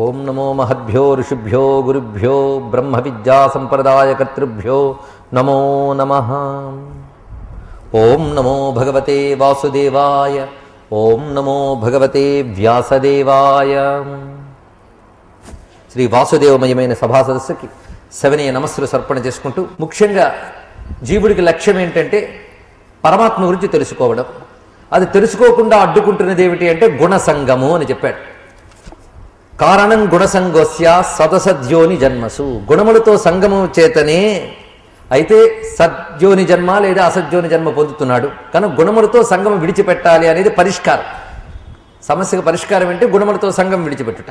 ఓం నమో మహద్భ్యో ఋషిభ్యో గురుభ్యో బ్రహ్మ విద్యా సంప్రదాయకర్తృభ్యో నమో నమః. ఓం నమో భగవతే వాసుదేవాయ. ఓం నమో భగవతే వ్యాసదేవాయ. శ్రీ వాసుదేవమయమైన సభా సదస్సుకి సవినయ నమస్సులు సమర్పణ చేసుకుంటూ, ముఖ్యంగా జీవుడికి లక్ష్యం ఏంటంటే పరమాత్మ గురించి తెలుసుకోవడం. అది తెలుసుకోకుండా అడ్డుకుంటున్నది ఏమిటి అంటే గుణసంగము అని చెప్పాడు. కారణం గుణసంగోస్య సదసద్యోని జన్మసు. గుణములతో సంగమం చేతనే అయితే సద్యోని జన్మ లేదా అసద్యోని జన్మ పొందుతున్నాడు. కనుక గుణములతో సంగమం విడిచిపెట్టాలి అనేది పరిష్కారం. సమస్యకు పరిష్కారం అంటే గుణములతో సంగం విడిచిపెట్టుట.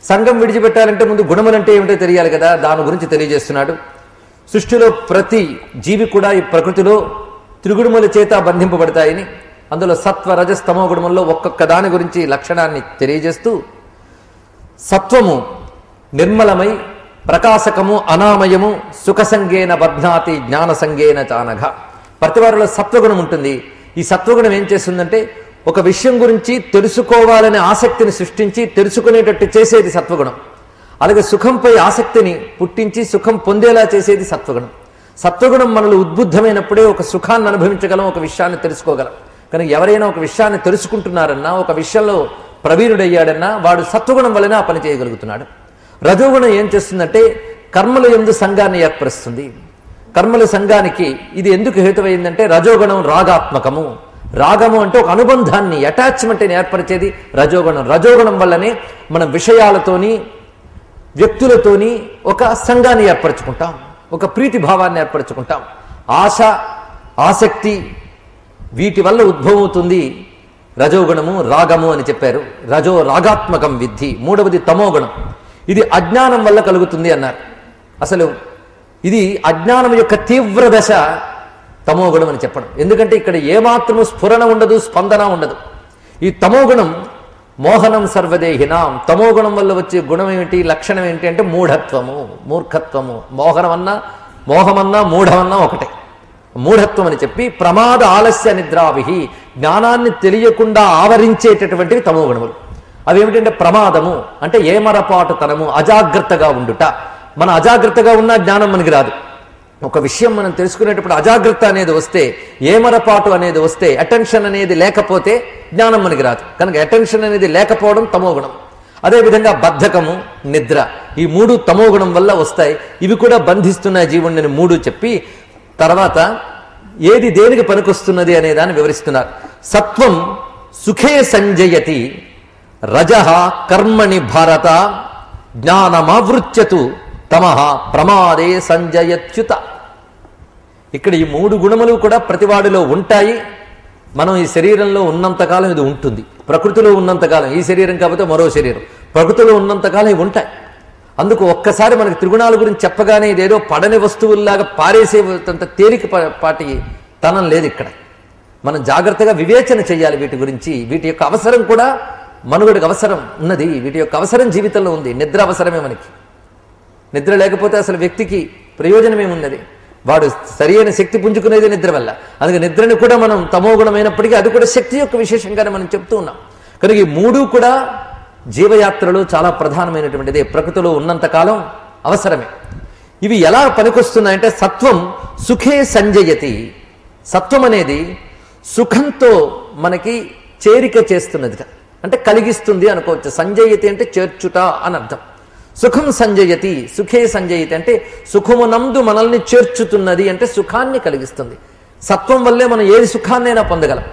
సంగం విడిచిపెట్టాలంటే ముందు గుణములంటే ఏమిటో తెలియాలి కదా, దాని గురించి తెలియజేస్తున్నాడు. సృష్టిలో ప్రతి జీవి కూడా ఈ ప్రకృతిలో త్రిగుణముల చేత బంధింపబడతాయని, అందులో సత్వ రజస్తమో గుణముల్లో ఒక్కొక్క దాని గురించి లక్షణాన్ని తెలియజేస్తూ, సత్వము నిర్మలమై ప్రకాశకము అనామయము సుఖసంగేన బధ్నాతి జ్ఞానసంగేన చానఘ. ప్రతివారిలో సత్వగుణం ఉంటుంది. ఈ సత్వగుణం ఏం చేస్తుందంటే ఒక విషయం గురించి తెలుసుకోవాలనే ఆసక్తిని సృష్టించి తెలుసుకునేటట్టు చేసేది సత్వగుణం. అలాగే సుఖంపై ఆసక్తిని పుట్టించి సుఖం పొందేలా చేసేది సత్వగుణం. సత్వగుణం మనలో ఉద్బుద్ధమైనప్పుడే ఒక సుఖాన్ని అనుభవించగలం, ఒక విషయాన్ని తెలుసుకోగలం. కనుక ఎవరైనా ఒక విషయాన్ని తెలుసుకుంటున్నారన్నా, ఒక విషయంలో ప్రవీణుడయ్యాడన్నా వాడు సత్వగుణం వలన ఆ పని చేయగలుగుతున్నాడు. రజోగుణం ఏం చేస్తుందంటే కర్మల యందు సంఘాన్ని ఏర్పరుస్తుంది. కర్మల సంఘానికి ఇది ఎందుకు హేతువైందంటే రజోగుణం రాగాత్మకము. రాగము అంటే ఒక అనుబంధాన్ని, అటాచ్మెంట్ని ఏర్పరిచేది రజోగుణం. రజోగుణం వల్లనే మనం విషయాలతోని వ్యక్తులతోని ఒక సంఘాన్ని ఏర్పరచుకుంటాం, ఒక ప్రీతి భావాన్ని ఏర్పరచుకుంటాం. ఆశ ఆసక్తి వీటి వల్ల ఉద్భవమవుతుంది రజోగుణము రాగము అని చెప్పారు. రజో రాగాత్మకం విద్ధి. మూడవది తమోగుణం. ఇది అజ్ఞానం వల్ల కలుగుతుంది అన్నారు. అసలు ఇది అజ్ఞానం యొక్క తీవ్ర దశ తమోగుణం అని చెప్పడం. ఎందుకంటే ఇక్కడ ఏమాత్రము స్ఫురణ ఉండదు, స్పందన ఉండదు. ఈ తమోగుణం మోహనం సర్వదేహినాం. తమోగుణం వల్ల వచ్చే గుణం ఏమిటి, లక్షణం ఏంటి అంటే మూఢత్వము, మూర్ఖత్వము. మోహమన్నా మూఢమన్నా ఒకటే. మూఢత్వం అని చెప్పి ప్రమాద ఆలస్య నిద్రావిహి, జ్ఞానాన్ని తెలియకుండా ఆవరించేటటువంటివి తమోగుణములు. అవి ఏమిటంటే ప్రమాదము అంటే ఏమరపాటుతనము, అజాగ్రత్తగా ఉండుట. మన అజాగ్రత్తగా ఉన్నా జ్ఞానం మనకి రాదు. ఒక విషయం మనం తెలుసుకునేటప్పుడు అజాగ్రత్త అనేది వస్తే, ఏమరపాటు అనేది వస్తే, అటెన్షన్ అనేది లేకపోతే జ్ఞానం మనకి రాదు. కనుక అటెన్షన్ అనేది లేకపోవడం తమోగుణం. అదేవిధంగా బద్ధకము, నిద్ర, ఈ మూడు తమోగుణం వల్ల వస్తాయి. ఇవి కూడా బంధిస్తున్నాయి జీవుడిని మూడు చెప్పి తర్వాత ఏది దేనికి పనికొస్తున్నది అనే దాన్ని వివరిస్తున్నారు. సత్వం సుఖే సంజయతి, రజః కర్మణి భారత, జ్ఞానమావృత్యతు తమః ప్రమాదే సంజయత్యుత. ఇక్కడ ఈ మూడు గుణములు కూడా ప్రతివాడిలో ఉంటాయి. మనం ఈ శరీరంలో ఉన్నంతకాలం ఇది ఉంటుంది. ప్రకృతిలో ఉన్నంతకాలం, ఈ శరీరం కాకపోతే మరో శరీరం, ప్రకృతిలో ఉన్నంతకాలం ఇవి ఉంటాయి. అందుకు ఒక్కసారి మనకి త్రిగుణాల గురించి చెప్పగానే ఇదేదో పడని వస్తువుల్లాగా పారేసేంత తేలిక పాటి తనం లేదు ఇక్కడ. మనం జాగ్రత్తగా వివేచన చేయాలి వీటి గురించి. వీటి యొక్క అవసరం కూడా మనుగడికి అవసరం ఉన్నది. వీటి యొక్క అవసరం జీవితంలో ఉంది. నిద్ర అవసరమే మనకి. నిద్ర లేకపోతే అసలు వ్యక్తికి ప్రయోజనమేమున్నది? వాడు సరైన శక్తి పుంజుకునేది నిద్ర వల్ల. అందుకే నిద్రని కూడా మనం తమోగుణమైనప్పటికీ అది కూడా శక్తి యొక్క విశేషంగానే మనం చెప్తూ ఉన్నాం. కనుక ఈ మూడు కూడా జీవయాత్రలో చాలా ప్రధానమైనటువంటిదే. ప్రకృతిలో ఉన్నంతకాలం అవసరమే. ఇవి ఎలా పనికొస్తున్నాయంటే సత్వం సుఖే సంజయతి. సత్వం అనేది సుఖంతో మనకి చేరిక చేస్తున్నదిట, అంటే కలిగిస్తుంది అనుకోవచ్చు. సంజయతి అంటే చేర్చుట అని అర్థం. సుఖం సంజయతి, సుఖే సంజయతి అంటే సుఖమునందు మనల్ని చేర్చుతున్నది, అంటే సుఖాన్ని కలిగిస్తుంది. సత్వం వల్లే మనం ఏది సుఖాన్నైనా పొందగలం.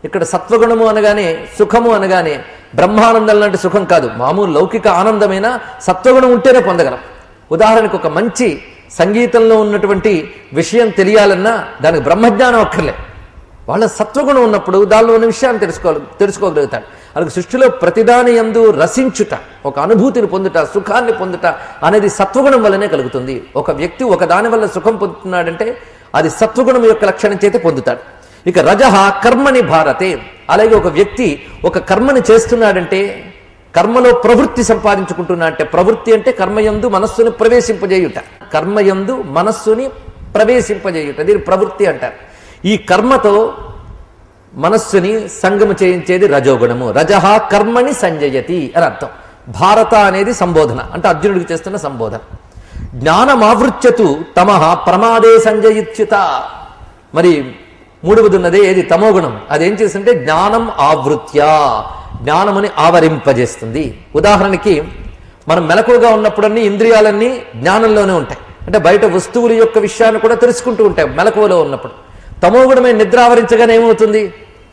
ఇక్కడ సత్వగుణము అనగానే, సుఖము అనగానే బ్రహ్మానందం లాంటి సుఖం కాదు, మామూలు లౌకిక ఆనందమైన సత్వగుణం ఉంటేనే పొందగలం. ఉదాహరణకు ఒక మంచి సంగీతంలో ఉన్నటువంటి విషయం తెలియాలన్నా దానికి బ్రహ్మజ్ఞానం అక్కర్లే. వాళ్ళ సత్వగుణం ఉన్నప్పుడు దానిలో ఉన్న విషయాన్ని తెలుసుకోగలుగుతాడు. అలాగే సృష్టిలో ప్రతిదాని యందు రసించుట, ఒక అనుభూతిని పొందుట, సుఖాన్ని పొందుట అనేది సత్వగుణం వల్లనే కలుగుతుంది. ఒక వ్యక్తి ఒక దాని వల్ల సుఖం పొందుతున్నాడంటే అది సత్వగుణం యొక్క లక్షణం చేతే పొందుతాడు. ఇక రజః కర్మని భారతే. అలాగే ఒక వ్యక్తి ఒక కర్మని చేస్తున్నాడంటే, కర్మలో ప్రవృత్తి సంపాదించుకుంటున్నాడంటే, ప్రవృత్తి అంటే కర్మయందు మనస్సుని ప్రవేశింపజేయుట, కర్మయందు మనస్సుని ప్రవేశింపజేయుట, దీని ప్రవృత్తి అంటారు. ఈ కర్మతో మనస్సుని సంగము చేయించేది రజోగుణము. రజః కర్మని సంజయతి అని అర్థం. భారత అనేది సంబోధన, అంటే అర్జునుడికి చేస్తున్న సంబోధన. జ్ఞానమావృత్యతు తమః ప్రమాదే సంజయిత్యుత. మరి మూడవది ఉన్నదే ఏది? తమోగుణం. అదేం చేస్తుంటే జ్ఞానం ఆవృత్య, జ్ఞానముని ఆవరింపజేస్తుంది. ఉదాహరణకి మనం మెలకువగా ఉన్నప్పుడన్నీ ఇంద్రియాలన్నీ జ్ఞానంలోనే ఉంటాయి, అంటే బయట వస్తువుల యొక్క విషయాన్ని కూడా తెలుసుకుంటూ ఉంటాయి మెలకువలో ఉన్నప్పుడు. తమోగుణమే నిద్ర ఆవరించగానే ఏమవుతుంది?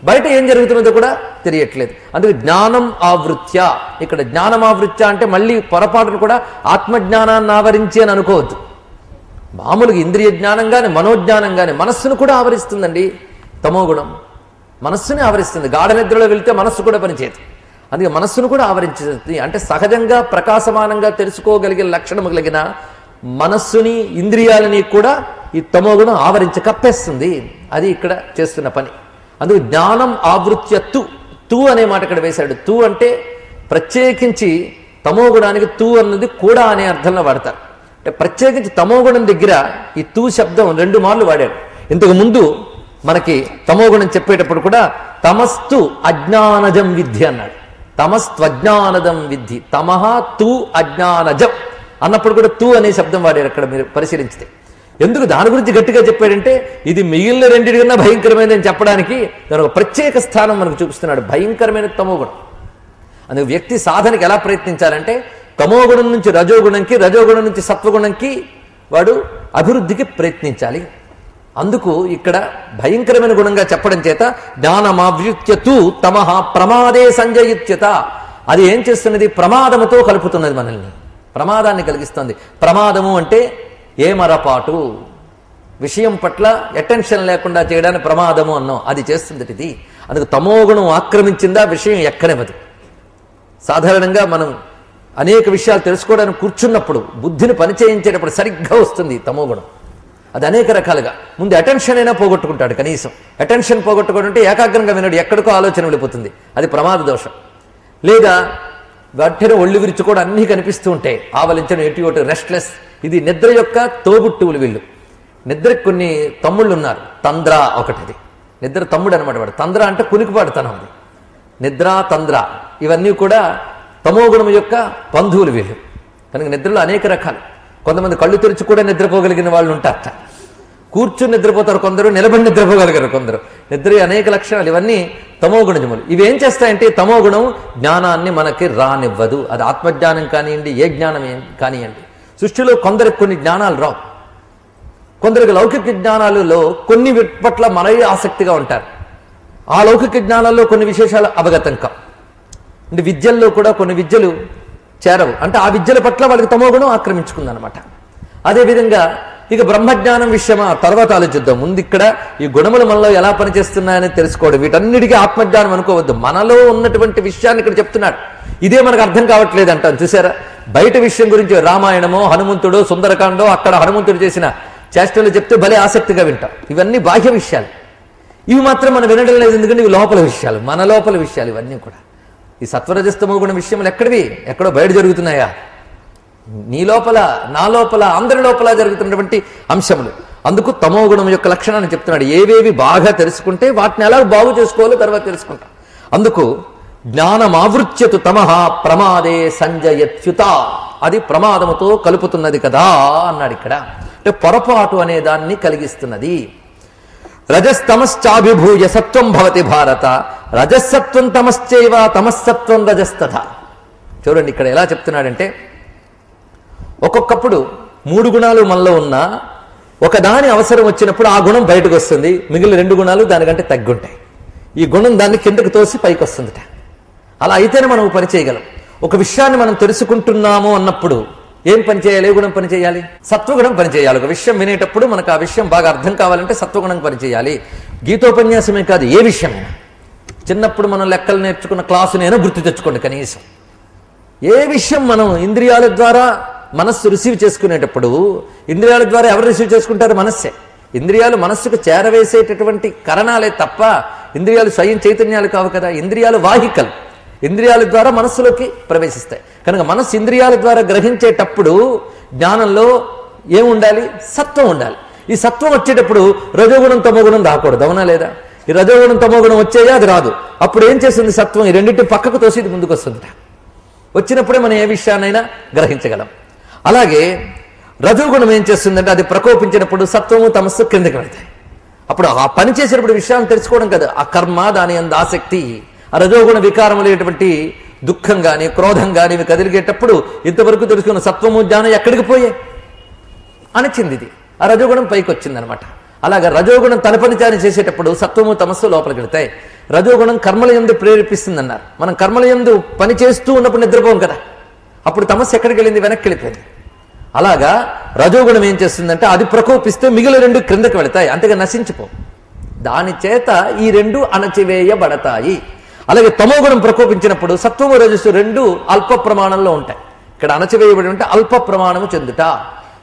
బయట ఏం జరుగుతున్నదో కూడా తెలియట్లేదు. అందుకే జ్ఞానం ఆవృత్య. ఇక్కడ జ్ఞానం ఆవృత్య అంటే మళ్ళీ పొరపాటును కూడా ఆత్మజ్ఞానాన్ని ఆవరించి అని అనుకోవద్దు. మామూలుగా ఇంద్రియ జ్ఞానం కానీ మనోజ్ఞానం కానీ మనస్సును కూడా ఆవరిస్తుందండి తమోగుణం. మనస్సుని ఆవరిస్తుంది. గాఢ నిద్రలో వెళ్తే మనస్సు కూడా పనిచేయదు, అందుకే మనస్సును కూడా ఆవరించుతుంది. అంటే సహజంగా ప్రకాశమానంగా తెలుసుకోగలిగే లక్షణము కలిగిన మనస్సుని ఇంద్రియాలని కూడా ఈ తమోగుణం ఆవరించి కప్పేస్తుంది. అది ఇక్కడ చేస్తున్న పని. అందుకు జ్ఞానం ఆవృత్య తు అనే మాట ఇక్కడ వేశాడు. తు అంటే ప్రత్యేకించి తమోగుణానికి తు అన్నది కూడా అనే అర్థంలో వాడతారు. అంటే ప్రత్యేకించి తమోగుణం దగ్గర ఈ తు శబ్దం 2 మార్లు వాడాడు. ఇంతకు ముందు మనకి తమోగుణం చెప్పేటప్పుడు కూడా తమస్తు అజ్ఞానజం విద్ధి అన్నాడు. తమస్త్వజ్ఞానదం విద్ధి. తమః తు అజ్ఞానజం అన్నప్పుడు కూడా తు అనే శబ్దం వాడాడు అక్కడ మీరు పరిశీలించితే. ఎందుకు దాని గురించి గట్టిగా చెప్పాడంటే ఇది మిగిలిన రెండింటికన్నా భయంకరమైనదని చెప్పడానికి దాని ఒక ప్రత్యేక స్థానం మనకు చూపిస్తున్నాడు. భయంకరమైన తమోగుణం. అందుకు వ్యక్తి సాధనకి ఎలా ప్రయత్నించాలంటే తమోగుణం నుంచి రజోగుణంకి, రజోగుణం నుంచి సత్వగుణంకి వాడు అభివృద్ధికి ప్రయత్నించాలి. అందుకు ఇక్కడ భయంకరమైన గుణంగా చెప్పడం చేత జ్ఞానమావ్యుత్యతు తమః ప్రమాదే సంజయిత్యత. అది ఏం చేస్తున్నది? ప్రమాదముతో కలుపుతున్నది, మనల్ని ప్రమాదాన్ని కలిగిస్తుంది. ప్రమాదము అంటే ఏమరపాటు, విషయం పట్ల అటెన్షన్ లేకుండా చేయడానికి ప్రమాదము అన్నాం. అది చేస్తుంది ఇది. అందుకు తమోగుణం ఆక్రమించిందా విషయం ఎక్కనివ్వదు. సాధారణంగా మనం అనేక విషయాలు తెలుసుకోవడానికి కూర్చున్నప్పుడు బుద్ధిని పనిచేయించేటప్పుడు సరిగ్గా వస్తుంది తమోగుణం. అది అనేక రకాలుగా. ముందు అటెన్షన్ అయినా పోగొట్టుకుంటాడు. కనీసం అటెన్షన్ పోగొట్టుకుంటే ఏకాగ్రంగా వినడు, ఎక్కడికో ఆలోచన వెళ్ళిపోతుంది. అది ప్రమాద దోషం. లేదా వెంటనే ఒళ్ళు విరుచుకోవడం అన్నీ కనిపిస్తూ ఉంటాయి, ఆవలించడం ఎటు ఒకటి రెస్ట్లెస్. ఇది నిద్ర యొక్క తోబుట్టువులు వీళ్ళు. నిద్రకి కొన్ని తమ్ముళ్ళు ఉన్నారు. తంద్ర ఒకటిది, నిద్ర తమ్ముడు అనమాట వాడు. తంద్ర అంటే కునికిపాడుతనం. అది నిద్ర తంద్ర ఇవన్నీ కూడా తమోగుణం యొక్క బంధువులు వీళ్ళు. కనుక నిద్రలో అనేక రకాలు. కొంతమంది కళ్ళు తెరిచి కూడా నిద్రపోగలిగిన వాళ్ళు ఉంటారట. కూర్చుని నిద్రపోతారు కొందరు, నిలబడి నిద్రపోగలిగారు కొందరు. నిద్ర అనేక లక్షణాలు, ఇవన్నీ తమోగుణములు. ఇవి ఏం చేస్తాయంటే తమోగుణం జ్ఞానాన్ని మనకి రానివ్వదు. అది ఆత్మజ్ఞానం కానివ్వండి, ఏ జ్ఞానం కానివ్వండి. సృష్టిలో కొందరికి కొన్ని జ్ఞానాలు రావు. కొందరికి లౌకిక జ్ఞానాలలో కొన్ని పట్ల మరీ ఆసక్తిగా ఉంటారు. ఆ లౌకిక జ్ఞానాల్లో కొన్ని విశేషాలు అవగతం కావు. అంటే విద్యల్లో కూడా కొన్ని విద్యలు చేరవు. అంటే ఆ విద్యల పట్ల వాళ్ళకి తమోగుణం ఆక్రమించుకుందనమాట. అదేవిధంగా ఇక బ్రహ్మజ్ఞానం విషయమా తర్వాత ఆలోచిద్దాం. ముందు ఇక్కడ ఈ గుణములు మనలో ఎలా పనిచేస్తున్నాయని తెలుసుకోవడం. వీటన్నిటికీ ఆత్మజ్ఞానం అనుకోవద్దు. మనలో ఉన్నటువంటి విషయాన్ని ఇక్కడ చెప్తున్నాడు. ఇదే మనకు అర్థం కావట్లేదు అంటాను. చూసారా, బయట విషయం గురించి రామాయణమో హనుమంతుడో సుందరకాండో అక్కడ హనుమంతుడు చేసిన చేష్టలు చెప్తే భలే ఆసక్తిగా వింటాం. ఇవన్నీ బాహ్య విషయాలు. ఇవి మాత్రం మనం వినడం లేదు, ఎందుకంటే ఇవి లోపల విషయాలు, మన లోపల విషయాలు. ఇవన్నీ కూడా ఈ సత్వరజస్తమో గుణ విషయములు ఎక్కడివి? ఎక్కడో బయట జరుగుతున్నాయా? నీ లోపల, నా లోపల, అందరి లోపల జరుగుతున్నటువంటి అంశములు. అందుకు తమో గుణం యొక్క లక్షణాన్ని చెప్తున్నాడు. ఏవేవి బాగా తెలుసుకుంటే వాటిని ఎలా బాగు చేసుకోవాలో తర్వాత తెలుసుకుంటాం. అందుకు జ్ఞానమావృత్యతు తమః ప్రమాదే సంజయత్యుత. అది ప్రమాదముతో కలుపుతున్నది కదా అన్నాడు ఇక్కడ. అంటే పొరపాటు అనే దాన్ని కలిగిస్తున్నది. రజస్తమశ్చాభిభూయ సత్వం భవతి భారత. రజస్సత్వం తమశ్చైవ తమస్సత్వం రజస్తథ. చూడండి ఇక్కడ ఎలా చెప్తున్నాడంటే, ఒక్కొక్కప్పుడు 3 గుణాలు మనలో ఉన్నా ఒకదాని అవసరం వచ్చినప్పుడు ఆ గుణం బయటకు వస్తుంది, మిగిలిన 2 గుణాలు దానికంటే తగ్గుంటాయి. ఈ గుణం దాన్ని కిందకు తోసి పైకి వస్తుందిట. అలా అయితేనే మనం పని చేయగలం. ఒక విషయాన్ని మనం తెలుసుకుంటున్నాము అన్నప్పుడు ఏం పని చేయాలి? ఏ గుణం పని చేయాలి? సత్వగుణం పని చేయాలి. ఒక విషయం వినేటప్పుడు మనకు ఆ విషయం బాగా అర్థం కావాలంటే సత్వగుణం పని చేయాలి. గీతోపన్యాసమే కాదు, ఏ విషయమైనా. చిన్నప్పుడు మనం లెక్కలు నేర్చుకున్న క్లాసునైనా గుర్తు తెచ్చుకోండి కనీసం. ఏ విషయం మనం ఇంద్రియాల ద్వారా మనస్సు రిసీవ్ చేసుకునేటప్పుడు, ఇంద్రియాల ద్వారా ఎవరు రిసీవ్ చేసుకుంటారు? మనస్సే. ఇంద్రియాలు మనస్సుకు చేరవేసేటటువంటి కరణాలే తప్ప ఇంద్రియాలు స్వయం చైతన్యాలు కావు కదా. ఇంద్రియాలు వాహికలు, ఇంద్రియాల ద్వారా మనస్సులోకి ప్రవేశిస్తాయి. కనుక మనస్సు ఇంద్రియాల ద్వారా గ్రహించేటప్పుడు జ్ఞానంలో ఏముండాలి? సత్వం ఉండాలి. ఈ సత్వం వచ్చేటప్పుడు రజోగుణం తమోగుణం రాకూడదు, అవునా లేదా? ఈ రజోగుణం తమోగుణం వచ్చేయా, అది రాదు. అప్పుడు ఏం చేస్తుంది సత్వం? ఈ రెండింటి పక్కకు తోసి ఇది ముందుకు వస్తుంది. వచ్చినప్పుడే మనం ఏ విషయాన్నైనా గ్రహించగలం. అలాగే రజోగుణం ఏం చేస్తుందంటే అది ప్రకోపించినప్పుడు సత్వము తమస్సు క్రిందకి వెళ్తాయి. అప్పుడు ఆ పని చేసేటప్పుడు విషయాన్ని తెలుసుకోవడం కదా, ఆ కర్మ, దాని అందు ఆసక్తి, ఆ రజోగుణ వికారములేటువంటి దుఃఖం కానీ క్రోధం కానీ ఇవి కదిలిగేటప్పుడు ఇంతవరకు తెలుసుకున్న సత్వము జ్ఞానం ఎక్కడికి పోయే అనిచింది. ఇది ఆ రజోగుణం పైకి వచ్చిందనమాట. అలాగా రజోగుణం తన పని తాను చేసేటప్పుడు సత్వము తమస్సు లోపలికి వెళ్తాయి. రజోగుణం కర్మల యందు ప్రేరేపిస్తుంది అన్నారు. మనం కర్మల యందు పని చేస్తూ ఉన్నప్పుడు నిద్రపోం కదా, అప్పుడు తమస్సు ఎక్కడికి వెళ్ళింది? వెనక్కి వెళ్ళిపోయింది. అలాగా రజోగుణం ఏం చేస్తుందంటే అది ప్రకోపిస్తే మిగిలిన రెండు క్రిందకి వెళతాయి, అంతగా నశించిపో. దాని చేత ఈ రెండు అణచివేయబడతాయి. అలాగే తమోగుణం ప్రకోపించినప్పుడు సత్వము రజస్సు రెండు అల్ప ప్రమాణంలో ఉంటాయి. ఇక్కడ అణచివేయబడి ఉంటే అల్ప ప్రమాణము చెందుట,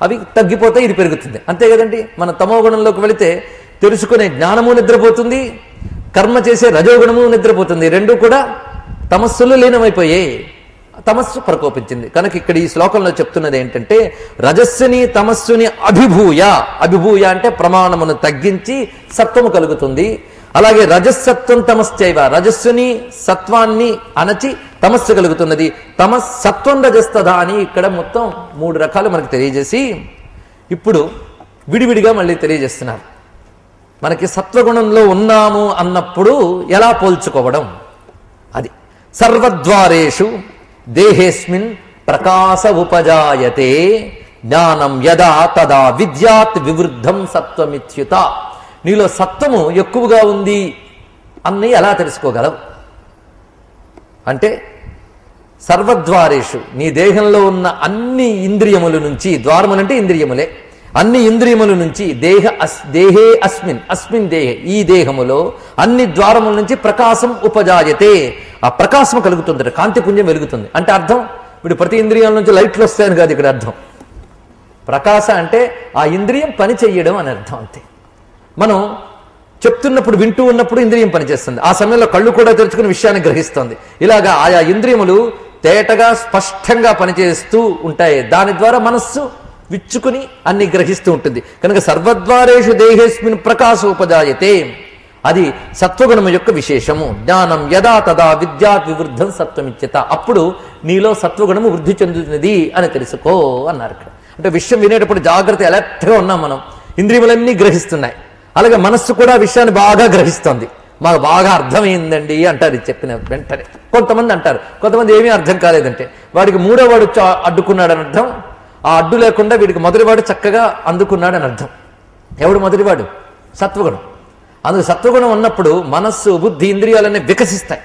అవి తగ్గిపోతే ఇది పెరుగుతుంది. అంతే కదండి. మన తమోగుణంలోకి వెళితే తెలుసుకునే జ్ఞానము నిద్రపోతుంది, కర్మ చేసే రజోగుణము నిద్రపోతుంది. రెండు కూడా తమస్సులు లీనమైపోయాయి, తమస్సు ప్రకోపించింది. కనుక ఇక్కడ ఈ శ్లోకంలో చెప్తున్నది ఏంటంటే రజస్సుని తమస్సుని అభిభూయ, అభిభూయ అంటే ప్రమాణమును తగ్గించి సత్వము కలుగుతుంది. అలాగే రజస్సత్వం తమశ్చైవ, రజస్సుని సత్వాన్ని అణచి తమస్సు కలుగుతున్నది. సత్వం రజస్తదా అని ఇక్కడ మొత్తం 3 రకాలు మనకు తెలియజేసి ఇప్పుడు విడివిడిగా మళ్ళీ తెలియజేస్తున్నారు. మనకి సత్వగుణంలో ఉన్నాము అన్నప్పుడు ఎలా పోల్చుకోవడం, అది సర్వద్వారేషు దేహేస్మిన్ ప్రకాశ ఉపజాయతే జ్ఞానం యదా తదా విద్యాత్ వివృద్ధం సత్వమిత్యుత. నీలో సత్వము ఎక్కువగా ఉంది అన్ని ఎలా తెలుసుకోగలవు అంటే సర్వద్వారేషు, నీ దేహంలో ఉన్న అన్ని ఇంద్రియముల నుంచి, ద్వారములంటే ఇంద్రియములే, అన్ని ఇంద్రియముల నుంచి దేహే అస్మిన్ దేహే, ఈ దేహములో అన్ని ద్వారముల నుంచి ప్రకాశం ఉపజాయతే, ఆ ప్రకాశం కలుగుతుంది, కాంతి పుంజం వెలుగుతుంది. అంటే అర్థం ఇప్పుడు ప్రతి ఇంద్రియాల నుంచి లైట్లు వస్తాయని కాదు ఇక్కడ అర్థం. ప్రకాశ అంటే ఆ ఇంద్రియం పని చెయ్యడం అని అర్థం. అంతే. మనం చెప్తున్నప్పుడు వింటూ ఉన్నప్పుడు ఇంద్రియం పనిచేస్తుంది, ఆ సమయంలో కళ్ళు కూడా తెరుచుకుని విషయాన్ని గ్రహిస్తుంది. ఇలాగా ఆయా ఇంద్రియములు తేటగా స్పష్టంగా పనిచేస్తూ ఉంటాయి. దాని ద్వారా మనస్సు విచ్చుకుని అన్ని గ్రహిస్తూ ఉంటుంది. కనుక సర్వద్వారేషు దేహేస్మిన్ ప్రకాశ ఉపజాయతే, అది సత్వగుణము యొక్క విశేషము. జ్ఞానం యదా తదా విద్యాత్ వివృద్ధం సత్వమిచ్యత, అప్పుడు నీలో సత్వగుణము వృద్ధి చెందుతున్నది అని తెలుసుకో అన్నారు ఇక్కడ. అంటే విషయం వినేటప్పుడు జాగ్రత్త, అలర్ట్గా ఉన్నాం మనం, ఇంద్రియములన్నీ గ్రహిస్తున్నాయి. అలాగే మనస్సు కూడా విషయాన్ని బాగా గ్రహిస్తోంది. మాకు బాగా అర్థమైందండి అంటారు చెప్పిన వెంటనే. కొంతమంది అంటారు, కొంతమంది ఏమీ అర్థం కాలేదంటే వాడికి మూడో వాడు అడ్డుకున్నాడని అర్థం, ఆ అడ్డు లేకుండా వీడికి మొదటివాడు చక్కగా అందుకున్నాడని అర్థం. ఎవడు మొదటివాడు? సత్వగుణం. అందుకు సత్వగుణం ఉన్నప్పుడు మనస్సు బుద్ధి ఇంద్రియాలన్నీ వికసిస్తాయి.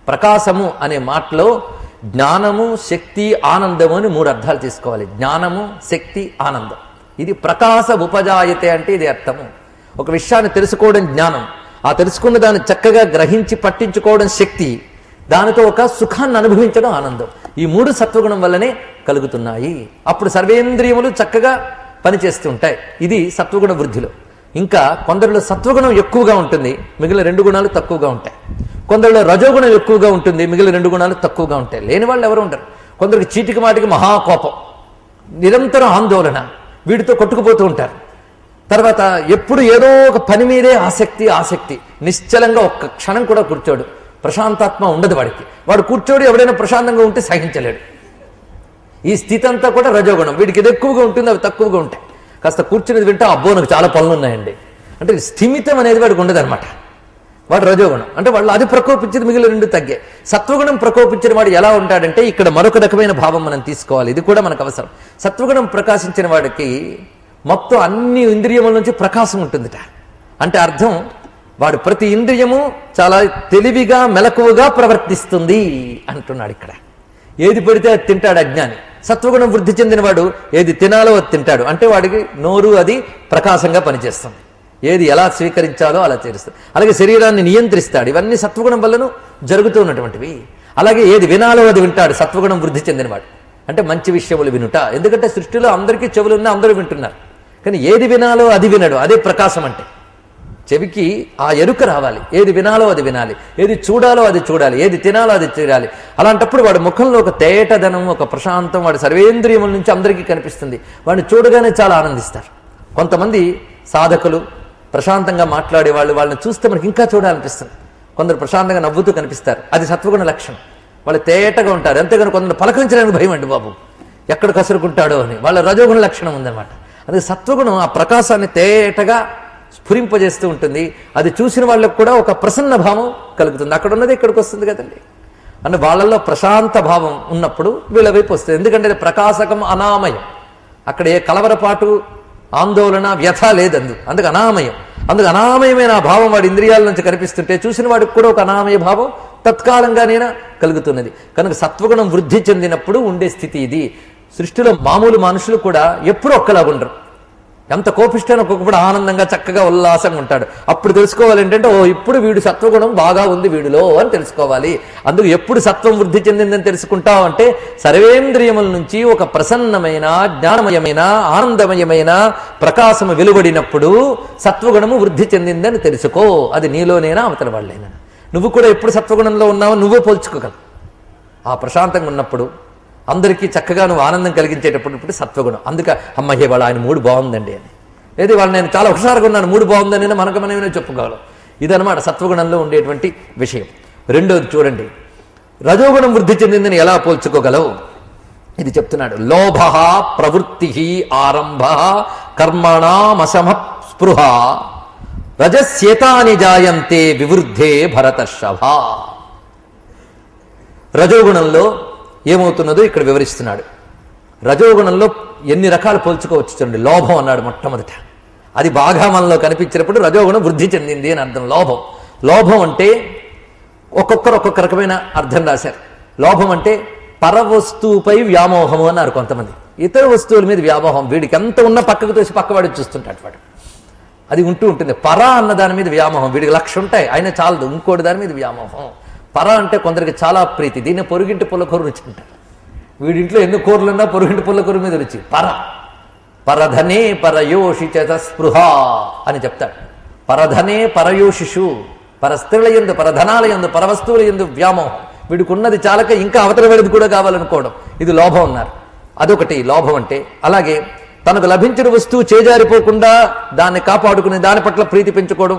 ప్రకాశము అనే మాటలో జ్ఞానము శక్తి ఆనందము అని 3 అర్థాలు తీసుకోవాలి. జ్ఞానము శక్తి ఆనందం, ఇది ప్రకాశ ఉపజాయతే అంటే ఇది అర్థము. ఒక విషయాన్ని తెలుసుకోవడం జ్ఞానం, ఆ తెలుసుకున్న దాన్ని చక్కగా గ్రహించి పట్టించుకోవడం శక్తి, దానితో ఒక సుఖాన్ని అనుభవించడం ఆనందం. ఈ 3 సత్వగుణం వల్లనే కలుగుతున్నాయి. అప్పుడు సర్వేంద్రియములు చక్కగా పనిచేస్తూ ఉంటాయి. ఇది సత్వగుణ వృద్ధిలో. ఇంకా కొందరిలో సత్వగుణం ఎక్కువగా ఉంటుంది, మిగిలిన 2 గుణాలు తక్కువగా ఉంటాయి. కొందరిలో రజోగుణం ఎక్కువగా ఉంటుంది, మిగిలిన 2 గుణాలు తక్కువగా ఉంటాయి. లేని వాళ్ళు ఎవరు ఉండరు. కొందరికి చీటికి మాటికి మహాకోపం, నిరంతరం ఆందోళన, వీటితో కొట్టుకుపోతూ ఉంటారు. తర్వాత ఎప్పుడు ఏదో ఒక పని మీదే ఆసక్తి, నిశ్చలంగా ఒక్క క్షణం కూడా కూర్చోడు, ప్రశాంతాత్మ ఉండదు వాడికి. వాడు కూర్చోడు, ఎవడైనా ప్రశాంతంగా ఉంటే సహించలేడు. ఈ స్థితి అంతా కూడా రజోగుణం. వీడికి ఇది ఎక్కువగా ఉంటుంది, అవి తక్కువగా ఉంటాయి. కాస్త కూర్చునేది వింటే అబ్బో నాకు చాలా పనులు ఉన్నాయండి అంటే స్థిమితం అనేది వాడికి ఉండదు అనమాట. వాడు రజోగుణం అంటే వాళ్ళు అది ప్రకోపించేది, మిగిలిన 2 తగ్గే. సత్వగుణం ప్రకోపించిన వాడు ఎలా ఉంటాడంటే ఇక్కడ మరొక రకమైన భావం మనం తీసుకోవాలి, ఇది కూడా మనకు అవసరం. సత్వగుణం ప్రకాశించిన వాడికి మొత్తం అన్ని ఇంద్రియముల నుంచి ప్రకాశం ఉంటుందిట. అంటే అర్థం వాడు ప్రతి ఇంద్రియము చాలా తెలివిగా మెలకువగా ప్రవర్తిస్తుంది అంటున్నాడు ఇక్కడ. ఏది పడితే అది తింటాడు అజ్ఞాని. సత్వగుణం వృద్ధి చెందిన వాడు ఏది తినాలో అది తింటాడు. అంటే వాడికి నోరు అది ప్రకాశంగా పనిచేస్తుంది, ఏది ఎలా స్వీకరించాలో అలా చేస్తుంది. అలాగే శరీరాన్ని నియంత్రిస్తాడు. ఇవన్నీ సత్వగుణం వల్లను జరుగుతూ ఉన్నటువంటివి. అలాగే ఏది వినాలో అది వింటాడు సత్వగుణం వృద్ధి చెందినవాడు. అంటే మంచి విషయములు వినుట. ఎందుకంటే సృష్టిలో అందరికీ చెవులు ఉన్నా, అందరూ వింటున్నారు. కానీ ఏది వినాలో అది వినడు, అదే ప్రకాశం. అంటే చెవికి ఆ ఎరుక రావాలి, ఏది వినాలో అది వినాలి, ఏది చూడాలో అది చూడాలి, ఏది తినాలో అది తినాలి. అలాంటప్పుడు వాడి ముఖంలో ఒక తేటదనం, ఒక ప్రశాంతం వాడి సర్వేంద్రియముల నుంచి అందరికీ కనిపిస్తుంది. వాడిని చూడగానే చాలా ఆనందిస్తారు. కొంతమంది సాధకులు ప్రశాంతంగా మాట్లాడే వాళ్ళని చూస్తే మనకి ఇంకా చూడాలనిపిస్తుంది. కొందరు ప్రశాంతంగా నవ్వుతూ కనిపిస్తారు, అది సత్వగుణ లక్షణం. వాళ్ళు తేటగా ఉంటారు. అంతేగాని కొందరు పలకరించడానికి భయం అండి బాబు, ఎక్కడ కసురుకుంటాడో అని. వాళ్ళ రజోగుణ లక్షణం ఉందన్నమాట. అది సత్వగుణం ఆ ప్రకాశాన్ని తేటగా స్ఫురింపజేస్తూ ఉంటుంది. అది చూసిన వాళ్ళకు కూడా ఒక ప్రసన్న భావం కలుగుతుంది. అక్కడ ఉన్నది ఇక్కడికి వస్తుంది కదండి. అంటే వాళ్ళల్లో ప్రశాంత భావం ఉన్నప్పుడు వీళ్ళ వైపు వస్తుంది. ఎందుకంటే అది ప్రకాశకం, అనామయం. అక్కడ ఏ కలవరపాటు, ఆందోళన, వ్యథ లేదు. అందుకు అనామయం. అందుకు అనామయమైన ఆ భావం వాడి ఇంద్రియాల నుంచి కనిపిస్తుంటే చూసిన వాడికి కూడా ఒక అనామయ భావం తత్కాలంగానైనా కలుగుతున్నది. కనుక సత్వగుణం వృద్ధి చెందినప్పుడు ఉండే స్థితి ఇది. సృష్టిలో మామూలు మనుషులు కూడా ఎప్పుడూ ఒక్కలాగుండరు. ఎంత కోపిష్టాన్ని ఒక్కొక్కప్పుడు ఆనందంగా చక్కగా ఉల్లాసంగా ఉంటాడు. అప్పుడు తెలుసుకోవాలి ఏంటంటే, ఓ ఇప్పుడు వీడు సత్వగుణం బాగా ఉంది వీడిలో అని తెలుసుకోవాలి. అందుకు ఎప్పుడు సత్వం వృద్ధి చెందిందని తెలుసుకుంటావు అంటే, సర్వేంద్రియముల నుంచి ఒక ప్రసన్నమైన, జ్ఞానమయమైన, ఆనందమయమైన ప్రకాశము వెలువడినప్పుడు సత్వగుణము వృద్ధి చెందిందని తెలుసుకో. అది నీలోనైనా అవతల వాళ్ళైనా. నువ్వు కూడా ఎప్పుడు సత్వగుణంలో ఉన్నావో నువ్వే పోల్చుకోగలవు. ఆ ప్రశాంతంగా ఉన్నప్పుడు, అందరికీ చక్కగా నువ్వు ఆనందం కలిగించేటప్పుడు ఇప్పుడు సత్వగుణం. అందుకే అమ్మయ్య వాళ్ళ ఆయన మూడు బాగుందండి అని, ఏది వాళ్ళు నేను చాలా హుషారుగా ఉన్నాను మూడు బాగుందని మనమేమైనా చెప్పుకోగలం. ఇదనమాట సత్వగుణంలో ఉండేటువంటి విషయం. రెండోది చూడండి, రజోగుణం వృద్ధి చెందిందని ఎలా పోల్చుకోగలవు ఇది చెప్తున్నాడు. లోభ ప్రవృత్తి ఆరంభ కర్మణామశమ స్పృహ రజస్యేతాని జాయంతే వివృద్ధే భరతర్షభ. రజోగుణంలో ఏమవుతున్నదో ఇక్కడ వివరిస్తున్నాడు. రజోగుణంలో ఎన్ని రకాలు పోల్చుకోవచ్చు చూడండి. లోభం అన్నాడు మొట్టమొదట. అది బాగా మనలో కనిపించినప్పుడు రజోగుణం వృద్ధి చెందింది అని అర్థం. లోభం అంటే ఒక్కొక్కరు ఒక్కొక్క రకమైన అర్థం రాశారు. లోభం అంటే పరవస్తువుపై వ్యామోహము అన్నారు కొంతమంది. ఇతర వస్తువుల మీద వ్యామోహం. వీడికి ఎంత ఉన్నా పక్కకు తోసి పక్కవాడి చూస్తుంటాడు వాడు. అది ఉంటుంది. పర అన్న దాని మీద వ్యామోహం. వీడికి లక్ష ఉంటాయి అయినా చాలదు, ఇంకోటి దాని మీద వ్యామోహం. పర అంటే కొందరికి చాలా ప్రీతి. దీన్ని పొరుగింటి పుల్లకూర రుచి అంటారు. వీడింట్లో ఎన్ని కూరలున్నా పొరుగింటి పుల్లకూర మీద రుచి. పరధనే పరయోషిచ స్పృహ అని చెప్తాడు. పరధనే పరయోషిషు, పరస్త్రీల యందు, పరధనాల యందు, పరవస్తువుల యందు వ్యామోహం. వీడికి ఉన్నది చాలక ఇంకా అవతల వెళ్ళేది కూడా కావాలనుకోవడం, ఇది లోభం అన్నారు. అదొకటి లోభం అంటే. అలాగే తనకు లభించిన వస్తువు చేజారిపోకుండా దాన్ని కాపాడుకుని దాని పట్ల ప్రీతి పెంచుకోవడం,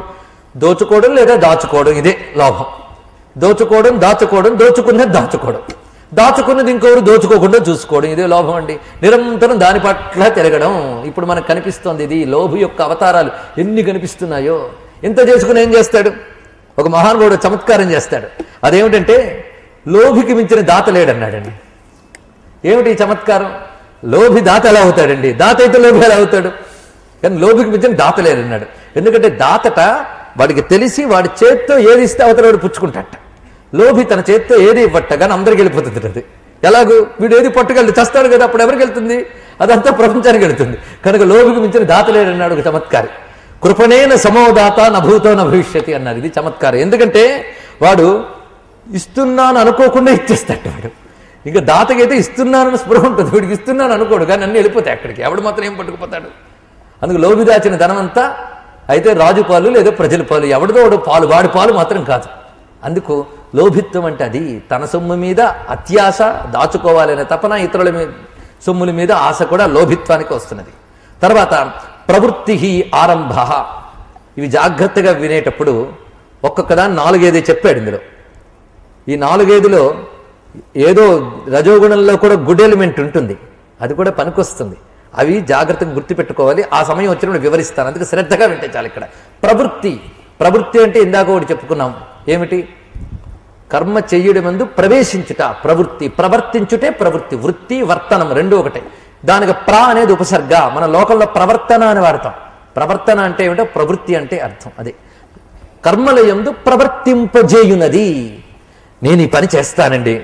దోచుకోవడం లేదా దాచుకోవడం, ఇదే లోభం. దోచుకోవడం, దాచుకోవడం, దోచుకున్నది దాచుకోవడం, దాచుకున్నది ఇంకొకరు దోచుకోకుండా చూసుకోవడం, ఇదే లోభం అండి. నిరంతరం దాని పట్ల తిరగడం. ఇప్పుడు మనకు కనిపిస్తోంది ఇది. లోభు యొక్క అవతారాలు ఎన్ని కనిపిస్తున్నాయో. ఇంత చేసుకుని ఏం చేస్తాడు? ఒక మహానుభావుడు చమత్కారం చేస్తాడు. అదేమిటంటే, లోభికి మించిన దాత లేడన్నాడండి. ఏమిటి ఈ చమత్కారం? లోభి దాత ఎలా అవుతాడండి? దాత అయితే లోభి ఎలా అవుతాడు? కానీ లోభికి మించిన దాత లేడన్నాడు. ఎందుకంటే దాతట వాడికి తెలిసి వాడి చేత్తో ఏది ఇస్తే అవతల వాడు పుచ్చుకుంటాట. లోభి తన చేత్తో ఏది ఇవ్వట కానీ అందరికి వెళ్ళిపోతుంది. అది ఎలాగూ వీడు ఏది పట్టుకెళ్ళి చస్తాడు కదా, అప్పుడు ఎవరికి వెళ్తుంది? అదంతా ప్రపంచానికి వెళుతుంది. కనుక లోభికి మించిన దాత లేడన్నాడు ఒక చమత్కారి. కృపణేన సమోదాత నభూతో నభవిష్యతి అన్నారు. ఇది చమత్కారం. ఎందుకంటే వాడు ఇస్తున్నాను అనుకోకుండా ఇచ్చేస్తాడు వాడు. ఇంకా దాతకైతే ఇస్తున్నానని స్పృహ ఉంటుంది, వీడికి ఇస్తున్నాను అనుకోడు కానీ అన్నీ వెళ్ళిపోతాయి అక్కడికి. ఎవడు మాత్రం ఏం పట్టుకుపోతాడు? అందుకు లోభి దాచిన ధనమంతా అయితే రాజు పాలు లేదా ప్రజల పాలు, ఎవడిదో వాడు పాలు, వాడి పాలు మాత్రం కాదు. అందుకు లోభిత్వం అంటే అది. తన సొమ్ము మీద అత్యాశ, దాచుకోవాలనే తపన, ఇతరుల మీద సొమ్ముల మీద ఆశ కూడా లోభిత్వానికి వస్తున్నది. తర్వాత ప్రవృత్తి ఆరంభ. ఇవి జాగ్రత్తగా వినేటప్పుడు ఒక్కొక్కదాన్ని 4-5 చెప్పాడు ఇందులో. ఈ 4-5లో ఏదో రజోగుణంలో కూడా గుడ్ ఎలిమెంట్ ఉంటుంది, అది కూడా పనికొస్తుంది. అవి జాగ్రత్తగా గుర్తుపెట్టుకోవాలి. ఆ సమయం వచ్చినప్పుడు వివరిస్తాను, అందుకే శ్రద్ధగా వింటే చాలు. ఇక్కడ ప్రవృత్తి అంటే ఇందాక ఒకటి చెప్పుకున్నాం. ఏమిటి? కర్మ చెయ్యడం ముందు ప్రవేశించుట ప్రవృత్తి, ప్రవర్తించుటే ప్రవృత్తి. వృత్తి వర్తనం రెండు ఒకటే. దానికి అనేది ఉపసర్గ. మన లోకంలో ప్రవర్తన అని వాడతాం. ప్రవర్తన అంటే ఏమిటో ప్రవృత్తి అంటే అర్థం అదే. కర్మలయందు ప్రవర్తింపజేయునది. నేను ఈ పని చేస్తానండి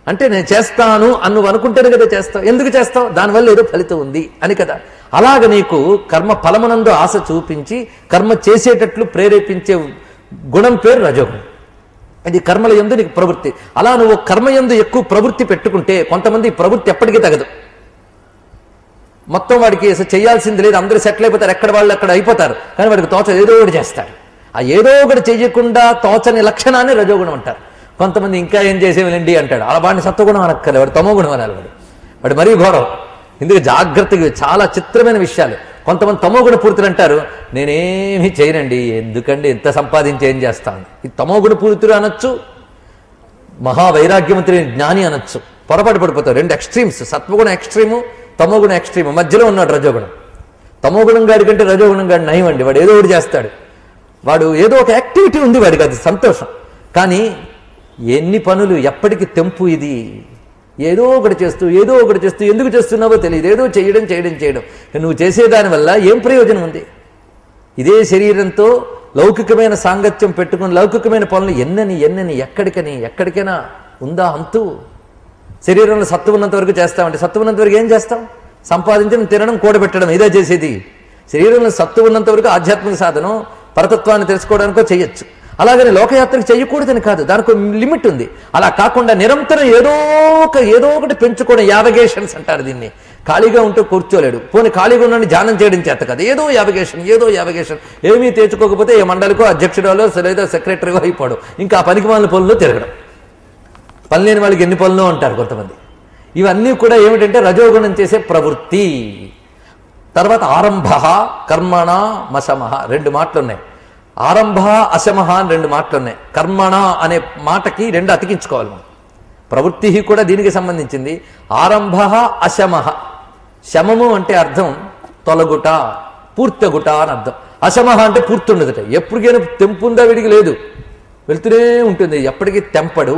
అంటే నేను చేస్తాను అని నువ్వు అనుకుంటేనే కదా చేస్తావు. ఎందుకు చేస్తావు? దానివల్ల ఏదో ఫలితం ఉంది అని కదా. అలాగ నీకు కర్మ ఫలమునందు ఆశ చూపించి కర్మ చేసేటట్లు ప్రేరేపించే గుణం పేరు రజోగుణం. ఇది కర్మల యందు నీకు ప్రవృత్తి. అలా నువ్వు కర్మయందు ఎక్కువ ప్రవృత్తి పెట్టుకుంటే కొంతమంది ప్రవృత్తి ఎప్పటికీ తగదు. మొత్తం వాడికి చేయాల్సింది లేదు, అందరూ సెటిల్ అయిపోతారు, ఎక్కడ వాళ్ళు అక్కడ అయిపోతారు. కానీ వాడికి తోచ ఏదో ఒకటి చేస్తాడు. ఆ ఏదో ఒకటి చెయ్యకుండా తోచని లక్షణాన్ని రజోగుణం అంటారు. కొంతమంది ఇంకా ఏం చేసేవాళ్ళండి అంటాడు. అలా వాడిని సత్వగుణం అనక్కర్లే, వాడు తమోగుణం అనాలి. వాడు మరీ ఘోరం. ఇందుకు జాగ్రత్తగా చాలా చిత్రమైన విషయాలు. కొంతమంది తమోగుణ పూర్తులు అంటారు, నేనేమీ చేయనండి, ఎందుకండి ఎంత సంపాదించి ఏం చేస్తాను. ఈ తమోగుణ పూర్తులు అనొచ్చు, మహావైరాగ్యవంతులైన జ్ఞాని అనొచ్చు. పొరపాటు పడిపోతారు. రెండు ఎక్స్ట్రీమ్స్, సత్వగుణ ఎక్స్ట్రీము, తమోగుణ ఎక్స్ట్రీము, మధ్యలో ఉన్నాడు రజోగుణం. తమోగుణం గాడి కంటే రజోగుణం గాడి నయం అండి. వాడు ఏదో ఒకటి చేస్తాడు, వాడు ఏదో ఒక యాక్టివిటీ ఉంది వాడికి, అది సంతోషం. కానీ ఎన్ని పనులు, ఎప్పటికీ తెంపు. ఇది ఏదో ఒకటి చేస్తూ ఎందుకు చేస్తున్నావో తెలియదు, ఏదో చేయడం. నువ్వు చేసేదానివల్ల ఏం ప్రయోజనం ఉంది? ఇదే శరీరంతో లౌకికమైన సాంగత్యం పెట్టుకుని లౌకికమైన పనులు ఎన్నని ఎక్కడికైనా ఉందా అంతు? శరీరంలో సత్తు ఉన్నంత వరకు చేస్తామంటే సత్తు ఉన్నంత వరకు ఏం చేస్తాం? సంపాదించడం, తినడం, కూడబెట్టడం, ఇదే చేసేది. శరీరంలో సత్తు ఉన్నంత వరకు ఆధ్యాత్మిక సాధనం, పరతత్వాన్ని తెలుసుకోవడానికో చేయొచ్చు. అలాగని లోకయాత్రకు చేయకూడదని కాదు, దానికి లిమిట్ ఉంది. అలా కాకుండా నిరంతరం ఏదో ఒకటి పెంచుకోవడం, యావగేషన్స్ అంటారు దీన్ని. ఖాళీగా ఉంటూ కూర్చోలేడు. పోనీ ఖాళీగా ఉన్నాడు ధ్యానం చేయడం చేత కాదు, ఏదో యావగేషన్. ఏమీ తెచ్చుకోకపోతే ఏ మండలికో అధ్యక్షురాలో లేదా సెక్రటరీగా అయిపోవడం, ఇంకా ఆ పనికి వాళ్ళ పనుల్లో తిరగడం. పని లేని వాళ్ళకి ఎన్ని పనులు అంటారు కొంతమంది. ఇవన్నీ కూడా ఏమిటంటే రజోగుణం చేసే ప్రవృత్తి. తర్వాత ఆరంభ కర్మణ మశమః, రెండు మాటలున్నాయి. ఆరంభ అశమః అని రెండు మాటలున్నాయి. కర్మణ అనే మాటకి రెండు అతికించుకోవాలి మనం. ప్రవృత్తి కూడా దీనికి సంబంధించింది. ఆరంభ అశమః, శమము అంటే అర్థం తొలగుట, పూర్తగుట అని అర్థం. అశమః అంటే పూర్తుండదుట. ఎప్పటికైనా తెంపుందా వీడికి లేదు, వెళ్తూనే ఉంటుంది, ఎప్పటికీ తెంపడు.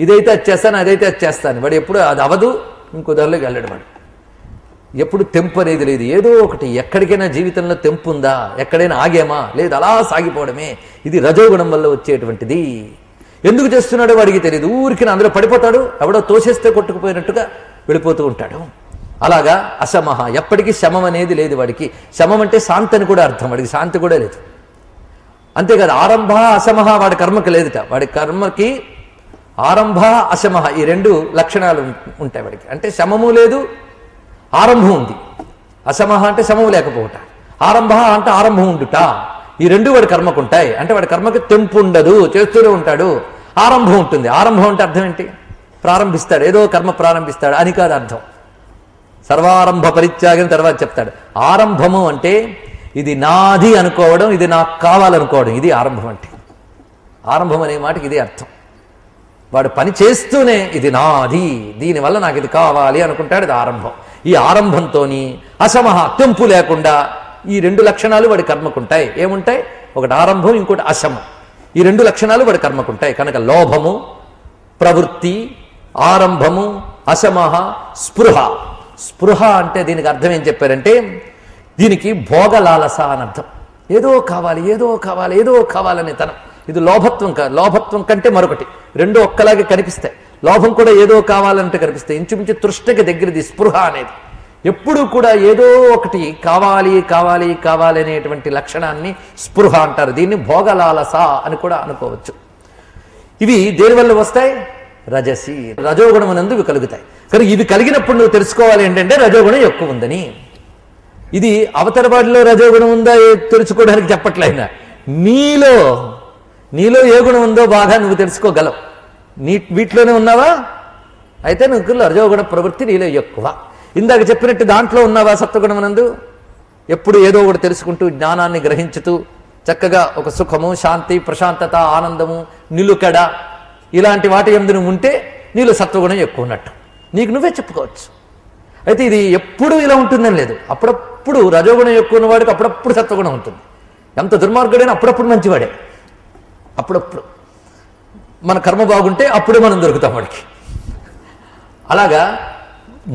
ఇదైతే అది చేస్తాను, అదైతే అది చేస్తాను. వాడు ఎప్పుడు అది అవదు, ఇంకో దారిలోకి వెళ్ళడు. వాడు ఎప్పుడు తెంపు అనేది లేదు. ఏదో ఒకటి, ఎక్కడికైనా జీవితంలో తెంపు ఉందా, ఎక్కడైనా ఆగేమా, లేదు, అలా సాగిపోవడమే. ఇది రజోగుణం వల్ల వచ్చేటువంటిది. ఎందుకు చేస్తున్నాడో వాడికి తెలియదు. ఊరికి అందులో పడిపోతాడు, ఎవడో తోసేస్తే కొట్టుకుపోయినట్టుగా వెళ్ళిపోతూ ఉంటాడు. అలాగా అశమః, ఎప్పటికీ శమం అనేది లేదు వాడికి. శమం అంటే శాంతి అని కూడా అర్థం, వాడికి శాంతి కూడా లేదు. అంతేకాదు ఆరంభ అశమః వాడి కర్మకి లేదుట. వాడి కర్మకి ఆరంభ అశమః ఈ రెండు లక్షణాలు ఉంటాయి వాడికి. అంటే శమము లేదు, ఆరంభం ఉంది. అశమః అంటే శమము లేకపోవట, ఆరంభ అంటే ఆరంభం ఉండుట. ఈ రెండు వాడి కర్మకు ఉంటాయి. అంటే వాడి కర్మకి తెంపు ఉండదు, చేస్తూనే ఉంటాడు. ఆరంభం ఉంటుంది. ఆరంభం అంటే అర్థం ఏంటి? ప్రారంభిస్తాడు, ఏదో కర్మ ప్రారంభిస్తాడు అని కాదు అర్థం. సర్వారంభ పరిత్యాగం తర్వాత చెప్తాడు. ఆరంభము అంటే ఇది నాది అనుకోవడం, ఇది నాకు కావాలనుకోవడం, ఇది ఆరంభం అంటే. ఆరంభం అనే మాటకి ఇదే అర్థం. వాడు పని చేస్తూనే ఇది నాది, దీనివల్ల నాకు ఇది కావాలి అనుకుంటాడు, ఇది ఆరంభం. ఈ ఆరంభంతోని అశమః, తెంపు లేకుండా ఈ రెండు లక్షణాలు వాడి కర్మకుంటాయి. ఏముంటాయి? ఒకటి ఆరంభం, ఇంకోటి అశమం. ఈ రెండు లక్షణాలు వాడి కర్మకుంటాయి. కనుక లోభము, ప్రవృత్తి, ఆరంభము, అశమః, స్పృహ. స్పృహ అంటే దీనికి అర్థం ఏం చెప్పారంటే, దీనికి భోగలాలస అని అర్థం. ఏదో కావాలనే తనం. ఇది లోభత్వం కాదు. లోభత్వం కంటే మరొకటి, రెండు ఒక్కలాగే కనిపిస్తాయి. లోభం కూడా ఏదో కావాలంటే కనిపిస్తాయి. ఇంచుమించు తృష్ణకి దగ్గరది స్పృహ అనేది. ఎప్పుడూ కూడా ఏదో ఒకటి కావాలి అనేటువంటి లక్షణాన్ని స్పృహ అంటారు. దీన్ని భోగలాలస అని కూడా అనుకోవచ్చు. ఇవి దేనివల్ల వస్తాయి? రజసి, రజోగుణమునందు ఇవి కలుగుతాయి. కానీ ఇవి కలిగినప్పుడు నువ్వు తెలుసుకోవాలి ఏంటంటే రజోగుణం ఎక్కువ ఉందని. ఇది అవతల వాడిలో రజోగుణం ఉందా తెలుసుకోవడానికి చెప్పట్లయినా, నీలో ఏ గుణం ఉందో బాగా నువ్వు తెలుసుకోగలవు. వీటిలోనే ఉన్నావా? అయితే నువ్వు రజోగుణ ప్రవృత్తి నీలో ఎక్కువ. ఇందాక చెప్పినట్టు దాంట్లో ఉన్నావా? సత్వగుణమునందు ఎప్పుడు ఏదో ఒకటి తెలుసుకుంటూ జ్ఞానాన్ని గ్రహించుతూ చక్కగా ఒక సుఖము, శాంతి, ప్రశాంతత, ఆనందము, నిలుకడ ఇలాంటి వాటి యందు నువ్వు ఉంటే నీలో సత్వగుణం ఎక్కువ ఉన్నట్టు నీకు నువ్వే చెప్పుకోవచ్చు. అయితే ఇది ఎప్పుడు ఇలా ఉంటుందని లేదు. అప్పుడప్పుడు రజోగుణం ఎక్కువ ఉన్నవాడికి అప్పుడప్పుడు సత్వగుణం ఉంటుంది. ఎంత దుర్మార్గుడైనా అప్పుడప్పుడు మంచివాడే. అప్పుడప్పుడు మన కర్మ బాగుంటే అప్పుడే మనం దొరుకుతాం వాడికి. అలాగా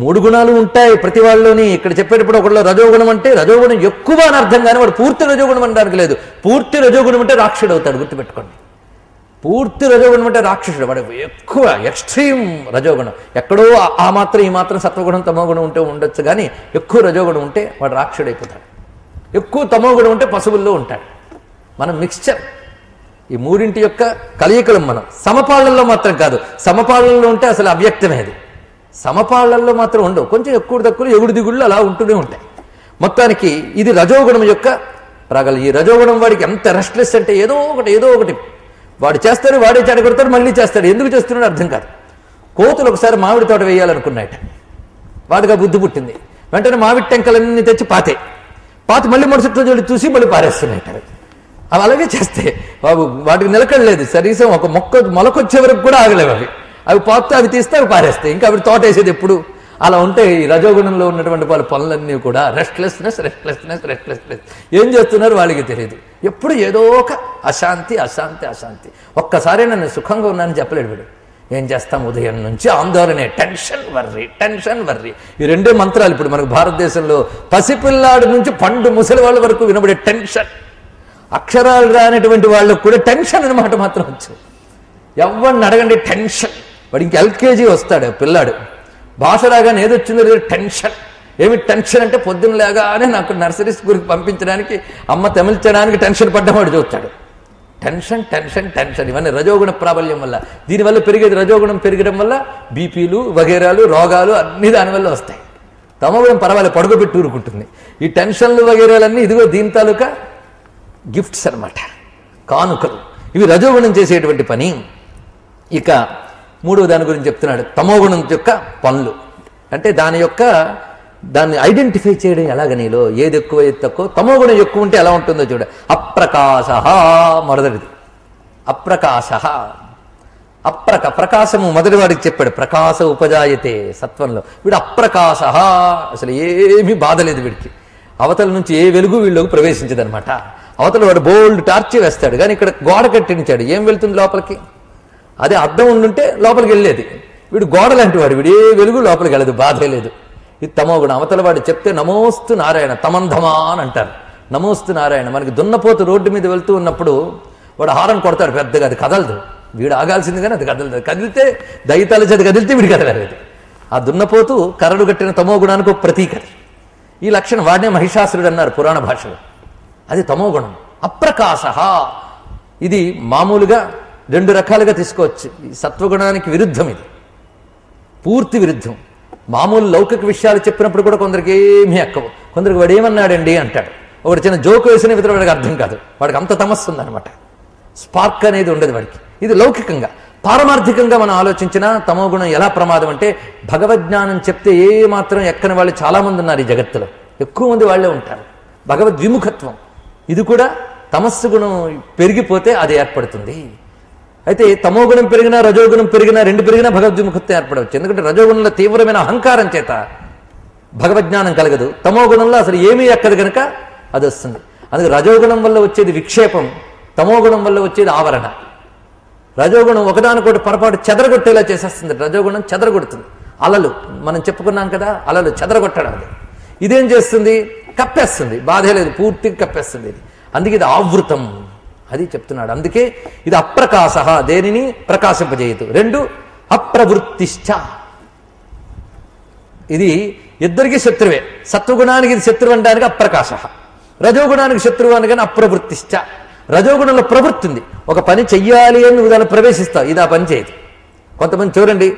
మూడు గుణాలు ఉంటాయి ప్రతి వాళ్ళలోని. ఇక్కడ చెప్పేటప్పుడు ఒకళ్ళు రజోగుణం అంటే రజోగుణం ఎక్కువ అని అర్థం, కానీ వాడు పూర్తి రజోగుణం అనడానికి లేదు. పూర్తి రజోగుణం అంటే రాక్షసుడు అవుతాడు, గుర్తుపెట్టుకోండి. పూర్తి రజోగుణం అంటే రాక్షసుడు, వాడు ఎక్కువ ఎక్స్ట్రీమ్ రజోగుణం. ఎక్కడో ఆ మాత్రం ఈ మాత్రం సత్వగుణం తమోగుణం ఉంటే ఉండొచ్చు, కానీ ఎక్కువ రజోగుణం ఉంటే వాడు రాక్షసుడు అయిపోతాడు. ఎక్కువ తమోగుణం ఉంటే పశువుల్లో ఉంటాడు. మనం మిక్స్చర్, ఈ మూడింటి యొక్క కలయికలం. మనం సమపాళ్ళల్లో మాత్రం కాదు, సమపాళ్ళల్లో ఉంటే అసలు అవ్యక్తమేది. సమపాళ్ళల్లో మాత్రం ఉండవు, కొంచెం ఎక్కువ తక్కువ ఎగుడు దిగుళ్ళు అలా ఉంటూనే ఉంటాయి. మొత్తానికి ఇది రజోగుణం యొక్క రాగల. ఈ రజోగుణం వాడికి ఎంత రెస్ట్లెస్ అంటే ఏదో ఒకటి వాడు చేస్తాడు, వాడే చెడగొడతాడు, మళ్ళీ చేస్తాడు. ఎందుకు చేస్తున్నాడు అర్థం కాదు. కోతులు ఒకసారి మామిడి తోట వేయాలనుకున్నాయట. వాడిగా బుద్ధి పుట్టింది. వెంటనే మామిడి టెంకలన్నీ తెచ్చి పాతి మళ్ళీ మరుసటి రోజు చూసి మళ్ళీ పారేస్తున్నాయట. అవి అలాగే చేస్తే బాబు వాటికి నిలకడలేదు. కనీసం ఒక మొలకొచ్చే వరకు కూడా ఆగలేవు అవి. అవి పోతే అవి తీస్తే అవి పారేస్తాయి. ఇంకా అవి తోటేసేది ఎప్పుడు? అలా ఉంటే ఈ రజోగుణంలో ఉన్నటువంటి వాళ్ళ పనులన్నీ కూడా రెస్ట్లెస్నెస్. ఏం చేస్తున్నారు వాళ్ళకి తెలియదు. ఎప్పుడు ఏదో ఒక అశాంతి. ఒక్కసారి నన్ను సుఖంగా ఉన్నానని చెప్పలేడు వీడు. ఏం చేస్తాం? ఉదయం నుంచి ఆందోళనే, టెన్షన్ వర్రీ. ఈ రెండే మంత్రాలు ఇప్పుడు మనకు భారతదేశంలో పసిపిల్లాడి నుంచి పండు ముసలి వాళ్ళ వరకు వినబడే టెన్షన్. అక్షరాలు రానటువంటి వాళ్ళకు కూడా టెన్షన్ అన్నమాట మాత్రం వచ్చు. ఎవరిని అడగండి టెన్షన్. వాడు ఇంక ఎల్కేజీ వస్తాడు పిల్లాడు, భాష రాగానే ఏదొచ్చిందో టెన్షన్. ఏమి టెన్షన్ అంటే పొద్దున్న లేగానే నాకు నర్సరీ స్కూల్కి పంపించడానికి అమ్మ తెమిల్చడానికి టెన్షన్ పడ్డవాడు చూస్తాడు. టెన్షన్. ఇవన్నీ రజోగుణ ప్రాబల్యం వల్ల. దీనివల్ల పెరిగేది రజోగుణం పెరగడం వల్ల బీపీలు వగేరాలు రోగాలు అన్ని దానివల్ల వస్తాయి. తమోగుణం పర్వాలేదు, పడుకోబెట్టి ఊరుకుంటుంది. ఈ టెన్షన్లు వగేరాలన్నీ ఇదిగో దీని తాలూకా గిఫ్ట్స్ అన్నమాట, కానుకలు. ఇవి రజోగుణం చేసేటువంటి పని. ఇక మూడవ దాని గురించి చెప్తున్నాడు, తమోగుణం యొక్క పనులు. అంటే దాన్ని ఐడెంటిఫై చేయడం ఎలాగ నీలో ఏది ఎక్కువ ఏది తక్కువ. తమోగుణం ఎక్కువ ఉంటే ఎలా ఉంటుందో చూడ. అప్రకాశ మొదటిది. ప్రకాశము మొదటి వాడికి చెప్పాడు. ప్రకాశ ఉపజాయతే సత్వంలో. వీడు అప్రకాశ, అసలు ఏమీ బాధ లేదు వీడికి. అవతల నుంచి ఏ వెలుగు వీళ్ళకి ప్రవేశించదనమాట. అవతల వాడు బోల్డ్ టార్చి వేస్తాడు, కానీ ఇక్కడ గోడ కట్టించాడు. ఏం వెళ్తుంది లోపలికి? అదే అద్దం ఉండుంటే లోపలికి వెళ్ళేది. వీడు గోడ లాంటి వాడు, వీడు ఏ వెలుగు లోపలికి వెళ్ళదు, బాధే లేదు. ఇది తమోగుణం. అవతల వాడు చెప్తే నమోస్తు నారాయణ, తమంధమా అని అంటారు. నమోస్తు నారాయణ. మనకి దున్నపోతు రోడ్డు మీద వెళ్తూ ఉన్నప్పుడు వాడు హారన్ కొడతాడు పెద్దగా, అది కదలదు. వీడు ఆగాల్సింది కానీ అది కదలదు. కదిలితే దైతాల చేత కదిలితే వీడు కదలలేదు. ఆ దున్నపోతు కరడు కట్టిన తమోగుణానికి ఒక ప్రతీక. ఈ లక్షణం వాడినే మహిషాసురుడు అన్నారు పురాణ భాషలో. అది తమోగుణం. అప్రకాశ ఇది మామూలుగా రెండు రకాలుగా తీసుకోవచ్చు. ఈ సత్వగుణానికి విరుద్ధం, ఇది పూర్తి విరుద్ధం. మామూలు లౌకిక విషయాలు చెప్పినప్పుడు కూడా కొందరికి ఏమీ ఎక్కవు. కొందరికి వాడు ఏమన్నాడండి అంటాడు. ఒకటి చిన్న జోకు వేసిన ఇతర వాడికి అర్థం కాదు. వాడికి అంత తమస్సు ఉందన్నమాట. స్పార్క్ అనేది ఉండదు వాడికి. ఇది లౌకికంగా. పారమార్థికంగా మనం ఆలోచించినా తమోగుణం ఎలా ప్రమాదం అంటే, భగవద్జ్ఞానం చెప్తే ఏ మాత్రం ఎక్కని వాళ్ళు చాలామంది ఉన్నారు ఈ జగత్తులో. ఎక్కువ మంది వాళ్ళే ఉంటారు. భగవద్విముఖత్వం ఇది కూడా తమస్సు గుణం పెరిగిపోతే అది ఏర్పడుతుంది. అయితే తమోగుణం పెరిగినా రజోగుణం పెరిగినా, రెండు పెరిగినా భగవద్విముఖత్వం ఏర్పడవచ్చు. ఎందుకంటే రజోగుణంలో తీవ్రమైన అహంకారం చేత భగవజ్ఞానం కలగదు. తమోగుణంలో అసలు ఏమీ ఎక్కదు కనుక అది వస్తుంది. అందుకే రజోగుణం వల్ల వచ్చేది విక్షేపం, తమోగుణం వల్ల వచ్చేది ఆవరణ. రజోగుణం ఒకదానికొకటి పొరపాటు చెదరగొట్టేలా చేసేస్తుంది. రజోగుణం చెదరగొడుతుంది. అలలు మనం చెప్పుకున్నాం కదా, అలలు చెదరగొట్టడం. అది ఇదేం చేస్తుంది? కప్పేస్తుంది. బాధే లేదు, పూర్తిగా కప్పేస్తుంది ఇది. అందుకే ఇది ఆవృతం, అది చెప్తున్నాడు. అందుకే ఇది అప్రకాశ, దేనిని ప్రకాశింపజేయదు. రెండు అప్రవృత్తిశ్చ, ఇది ఇద్దరికి శత్రువే. సత్వగుణానికి ఇది శత్రువు అనడానికి అప్రకాశ, రజోగుణానికి శత్రువు అనగానే అప్రవృత్తిశ్చ. రజోగుణంలో ప్రవృత్తి ఉంది. ఒక పని చెయ్యాలి అని నువ్వు దాన్ని ప్రవేశిస్తావు, ఇది ఆ పని చేయదు. కొంతమంది చూడండి,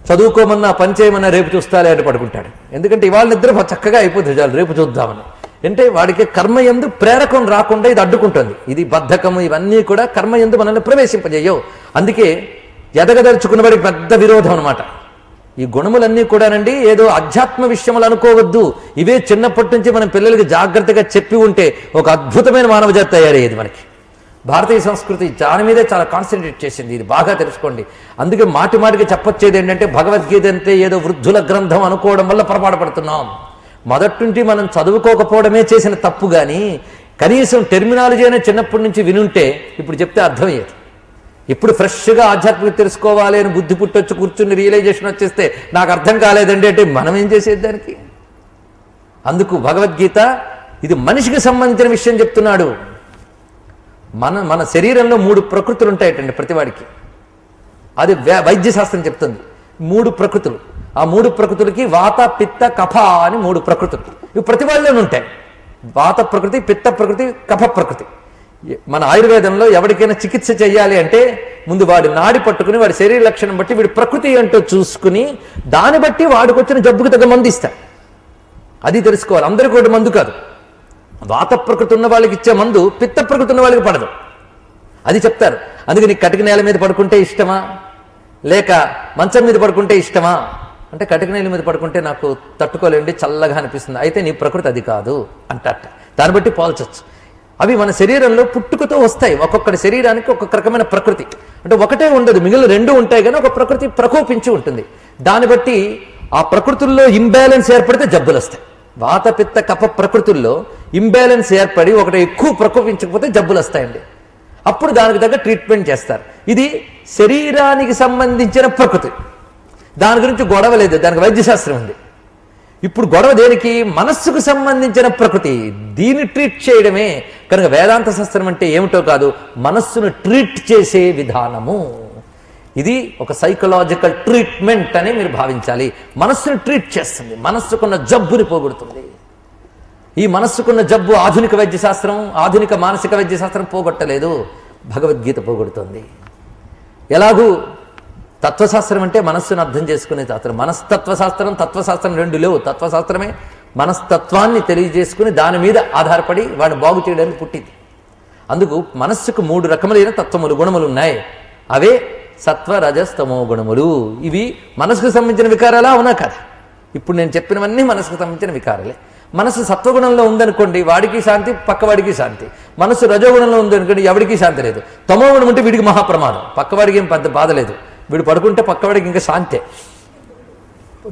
చదువుకోమన్నా పని చేయమన్నా రేపు చూస్తాలే అని పడుకుంటాడు. ఎందుకంటే ఇవాళ నిద్ర చక్కగా అయిపోతుంది, చాలు రేపు చూద్దామని. అంటే వాడికి కర్మయందు ప్రేరకం రాకుండా ఇది అడ్డుకుంటుంది. ఇది బద్ధకము, ఇవన్నీ కూడా కర్మయందు మనల్ని ప్రవేశింపజేయవు. అందుకే ఎదగదలుచుకున్న వాడికి పెద్ద విరోధం అనమాట. ఈ గుణములన్నీ కూడానండి ఏదో అధ్యాత్మ విషయములు అనుకోవద్దు. ఇవే చిన్నప్పటి నుంచి మనం పిల్లలకి జాగ్రత్తగా చెప్పి ఉంటే ఒక అద్భుతమైన మానవ జాతి తయారయ్యేది మనకి. భారతీయ సంస్కృతి దాని మీదే చాలా కాన్సన్ట్రేట్ చేసింది. ఇది బాగా తెలుసుకోండి. అందుకే మాటి మాటికి చెప్పొచ్చేది ఏంటంటే, భగవద్గీత అంటే ఏదో వృద్ధుల గ్రంథం అనుకోవడం వల్ల పొరపాటు పడుతున్నాం. మొదటి నుండి మనం చదువుకోకపోవడమే చేసిన తప్పు. కానీ కనీసం టెర్మినాలజీ అనే చిన్నప్పటి నుంచి వినుంటే ఇప్పుడు చెప్తే అర్థమయ్యేది. ఇప్పుడు ఫ్రెష్గా ఆధ్యాత్మిక తెలుసుకోవాలి అని బుద్ధి పుట్టొచ్చు, కూర్చుని రియలైజేషన్ వచ్చేస్తే నాకు అర్థం కాలేదండి అంటే మనం ఏం చేసేది దానికి? అందుకు భగవద్గీత ఇది మనిషికి సంబంధించిన విషయం చెప్తున్నాడు. మన శరీరంలో 3 ప్రకృతులు ఉంటాయటండి ప్రతివాడికి. అది వైద్యశాస్త్రం చెప్తుంది. 3 ప్రకృతులు. ఆ 3 ప్రకృతులకి వాత పిత్త కఫ అని 3 ప్రకృతులు. ఇవి ప్రతి వాళ్ళలోనే ఉంటాయి. వాత ప్రకృతి, పిత్త ప్రకృతి, కఫ ప్రకృతి. మన ఆయుర్వేదంలో ఎవరికైనా చికిత్స చేయాలి అంటే ముందు వాడి నాడి పట్టుకుని వాడి శరీర లక్షణం బట్టి వీడి ప్రకృతి ఏంటో చూసుకుని దాన్ని బట్టి వాడికి వచ్చిన జబ్బుకు తగ్గ మందు ఇస్తాడు. అది తెలుసుకోవాలి. అందరికీ ఒకటి మందు కాదు. వాత ప్రకృతి ఉన్న వాళ్ళకి ఇచ్చే మందు పిత్త ప్రకృతి ఉన్న వాళ్ళకి పడదు. అది చెప్తారు. అందుకే నీకు కటిక నేల మీద పడుకుంటే ఇష్టమా, లేక మంచం మీద పడుకుంటే ఇష్టమా అంటే, కటిక నేల మీద పడుకుంటే నాకు తట్టుకోలేండి, చల్లగా అనిపిస్తుంది, అయితే నీ ప్రకృతి అది కాదు అంటారట. దాన్ని బట్టి పోల్చొచ్చు. అవి మన శరీరంలో పుట్టుకతో వస్తాయి. ఒక్కొక్కటి శరీరానికి ఒక్కొక్క రకమైన ప్రకృతి, అంటే ఒకటే ఉండదు, మిగిలిన రెండు ఉంటాయి, కానీ ఒక ప్రకృతి ప్రకోపించి ఉంటుంది. దాన్ని బట్టి ఆ ప్రకృతుల్లో ఇంబ్యాలెన్స్ ఏర్పడితే జబ్బులు వస్తాయి. వాత పిత్త కఫ ప్రకృతుల్లో ఇంబ్యాలెన్స్ ఏర్పడి ఒకటి ఎక్కువ ప్రకోపించకపోతే జబ్బులు వస్తాయండి. అప్పుడు దానికి తగ్గ ట్రీట్మెంట్ చేస్తారు. ఇది శరీరానికి సంబంధించిన ప్రకృతి, దాని గురించి గొడవ లేదు, దానికి వైద్యశాస్త్రం ఉంది. ఇప్పుడు గొడవ దేనికి? మనస్సుకు సంబంధించిన ప్రకృతి, దీన్ని ట్రీట్ చేయడమే. కనుక వేదాంత శాస్త్రం అంటే ఏమిటో కాదు, మనస్సును ట్రీట్ చేసే విధానము. ఇది ఒక సైకలాజికల్ ట్రీట్మెంట్ అని మీరు భావించాలి. మనస్సును ట్రీట్ చేస్తుంది, మనస్సుకున్న జబ్బుని పోగొడుతుంది. ఈ మనస్సుకున్న జబ్బు ఆధునిక వైద్యశాస్త్రం, ఆధునిక మానసిక వైద్యశాస్త్రం పోగొట్టలేదు, భగవద్గీత పోగొడుతుంది. ఎలాగూ తత్వశాస్త్రం అంటే మనస్సును అర్థం చేసుకునే శాస్త్రం. మనస్తత్వశాస్త్రం, తత్వశాస్త్రం రెండు లేవు. తత్వశాస్త్రమే మనస్తత్వాన్ని తెలియజేసుకుని దాని మీద ఆధారపడి వాడిని బాగు చేయడానికి పుట్టింది. అందుకు మనస్సుకు 3 రకములైన తత్వములు, గుణములు ఉన్నాయి. అవే సత్వ రజస్ తమో గుణములు. ఇవి మనసుకు సంబంధించిన వికారాలా? అవునా కదా? ఇప్పుడు నేను చెప్పినవన్నీ మనసుకు సంబంధించిన వికారాలే. మనసు సత్వగుణంలో ఉందనుకోండి, వాడికి శాంతి, పక్కవాడికి శాంతి. మనసు రజోగుణంలో ఉందనుకోండి, ఎవడికి శాంతి లేదు. తమో గుణం ఉంటే వీడికి మహాప్రమాదం, పక్కవాడికి ఏం పెద్ద బాధ లేదు, వీడు పడుకుంటే పక్కవాడికి ఇంకా శాంతే.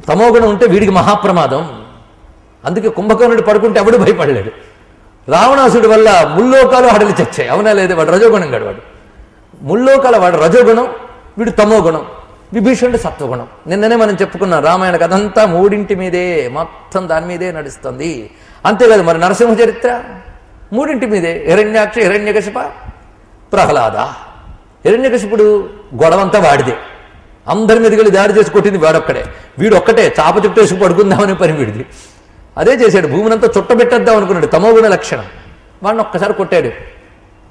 తమో గుణం ఉంటే వీడికి మహాప్రమాదం. అందుకే కుంభకర్ణుడు పడుకుంటే ఎవడు భయపడలేడు. రావణాసుడి వల్ల ముల్లోకాలు హడలి చచ్చాయి, అవునా లేదు? వాడు రజోగుణం గడు, వాడు ముల్లోకాల వాడు రజోగుణం, వీడు తమో గుణం. విభీషణుడు సత్వగుణం. నిన్ననే మనం చెప్పుకున్నాం, రామాయణ కథంతా 3 మీదే, మొత్తం దాని మీదే నడుస్తుంది. అంతేకాదు మరి నరసింహ చరిత్ర 3 మీదే. హిరణ్యాక్ష, హిరణ్యకశిప, ప్రహ్లాద. హిరణ్యకశిపుడు గొడవంతా వాడిదే, అందరి మీదకి వెళ్ళి దాడి చేసి కొట్టింది వాడొక్కడే. వీడు ఒక్కటే చాప చుట్టేసి పడుకుందామనే పని వీడిది. అదే చేశాడు, భూమినంతా చుట్టబెట్టేద్దాం అనుకున్నాడు, తమోగుణ లక్షణం. వాడిని ఒక్కసారి కొట్టాడు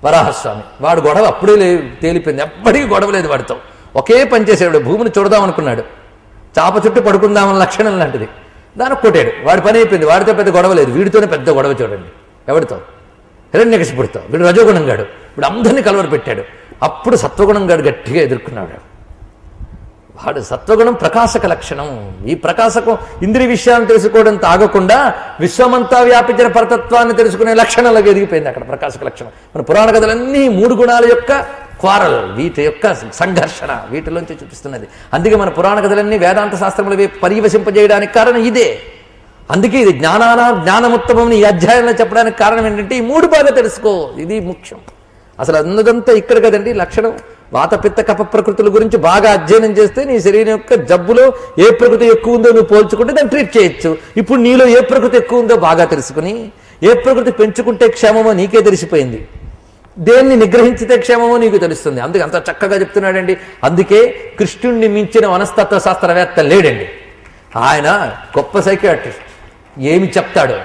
వరాహస్వామి. వాడు గొడవ అప్పుడే తేలిపోయింది, ఎప్పటికీ గొడవ లేదు వాడితో. ఒకే పని చేసాడు, భూమిని చూడదాం అనుకున్నాడు, చాప చుట్టూ పడుకుందామని లక్షణం లాంటిది, దానికి కొట్టాడు. వాడి పని అయిపోయింది, వాడితో పెద్ద గొడవ లేదు. వీడితోనే పెద్ద గొడవ చూడండి. ఎవడితో? హిరణ్యకశిపుడితో. వీడు రజోగుణం గాడు, వీడు అందరినీ కలవర పెట్టాడు. అప్పుడు సత్వగుణం గాడు గట్టిగా ఎదుర్కొన్నాడు. వాడు సత్వగుణం ప్రకాశక లక్షణం. ఈ ప్రకాశకం ఇంద్రియ విషయాన్ని తెలుసుకోవడం తాగకుండా విశ్వమంతా వ్యాపించిన పరతత్వాన్ని తెలుసుకునే లక్షణాలకు ఎదిగిపోయింది అక్కడ ప్రకాశక లక్షణం. మన పురాణ కథలన్నీ 3 గుణాల యొక్క క్వారల్, వీటి యొక్క సంఘర్షణ వీటిలోంచి చూపిస్తున్నది. అందుకే మన పురాణ కథలన్నీ వేదాంత శాస్త్రములు పర్యవసింపజేయడానికి కారణం ఇదే. అందుకే ఇది జ్ఞానముత్తమం ఈ అధ్యాయంలో చెప్పడానికి కారణం ఏంటంటే ఈ 3 బాగా తెలుసుకో, ఇది ముఖ్యం. అసలు అందుకంతా ఇక్కడ కదండి లక్షణం. వాతపిత్త కఫ ప్రకృతుల గురించి బాగా అధ్యయనం చేస్తే నీ శరీరం యొక్క జబ్బులో ఏ ప్రకృతి ఎక్కువ ఉందో నువ్వు పోల్చుకుంటే దాన్ని ట్రీట్ చేయొచ్చు. ఇప్పుడు నీలో ఏ ప్రకృతి ఎక్కువ ఉందో బాగా తెలుసుకుని ఏ ప్రకృతి పెంచుకుంటే క్షేమమో నీకే తెలిసిపోయింది, దేన్ని నిగ్రహించితే క్షేమమో నీకు తెలుస్తుంది. అందుకే అంత చక్కగా చెప్తున్నాడండి. అందుకే కృష్ణుణ్ణి మించిన మనస్తత్వ శాస్త్రవేత్త లేడండి. ఆయన గొప్ప సైకియాట్రిస్ట్. ఏమి చెప్తాడు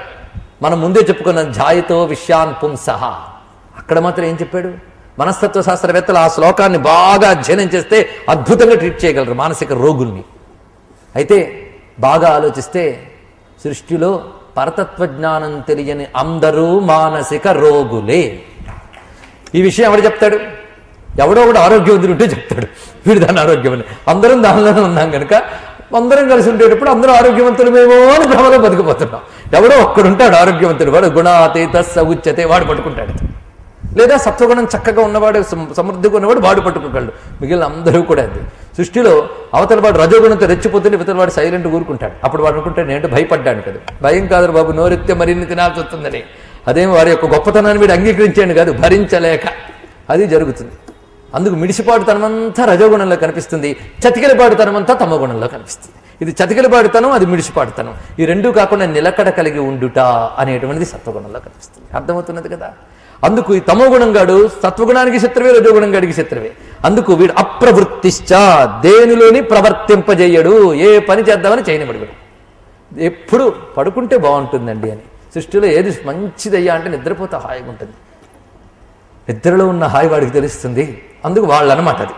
మనం ముందే చెప్పుకున్నాం, ఝాయతో విషయాన్ పుంసః. అక్కడ మాత్రం ఏం చెప్పాడు? మనస్తత్వ శాస్త్రవేత్తలు ఆ శ్లోకాన్ని బాగా అధ్యయనం చేస్తే అద్భుతంగా ట్రీట్ చేయగలరు మానసిక రోగుల్ని. అయితే బాగా ఆలోచిస్తే సృష్టిలో పరతత్వ జ్ఞానం తెలియని అందరూ మానసిక రోగులే. ఈ విషయం ఎవడు చెప్తాడు? ఎవడో ఒకడు ఆరోగ్యవంతుడు ఉంటే చెప్తాడు, వీడు దాన్ని ఆరోగ్యమని. అందరం దానిలోనే ఉన్నాం కనుక అందరం కలిసి ఉండేటప్పుడు అందరూ ఆరోగ్యవంతులమేమో అని భ్రమలో బతికిపోతున్నాం. ఎవడో ఒక్కడుంటాడు ఆరోగ్యవంతుడు, వాడు గుణాతీత సౌచ్యతే, వాడు పట్టుకుంటాడు. లేదా సత్వగుణం చక్కగా ఉన్నవాడు, సమృద్ధిగా ఉన్నవాడు వాడు పట్టుకోగలడు. మిగిలిన అందరూ కూడా అది. సృష్టిలో అవతల వాడు రజోగుణంతో రెచ్చిపోతుంటే ఇవతల వాడు సైలెంట్ ఊరుకుంటాడు. అప్పుడు వాడు అనుకుంటాడు నేను భయపడ్డాను కదా. భయం కాదు బాబు, నోరెత్తే మరిన్ని తినాల్సి వస్తుందని. అదేం వారి యొక్క గొప్పతనాన్ని వీడు అంగీకరించాడు కాదు, భరించలేక అది జరుగుతుంది. అందుకు మిడిసిపాటుతనమంతా రజోగుణంలో కనిపిస్తుంది, చతికిలపాటుతనమంతా తమోగుణంలో కనిపిస్తుంది. ఇది చతికిలపాటుతనం, అది మిడిసిపాటుతనం. ఈ రెండూ కాకుండా నిలకడ కలిగి ఉండుట అనేటువంటిది సత్వగుణంలో కనిపిస్తుంది. అర్థమవుతున్నది కదా. అందుకు ఈ తమోగుణం గాడు సత్వగుణానికి శత్రువే, రజోగుణం గాడికి శత్రువే. అందుకు వీడు అప్రవృత్తిశ్చ, దేనిలోని ప్రవర్తింపజేయడు, ఏ పని చేద్దామని చేయనివాడు. ఎప్పుడు పడుకుంటే బాగుంటుందండి అని. సృష్టిలో ఏది మంచిదయ్యా అంటే నిద్రపోతే హాయిగా ఉంటుంది. నిద్రలో ఉన్న హాయి వాడికి తెలుస్తుంది. అందుకు వాళ్ళు అన్నమాట అది.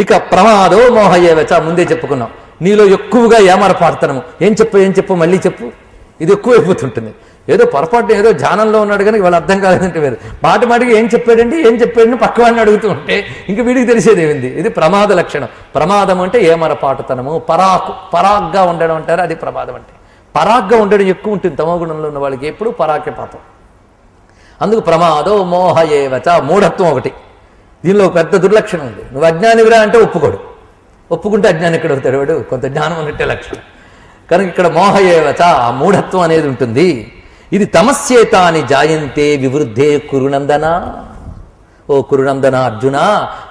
ఇక ప్రమాదో మోహయేవచ, ముందే చెప్పుకున్నాం. నీలో ఎక్కువగా ఏమరపాడుతనము. ఏం చెప్పు మళ్ళీ చెప్పు, ఇది ఎక్కువైపోతుంటుంది. ఏదో పొరపాటు ఏదో ధ్యానంలో ఉన్నాడు కానీ వాళ్ళు అర్థం కాలేదంటే వేరు. మాటికి ఏం చెప్పాడని పక్కవాడిని అడుగుతూ ఉంటే ఇంక వీడికి తెలిసేది ఏమింది. ఇది ప్రమాద లక్షణం. ప్రమాదం అంటే ఏమరపాటుతనము, పరాగ్గా ఉండడం అంటారు, అది ప్రమాదం అంటే. పరాగ్గా ఉండడం ఎక్కువ ఉంటుంది తమోగుణంలో ఉన్న వాళ్ళకి, ఎప్పుడు పరాకే పాతం. అందుకు ప్రమాదో మోహ ఏవచ, మూఢత్వం ఒకటి. దీనిలో పెద్ద దుర్లక్షణం ఉంది. నువ్వు అజ్ఞానివిరా అంటే ఒప్పుకోడు, ఒప్పుకుంటే అజ్ఞాని ఎక్కడ అవుతాడు వాడు? కొంత జ్ఞానం ఉన్నట్టే లక్షణం. కనుక ఇక్కడ మోహ ఏవచ, ఆ మూఢత్వం అనేది ఉంటుంది. ఇది తమస్యేతాని జాయంతే వివృద్ధే కురునందన. ఓ కురునందన అర్జున,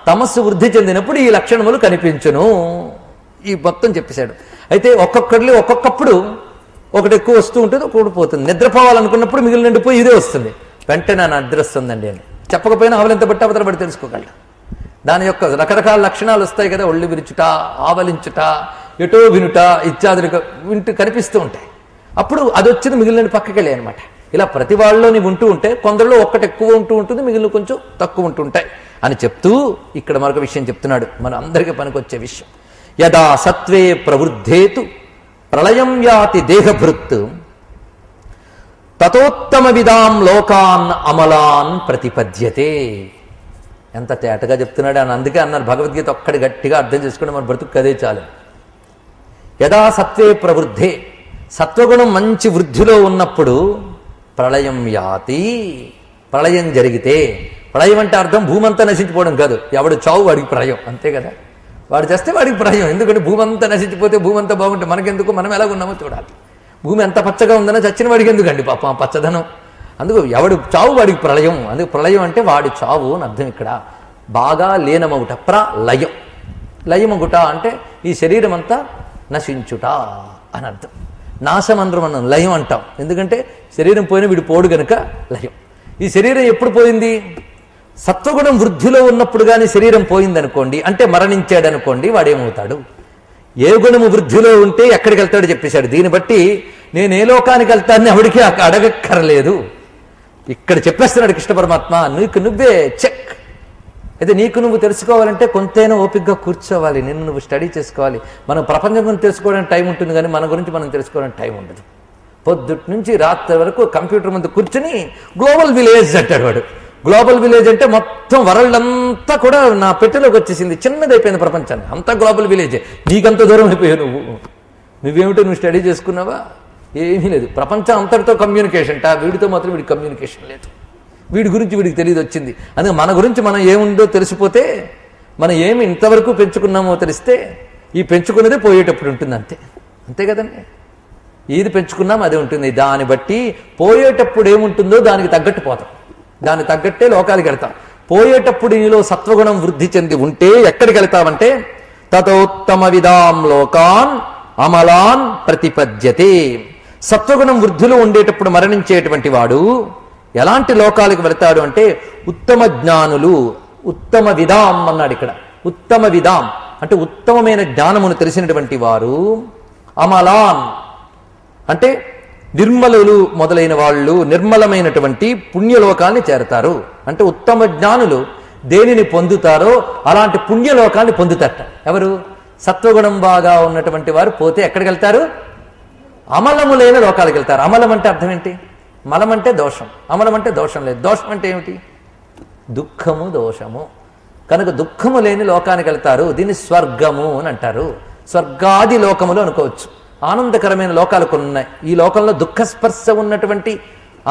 తమస్సు వృద్ధి చెందినప్పుడు ఈ లక్షణములు కనిపించును. ఈ మొత్తం చెప్పేశాడు. అయితే ఒక్కొక్కరిలో ఒక్కొక్కప్పుడు ఒకటి ఎక్కువ వస్తూ ఉంటుంది, ఒకటి పోతుంది. నిద్రపోవాలనుకున్నప్పుడు మిగిలిన నిండిపోయి ఇదే వస్తుంది. వెంటనే నా నిద్ర వస్తుందండి అని చెప్పకపోయినా ఆవలింత బట్టి అవతల బట్టి తెలుసుకోగలడు. దాని యొక్క రకరకాల లక్షణాలు వస్తాయి కదా, ఒళ్ళు విరుచుట, ఆవలించుట, ఎటో వినుట ఇత్యాదులు వింటూ కనిపిస్తూ ఉంటాయి. అప్పుడు అది వచ్చింది మిగిలిన పక్కకి వెళ్ళాయి అనమాట. ఇలా ప్రతి వాళ్ళలోని ఉంటూ ఉంటే కొందరిలో ఒక్కటి ఎక్కువ ఉంటూ ఉంటుంది, మిగిలిన కొంచెం తక్కువ ఉంటుంటాయి అని చెప్తూ ఇక్కడ మరొక విషయం చెప్తున్నాడు, మన అందరికీ పనికొచ్చే విషయం. యదా సత్వే ప్రవృద్ధేతు ప్రళయం యాతి దేహభృత్ తతోత్తమ విదాం లోకాన్ అమలాన్ ప్రతిపద్యతే. ఎంత తేటగా చెప్తున్నాడు అని. అందుకే అన్నారు భగవద్గీత ఒక్కడి గట్టిగా అర్థం చేసుకుంటే మన బ్రతుకు కదే చాలు. యదా సత్వే ప్రవృద్ధే, సత్వగుణం మంచి వృద్ధిలో ఉన్నప్పుడు ప్రళయం యాతి, ప్రళయం జరిగితే, ప్రళయం అంటే అర్థం భూమంతా నశించిపోవడం కాదు. ఎవడు చావు వాడికి ప్రళయం, అంతే కదా. వాడు చేస్తే వాడికి ప్రళయం. ఎందుకంటే భూమంతా నశించిపోతే భూమంతా బాగుంటే మనకెందుకు, మనం ఎలాగున్నామో చూడాలి. భూమి ఎంత పచ్చగా ఉందనో చచ్చిన వాడికి ఎందుకండి పాపం పచ్చదనం. అందుకు ఎవడు చావు వాడికి ప్రళయం. అందుకు ప్రళయం అంటే వాడి చావు అని అర్థం. ఇక్కడ బాగా లీనమగుట, ప్రళయం. లయమగుట అంటే ఈ శరీరం అంతా నశించుట అని అర్థం. నాశమంద్రం అన్నాం, లయం అంటాం. ఎందుకంటే శరీరం పోయిన వీడు పోడు గనుక లయం. ఈ శరీరం ఎప్పుడు పోయింది? సత్వగుణం వృద్ధిలో ఉన్నప్పుడు కానీ శరీరం పోయిందనుకోండి, అంటే మరణించాడనుకోండి, వాడేమవుతాడు? ఏ గుణము వృద్ధిలో ఉంటే ఎక్కడికి వెళ్తాడో చెప్పేశాడు. దీన్ని బట్టి నేను ఏ లోకానికి వెళ్తానని ఎవడికి అడగక్కర్లేదు. ఇక్కడ చెప్పేస్తున్నాడు కృష్ణ పరమాత్మ. నీకు నువ్వే చెక్. అయితే నీకు నువ్వు తెలుసుకోవాలంటే కొంతైనా ఓపికగా కూర్చోవాలి, నిన్ను నువ్వు స్టడీ చేసుకోవాలి. మనం ప్రపంచం గురించి తెలుసుకోవడానికి టైం ఉంటుంది, కానీ మన గురించి మనం తెలుసుకోవడానికి టైం ఉండదు. పొద్దుటి నుంచి రాత్రి వరకు కంప్యూటర్ ముందు కూర్చుని గ్లోబల్ విలేజ్ అంటాడు వాడు. గ్లోబల్ విలేజ్ అంటే మొత్తం వరల్డ్ అంతా కూడా నా పెట్టెలోకి వచ్చేసింది, చిన్నదైపోయింది ప్రపంచాన్ని. అంతా గ్లోబల్ విలేజే. నీకంత దూరం అయిపోయావు నువ్వేమిటో నువ్వు స్టడీ చేసుకున్నావా? ఏమీ లేదు. ప్రపంచం అంతటితో కమ్యూనికేషన్. వీడితో మాత్రం వీడికి కమ్యూనికేషన్ లేదు. వీడి గురించి వీడికి తెలియదు వచ్చింది. అందుకే మన గురించి మనం ఏముందో తెలిసిపోతే, మనం ఏమి ఇంతవరకు పెంచుకున్నామో తెలిస్తే, ఈ పెంచుకున్నదే పోయేటప్పుడు ఉంటుంది. అంతే, అంతే కదండి. ఏది పెంచుకున్నాం అదే ఉంటుంది. దాన్ని బట్టి పోయేటప్పుడు ఏముంటుందో దానికి తగ్గట్టు పోతాం, దానికి తగ్గట్టే లోకాలకు వెళ్తాం. పోయేటప్పుడు నీలో సత్వగుణం వృద్ధి చెంది ఉంటే ఎక్కడికి వెళ్తామంటే తతోత్తమ విదాం లోకాన్ అమలాన్ ప్రతిపద్యతే. సత్వగుణం వృద్ధిలో ఉండేటప్పుడు మరణించేటువంటి వాడు ఎలాంటి లోకాలకు వెళతాడు అంటే ఉత్తమ జ్ఞానులు, ఉత్తమ విదాం అన్నాడు ఇక్కడ. ఉత్తమ విదాం అంటే ఉత్తమమైన జ్ఞానమును తెలిసినటువంటి వారు, అమలాన్ అంటే నిర్మలులు మొదలైన వాళ్ళు నిర్మలమైనటువంటి పుణ్యలోకాన్ని చేరతారు. అంటే ఉత్తమ జ్ఞానులు దేనిని పొందుతారో అలాంటి పుణ్యలోకాన్ని పొందుతారట. ఎవరు? సత్వగుణం బాగా ఉన్నటువంటి వారు పోతే ఎక్కడికి వెళ్తారు? అమలములైన లోకాలకు వెళ్తారు. అమలం అంటే అర్థం ఏంటి? మలం అంటే దోషం, అమలం అంటే దోషం లేదు. దోషం అంటే ఏమిటి? దుఃఖము, దోషము. కనుక దుఃఖము లేని లోకానికి వెళ్తారు. దీన్ని స్వర్గము అని అంటారు. స్వర్గాది లోకములు అనుకోవచ్చు. ఆనందకరమైన లోకాలు కొన్ని ఉన్నాయి. ఈ లోకంలో దుఃఖస్పర్శ ఉన్నటువంటి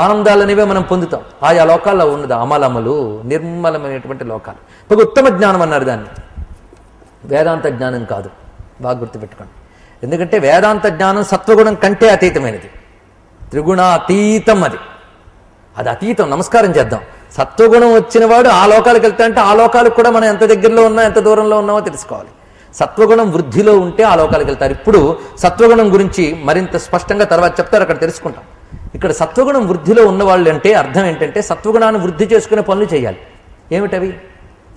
ఆనందాలనేవే మనం పొందుతాం. ఆయా లోకాల్లో ఉన్నది అమలములు, నిర్మలమైనటువంటి లోకాలు. ఒక ఉత్తమ జ్ఞానం అన్నారు దాన్ని. వేదాంత జ్ఞానం కాదు, బాగా గుర్తుపెట్టుకోండి. ఎందుకంటే వేదాంత జ్ఞానం సత్వగుణం కంటే అతీతమైనది, త్రిగుణాతీతం. అది అతీతం. నమస్కారం చేద్దాం. సత్వగుణం వచ్చిన వాడు ఆ లోకాలకు వెళ్తా అంటే ఆ లోకాలకు కూడా మనం ఎంత దగ్గరలో ఉన్నా ఎంత దూరంలో ఉన్నామో తెలుసుకోవాలి. సత్వగుణం వృద్ధిలో ఉంటే ఆ లోకాలకు వెళ్తారు. ఇప్పుడు సత్వగుణం గురించి మరింత స్పష్టంగా తర్వాత చెప్తారు, అక్కడ తెలుసుకుంటాం. ఇక్కడ సత్వగుణం వృద్ధిలో ఉన్నవాళ్ళు అంటే అర్థం ఏంటంటే సత్వగుణాన్ని వృద్ధి చేసుకునే పనులు చేయాలి. ఏమిటవి?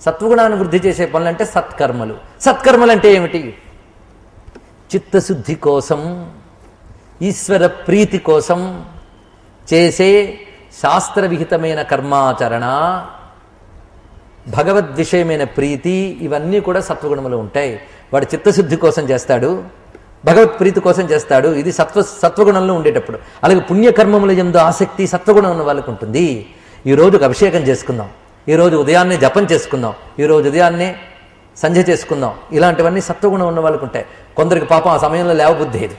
సత్వగుణాన్ని వృద్ధి చేసే పనులు అంటే సత్కర్మలు. సత్కర్మలు అంటే ఏమిటి? చిత్తశుద్ధి కోసం, ఈశ్వర ప్రీతి కోసం చేసే శాస్త్రవిహితమైన కర్మాచరణ, భగవద్విషయమైన ప్రీతి, ఇవన్నీ కూడా సత్వగుణములు ఉంటాయి. వాడు చిత్తశుద్ధి కోసం చేస్తాడు, భగవత్ ప్రీతి కోసం చేస్తాడు. ఇది సత్వగుణంలో ఉండేటప్పుడు. అలాగే పుణ్యకర్మముల యందు ఆసక్తి సత్వగుణం ఉన్న వాళ్ళకు ఉంటుంది. ఈ రోజుకు అభిషేకం చేసుకుందాం, ఈ రోజు ఉదయాన్నే జపం చేసుకుందాం, ఈ రోజు ఉదయాన్నే సంధ్య చేసుకుందాం. ఇలాంటివన్నీ సత్వగుణం ఉన్న వాళ్ళకు ఉంటాయి. కొందరికి పాపం ఆ సమయంలో లేవబుద్ధి లేదు.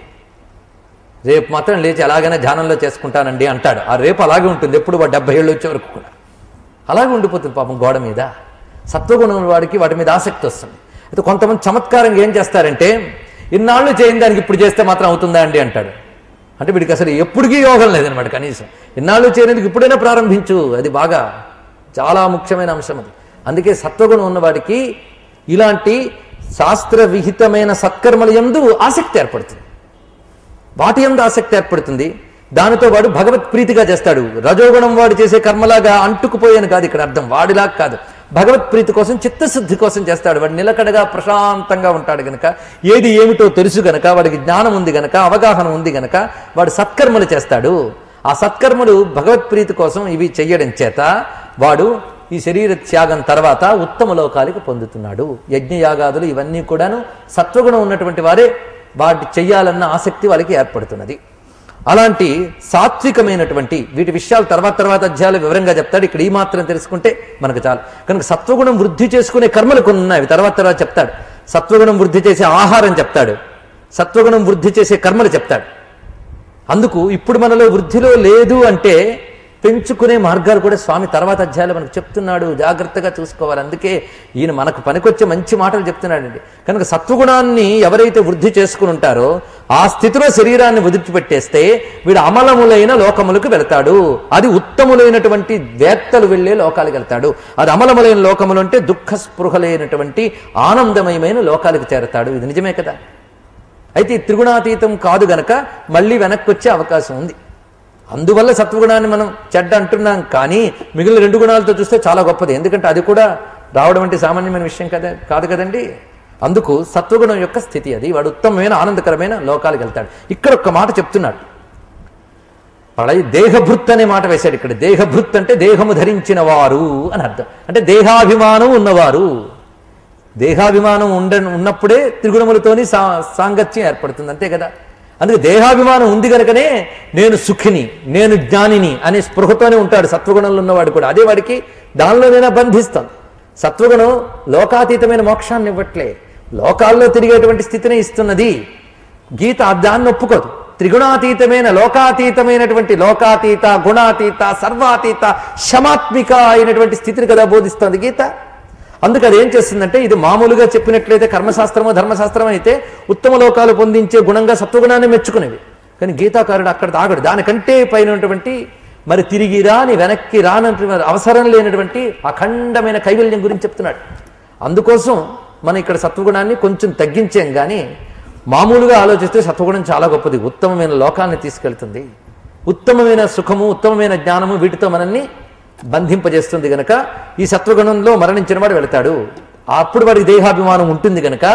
రేపు మాత్రం లేచి అలాగనే ధ్యానంలో చేసుకుంటానండి అంటాడు. ఆ రేపు అలాగే ఉంటుంది, ఎప్పుడు 70 ఏళ్ళు వచ్చే వరకు కూడా అలాగే ఉండిపోతుంది పాపం గోడ మీద. సత్వగుణం వాడికి వాటి మీద ఆసక్తి వస్తుంది. అయితే కొంతమంది చమత్కారంగా ఏం చేస్తారంటే, ఇన్నాళ్ళు చేయని దానికి ఇప్పుడు చేస్తే మాత్రం అవుతుందా అండి అంటాడు. అంటే వీడికి అసలు ఎప్పటికీ యోగం లేదనమాట. కనీసం ఇన్నాళ్ళు చేయడానికి ఇప్పుడైనా ప్రారంభించు, అది బాగా చాలా ముఖ్యమైన అంశం అది. అందుకే సత్వగుణం ఉన్నవాడికి ఇలాంటి శాస్త్ర విహితమైన సత్కర్మల యందు ఆసక్తి ఏర్పడుతుంది, వాటి యందు ఆసక్తి ఏర్పడుతుంది. దానితో వాడు భగవత్ ప్రీతిగా చేస్తాడు. రజోగుణం వాడు చేసే కర్మలాగా అంటుకుపోయాను కాదు ఇక్కడ అర్థం, వాడిలాగా కాదు. భగవత్ ప్రీతి కోసం, చిత్తశుద్ధి కోసం చేస్తాడు. వాడు నిలకడగా ప్రశాంతంగా ఉంటాడు గనక, ఏది ఏమిటో తెలుసు గనక, వాడికి జ్ఞానం ఉంది గనక, అవగాహన ఉంది గనక వాడు సత్కర్మలు చేస్తాడు. ఆ సత్కర్మలు భగవత్ ప్రీతి కోసం ఇవి చెయ్యడం చేత వాడు ఈ శరీర త్యాగం తర్వాత ఉత్తమ లోకాలకి పొందుతున్నాడు. యజ్ఞయాగాదులు ఇవన్నీ కూడాను సత్వగుణం ఉన్నటువంటి వారే వాటి చెయ్యాలన్న ఆసక్తి వాళ్ళకి ఏర్పడుతున్నది. అలాంటి సాత్వికమైనటువంటి వీటి విషయాలు తర్వాత అధ్యాయాలు వివరంగా చెప్తాడు. ఇక్కడ ఈ మాత్రం తెలుసుకుంటే మనకు చాలు. కనుక సత్వగుణం వృద్ధి చేసుకునే కర్మలు కొన్ని ఉన్నాయి, తర్వాత చెప్తాడు. సత్వగుణం వృద్ధి చేసే ఆహారం చెప్తాడు, సత్వగుణం వృద్ధి చేసే కర్మలు చెప్తాడు. అందుకు ఇప్పుడు మనలో వృద్ధిలో లేదు అంటే పెంచుకునే మార్గాలు కూడా స్వామి తర్వాత అధ్యాయాలు మనకు చెప్తున్నాడు. జాగ్రత్తగా చూసుకోవాలి. అందుకే ఈయన మనకు పనికొచ్చే మంచి మాటలు చెప్తున్నాడండి. కనుక సత్వగుణాన్ని ఎవరైతే వృద్ధి చేసుకుని ఉంటారో ఆ స్థితిలో శరీరాన్ని వదిలిపెట్టేస్తే వీడు అమలములైన లోకములకు వెళతాడు. అది ఉత్తములైనటువంటి వేత్తలు వెళ్లే లోకాలకు వెళ్తాడు. అది అమలములైన లోకములు అంటే దుఃఖ స్పృహలైనటువంటి ఆనందమయమైన లోకాలకు చేరతాడు. ఇది నిజమే కదా. అయితే త్రిగుణాతీతం కాదు గనక మళ్ళీ వెనక్కి వచ్చే అవకాశం ఉంది. అందువల్ల సత్వగుణాన్ని మనం చెడ్డ అంటున్నాం, కానీ మిగిలిన 2 గుణాలతో చూస్తే చాలా గొప్పది. ఎందుకంటే అది కూడా రావడం అంటే సామాన్యమైన విషయం కాదు కదండి. అందుకు సత్వగుణం యొక్క స్థితి అది. వాడు ఉత్తమమైన ఆనందకరమైన లోకాలకు వెళ్తాడు. ఇక్కడ ఒక్క మాట చెప్తున్నాడు. దేహభృత్ అనే మాట వేశాడు ఇక్కడ. దేహభృత్ అంటే దేహము ధరించిన వారు అని అర్థం. అంటే దేహాభిమానం ఉన్నవారు. దేహాభిమానం ఉన్నప్పుడే త్రిగుణములతోని సాంగత్యం ఏర్పడుతుంది, అంతే కదా. అందుకే దేహాభిమానం ఉంది కనుకనే నేను సుఖిని, నేను జ్ఞానిని అనే స్పృహతోనే ఉంటాడు సత్వగుణంలో ఉన్నవాడు కూడా. అదే వాడికి దానిలోనైనా బంధిస్తాం. సత్వగుణం లోకాతీతమైన మోక్షాన్ని ఇవ్వట్లే, లోకాల్లో తిరిగేటువంటి స్థితిని ఇస్తున్నది. గీత దాన్ని ఒప్పుకోదు. త్రిగుణాతీతమైన లోకాతీతమైనటువంటి లోకాతీత, గుణాతీత, సర్వాతీత, శమాత్మిక అయినటువంటి స్థితిని కదా బోధిస్తోంది గీత. అందుకు అది ఏం చేస్తుందంటే, ఇది మామూలుగా చెప్పినట్లయితే కర్మశాస్త్రమో ధర్మశాస్త్రం అయితే ఉత్తమ లోకాలు పొందించే గుణంగా సత్వగుణాన్ని మెచ్చుకునేవి. కానీ గీతాకారుడు అక్కడ ఆగడు. దానికంటే పైనటువంటి మరి తిరిగి రాని వెనక్కి రానటువంటి అవసరం లేనటువంటి అఖండమైన కైవల్యం గురించి చెప్తున్నాడు. అందుకోసం మనం ఇక్కడ సత్వగుణాన్ని కొంచెం తగ్గించాం. కానీ మామూలుగా ఆలోచిస్తే సత్వగుణం చాలా గొప్పది, ఉత్తమమైన లోకాన్ని తీసుకెళ్తుంది. ఉత్తమమైన సుఖము, ఉత్తమమైన జ్ఞానము వీటితో మనల్ని బంధింపజేస్తుంది గనక ఈ సత్వగుణంలో మరణించిన వాడు వెళతాడు. అప్పుడు వాడికి దేహాభిమానం ఉంటుంది గనక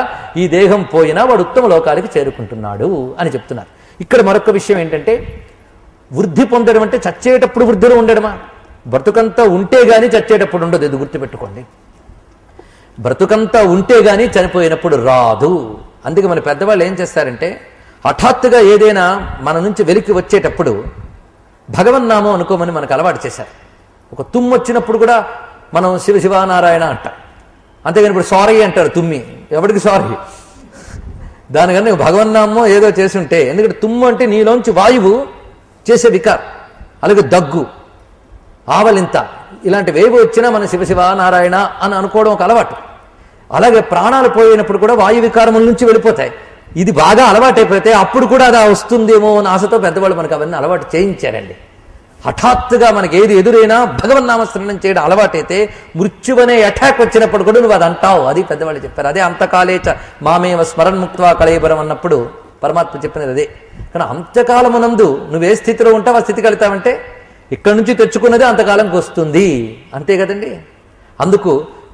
ఈ దేహం పోయినా వాడు ఉత్తమ లోకాలకి చేరుకుంటున్నాడు అని చెప్తున్నారు. ఇక్కడ మరొక విషయం ఏంటంటే, వృద్ధి పొందడం అంటే చచ్చేటప్పుడు వృద్ధిలో ఉండడమా? బ్రతుకంతా ఉంటే గాని చచ్చేటప్పుడు ఉండదు. ఇది గుర్తుపెట్టుకోండి. బ్రతుకంతా ఉంటే గాని చనిపోయినప్పుడు రాదు. అందుకే మన పెద్దవాళ్ళు ఏం చేస్తారంటే, హఠాత్తుగా ఏదైనా మన నుంచి వెలికి వచ్చేటప్పుడు భగవన్నామం అనుకోమని మనకు అలవాటు చేశారు. ఒక తుమ్ము వచ్చినప్పుడు కూడా మనం శివ శివానారాయణ అంటాం, అంతేగాని ఇప్పుడు సారీ అంటారు. తుమ్మి ఎవరికి సారీ? దానికన్నా భగవన్నామో ఏదో చేసి ఉంటే, ఎందుకంటే తుమ్ము అంటే నీలోంచి వాయువు చేసే వికారం. అలాగే దగ్గు, ఆవలింత ఇలాంటివి ఏవి వచ్చినా మనం శివ శివానారాయణ అని అనుకోవడం ఒక అలవాటు. అలాగే ప్రాణాలు పోయినప్పుడు కూడా వాయు వికారముల నుంచి వెళ్ళిపోతాయి. ఇది బాగా అలవాటైపోతే అప్పుడు కూడా అది వస్తుందేమో అని ఆశతో పెద్దవాళ్ళు మనకు అవన్నీ అలవాటు చేయించారండి. హఠాత్తుగా మనకి ఏది ఎదురైనా భగవన్నామస్మరణం చేయడం అలవాటైతే మృత్యువనే అటాక్ వచ్చినప్పుడు కూడా నువ్వు అది అంటావు. అది పెద్దవాళ్ళు చెప్పారు. అదే అంతకాలేచ మామేవ స్మరణ్ముక్త్వా కళేబరం అన్నప్పుడు పరమాత్మ చెప్పినది అదే. కానీ అంత్యకాలమునందు నువ్వే స్థితిలో ఉంటావు, ఆ స్థితికి వెళ్తావంటే ఇక్కడి నుంచి తెచ్చుకున్నదే అంతకాలంకి వస్తుంది, అంతే కదండి. అందుకు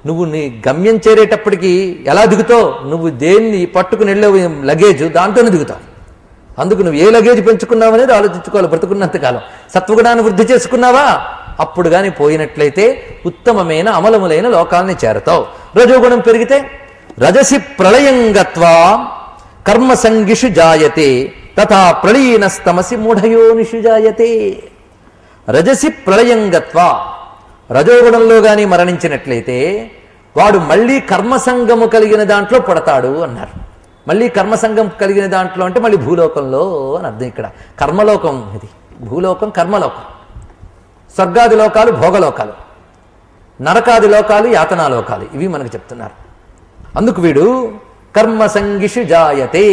నువ్వు నీ గమ్యం చేరేటప్పటికి ఎలా దిగుతావు? నువ్వు దేన్ని పట్టుకుని వెళ్ళేవు లగేజ్, దాంతోనే దిగుతావు. అందుకు నువ్వు ఏ లగేజ్ పెంచుకున్నావు అనేది ఆలోచించుకోవాలి. బ్రతుకున్నంతకాలం సత్వగుణాన్ని వృద్ధి చేసుకున్నావా? అప్పుడు కానీ పోయినట్లయితే ఉత్తమమైన అమలములైన లోకాలని చేరతావు. రజోగుణం పెరిగితే రజసి ప్రళయంగత్వా కర్మ సంగిషు జాయతే తథా ప్రళీనస్తమసి మూఢయోనిషు జాయతే. రజసి ప్రళయంగత్వా, రజోగుణంలో గాని మరణించినట్లయితే వాడు మళ్ళీ కర్మసంగము కలిగిన దాంట్లో పడతాడు అన్నారు. మళ్ళీ కర్మసంగం కలిగిన దాంట్లో అంటే మళ్ళీ భూలోకంలో అని అర్థం. ఇక్కడ కర్మలోకం, ఇది భూలోకం కర్మలోకం. స్వర్గాది లోకాలు భోగలోకాలు, నరకాది లోకాలు యాతనాలోకాలు, ఇవి మనకు చెప్తున్నారు. అందుకు వీడు కర్మసంగిషు జాయతే,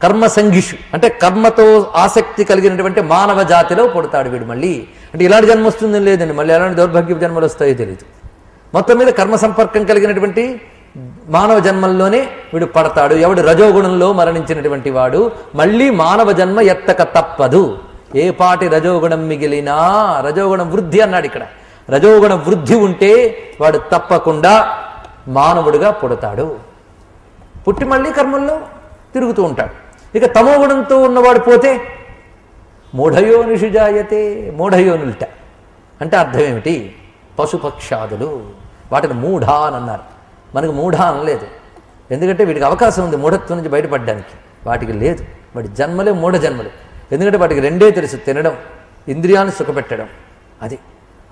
కర్మసంగిషు అంటే కర్మతో ఆసక్తి కలిగినటువంటి మానవ జాతిలో పుడతాడు వీడు. మళ్ళీ అంటే ఇలాంటి జన్మ వస్తుందని లేదండి, మళ్ళీ ఎలాంటి దౌర్భాగ్య జన్మలు వస్తాయో తెలియదు. మొత్తం మీద కర్మ సంపర్కం కలిగినటువంటి మానవ జన్మల్లోనే వీడు పడతాడు. ఎవడు రజోగుణంలో మరణించినటువంటి వాడు మళ్ళీ మానవ జన్మ ఎత్తక తప్పదు. ఏ పాటి రజోగుణం మిగిలినా, రజోగుణం వృద్ధి అన్నాడు ఇక్కడ, రజోగుణ వృద్ధి ఉంటే వాడు తప్పకుండా మానవుడిగా పుడతాడు. పుట్టి మళ్ళీ కర్మల్లో తిరుగుతూ ఉంటాడు. ఇక తమోగుణంతో ఉన్నవాడు పోతే మూఢయోనిషు జాయతే, మూఢయోనుల్ట అంటే అర్థం ఏమిటి? పశుపక్షాదులు, వాటిని మూఢ అని అన్నారు. మనకు మూఢ అనలేదు, ఎందుకంటే వీటికి అవకాశం ఉంది మూఢత్వం నుంచి బయటపడడానికి. వాటికి లేదు, వాటి జన్మలే మూఢ జన్మలు. ఎందుకంటే వాటికి రెండే తెలుసు, తినడం, ఇంద్రియాన్ని సుఖపెట్టడం. అది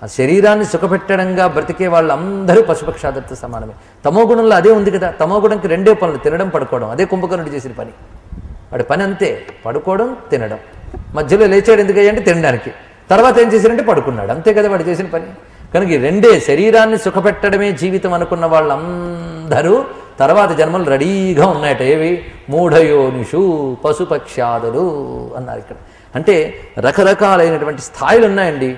ఆ శరీరాన్ని సుఖపెట్టడంగా బ్రతికే వాళ్ళందరూ పశుపక్షాదులతో సమానమే. తమోగుణంలో అదే ఉంది కదా, తమోగుణంకి రెండే పనులు, తినడం పడుకోవడం. అదే కుంభకర్ణుడు చేసిన పని. వాడి పని అంతే, పడుకోవడం తినడం. మధ్యలో లేచాడు ఎందుకంటే తినడానికి, తర్వాత ఏం చేశాడంటే పడుకున్నాడు, అంతే కదా వాడు చేసిన పని. కనుక ఈ రెండే, శరీరాన్ని సుఖపెట్టడమే జీవితం అనుకున్న వాళ్ళందరూ తర్వాత జన్మలు రెడీగా ఉన్నాయట. ఏవి? మూఢయోనిషు పశుపక్షాదులు అన్నారు ఇక్కడ. అంటే రకరకాలైనటువంటి స్థాయిలు ఉన్నాయండి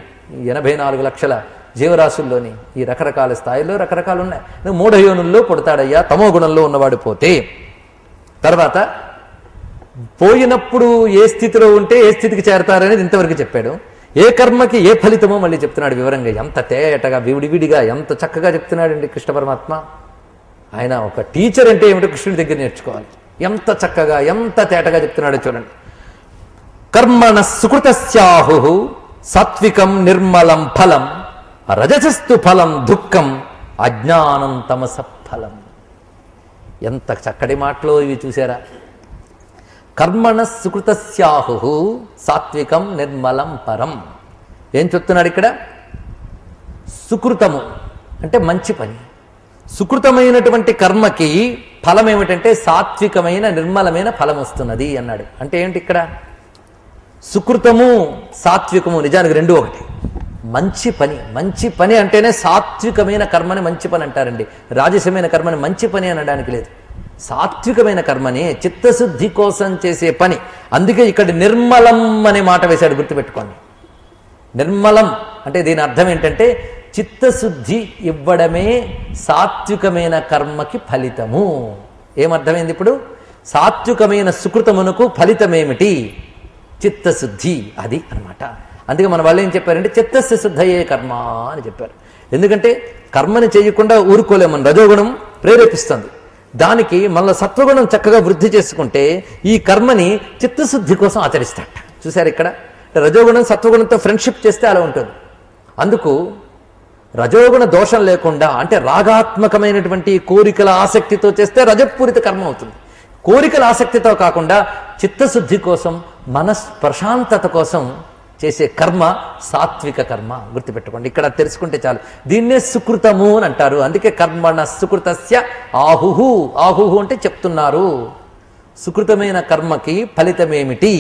84 లక్షల జీవరాశుల్లోని. ఈ రకరకాల స్థాయిలో రకరకాలు ఉన్నాయి. మూఢయోనుల్లో పుడతాడయ్యా తమో గుణంలో ఉన్నవాడు పోతే. తర్వాత పోయినప్పుడు ఏ స్థితిలో ఉంటే ఏ స్థితికి చేరతారనేది ఇంతవరకు చెప్పాడు. ఏ కర్మకి ఏ ఫలితమో మళ్ళీ చెప్తున్నాడు వివరంగా. ఎంత తేటగా విడివిడిగా ఎంత చక్కగా చెప్తున్నాడండి కృష్ణ పరమాత్మ. ఆయన ఒక టీచర్ అంటే ఏమిటో కృష్ణుడి దగ్గర నేర్చుకోవాలి. ఎంత చక్కగా ఎంత తేటగా చెప్తున్నాడో చూడండి. కర్మణ సుకృతస్యాహు సాత్వికం నిర్మలం ఫలం, రజసస్తు ఫలం దుఃఖం, అజ్ఞానం తమస ఫలం. ఎంత చక్కటి మాటలో ఇవి చూసారా? కర్మణ సుకృతస్యాహు సాత్వికం నిర్మలం పరం. ఏం చెప్తున్నాడు ఇక్కడ? సుకృతము అంటే మంచి పని. సుకృతమైనటువంటి కర్మకి ఫలం ఏమిటంటే సాత్వికమైన నిర్మలమైన ఫలం వస్తున్నది అన్నాడు. అంటే ఏంటి ఇక్కడ? సుకృతము సాత్వికము నిజానికి రెండు ఒకటి. మంచి పని, మంచి పని అంటేనే సాత్వికమైన కర్మని మంచి పని అంటారండి. రాజసమైన కర్మని మంచి పని అనడానికి లేదు. సాత్వికమైన కర్మని చిత్తశుద్ధి కోసం చేసే పని. అందుకే ఇక్కడ నిర్మలం అనే మాట వేశాడు, గుర్తుపెట్టుకోండి. నిర్మలం అంటే దీని అర్థం ఏంటంటే చిత్తశుద్ధి ఇవ్వడమే సాత్వికమైన కర్మకి ఫలితము. ఏమర్థమైంది ఇప్పుడు? సాత్వికమైన సుకృతమునకు ఫలితమేమిటి? చిత్తశుద్ధి, అది అన్నమాట. అందుకే మన వాళ్ళు ఏం చెప్పారంటే చిత్తస్య శుద్ధయే కర్మ అని చెప్పారు. ఎందుకంటే కర్మని చేయకుండా ఊరుకోలేమని రజోగుణం ప్రేరేపిస్తుంది. దానికి మళ్ళీ సత్వగుణం చక్కగా వృద్ధి చేసుకుంటే ఈ కర్మని చిత్తశుద్ధి కోసం ఆచరిస్తాట. చూశారు ఇక్కడ? రజోగుణం సత్వగుణంతో ఫ్రెండ్షిప్ చేస్తే అలా ఉంటుంది. అందుకు రజోగుణ దోషం లేకుండా అంటే రాగాత్మకమైనటువంటి కోరికల ఆసక్తితో చేస్తే రజపూరిత కర్మ అవుతుంది. కోరికల ఆసక్తితో కాకుండా చిత్తశుద్ధి కోసం మనఃప్రశాంతత కోసం చేసే కర్మ సాత్విక కర్మ. గుర్తుపెట్టుకోండి, ఇక్కడ తెలుసుకుంటే చాలు. దీన్నే సుకృతము అని అంటారు. అందుకే కర్మణ సుకృతస్య ఆహుహు. ఆహుహు అంటే చెప్తున్నారు. సుకృతమైన కర్మకి ఫలితమేమిటి?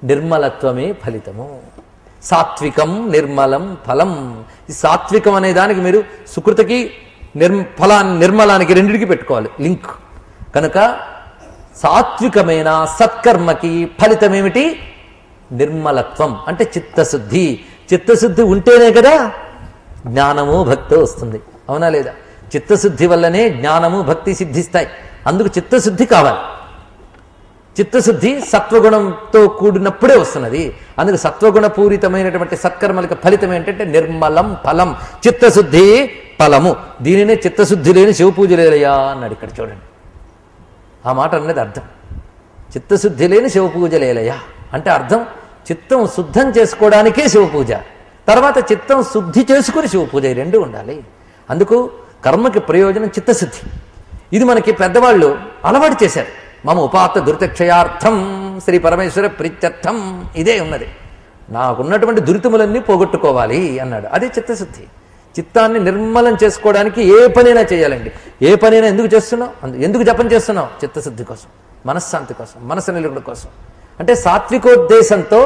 నిర్మలత్వమే ఫలితము. సాత్వికం నిర్మలం ఫలం. ఈ సాత్వికం అనే దానికి మీరు సుకృతకి నిర్మలానికి రెండిటికి పెట్టుకోవాలి లింక్. కనుక సాత్వికమైన సత్కర్మకి ఫలితం ఏమిటి? నిర్మలత్వం అంటే చిత్తశుద్ధి. చిత్తశుద్ధి ఉంటేనే కదా జ్ఞానము భక్తి వస్తుంది, అవునా లేదా? చిత్తశుద్ధి వల్లనే జ్ఞానము భక్తి సిద్ధిస్తాయి. అందుకు చిత్తశుద్ధి కావాలి. చిత్తశుద్ధి సత్వగుణంతో కూడినప్పుడే వస్తున్నది. అందుకు సత్వగుణపూరితమైనటువంటి సత్కర్మలకు ఫలితం ఏంటంటే నిర్మలం ఫలం, చిత్తశుద్ధి ఫలము. దీనినే చిత్తశుద్ధి లేని శివపూజ లేదయ్యా అన్నాడు ఇక్కడ. చూడండి ఆ మాట అన్నది అర్థం. చిత్తశుద్ధి లేని శివపూజ లేలయ్యా అంటే అర్థం చిత్తం శుద్ధం చేసుకోవడానికే శివపూజ, తర్వాత చిత్తం శుద్ధి చేసుకుని శివపూజ, ఈ రెండు ఉండాలి. అందుకు కర్మకి ప్రయోజనం చిత్తశుద్ధి. ఇది మనకి పెద్దవాళ్ళు అలవాటు చేశారు. మమ ఉపాత్త దురితక్షయార్థం శ్రీ పరమేశ్వర ప్రీత్యర్థం, ఇదే ఉన్నది. నాకున్నటువంటి దురితములన్నీ పోగొట్టుకోవాలి అన్నాడు. అదే చిత్తశుద్ధి. చిత్తాన్ని నిర్మలం చేసుకోవడానికి ఏ పనైనా చేయాలండి. ఏ పనైనా ఎందుకు చేస్తున్నావు? ఎందుకు జపం చేస్తున్నావు? చిత్తశుద్ధి కోసం, మనశ్శాంతి కోసం, మనసు నిలుగుడు కోసం. అంటే సాత్వికోద్దేశంతో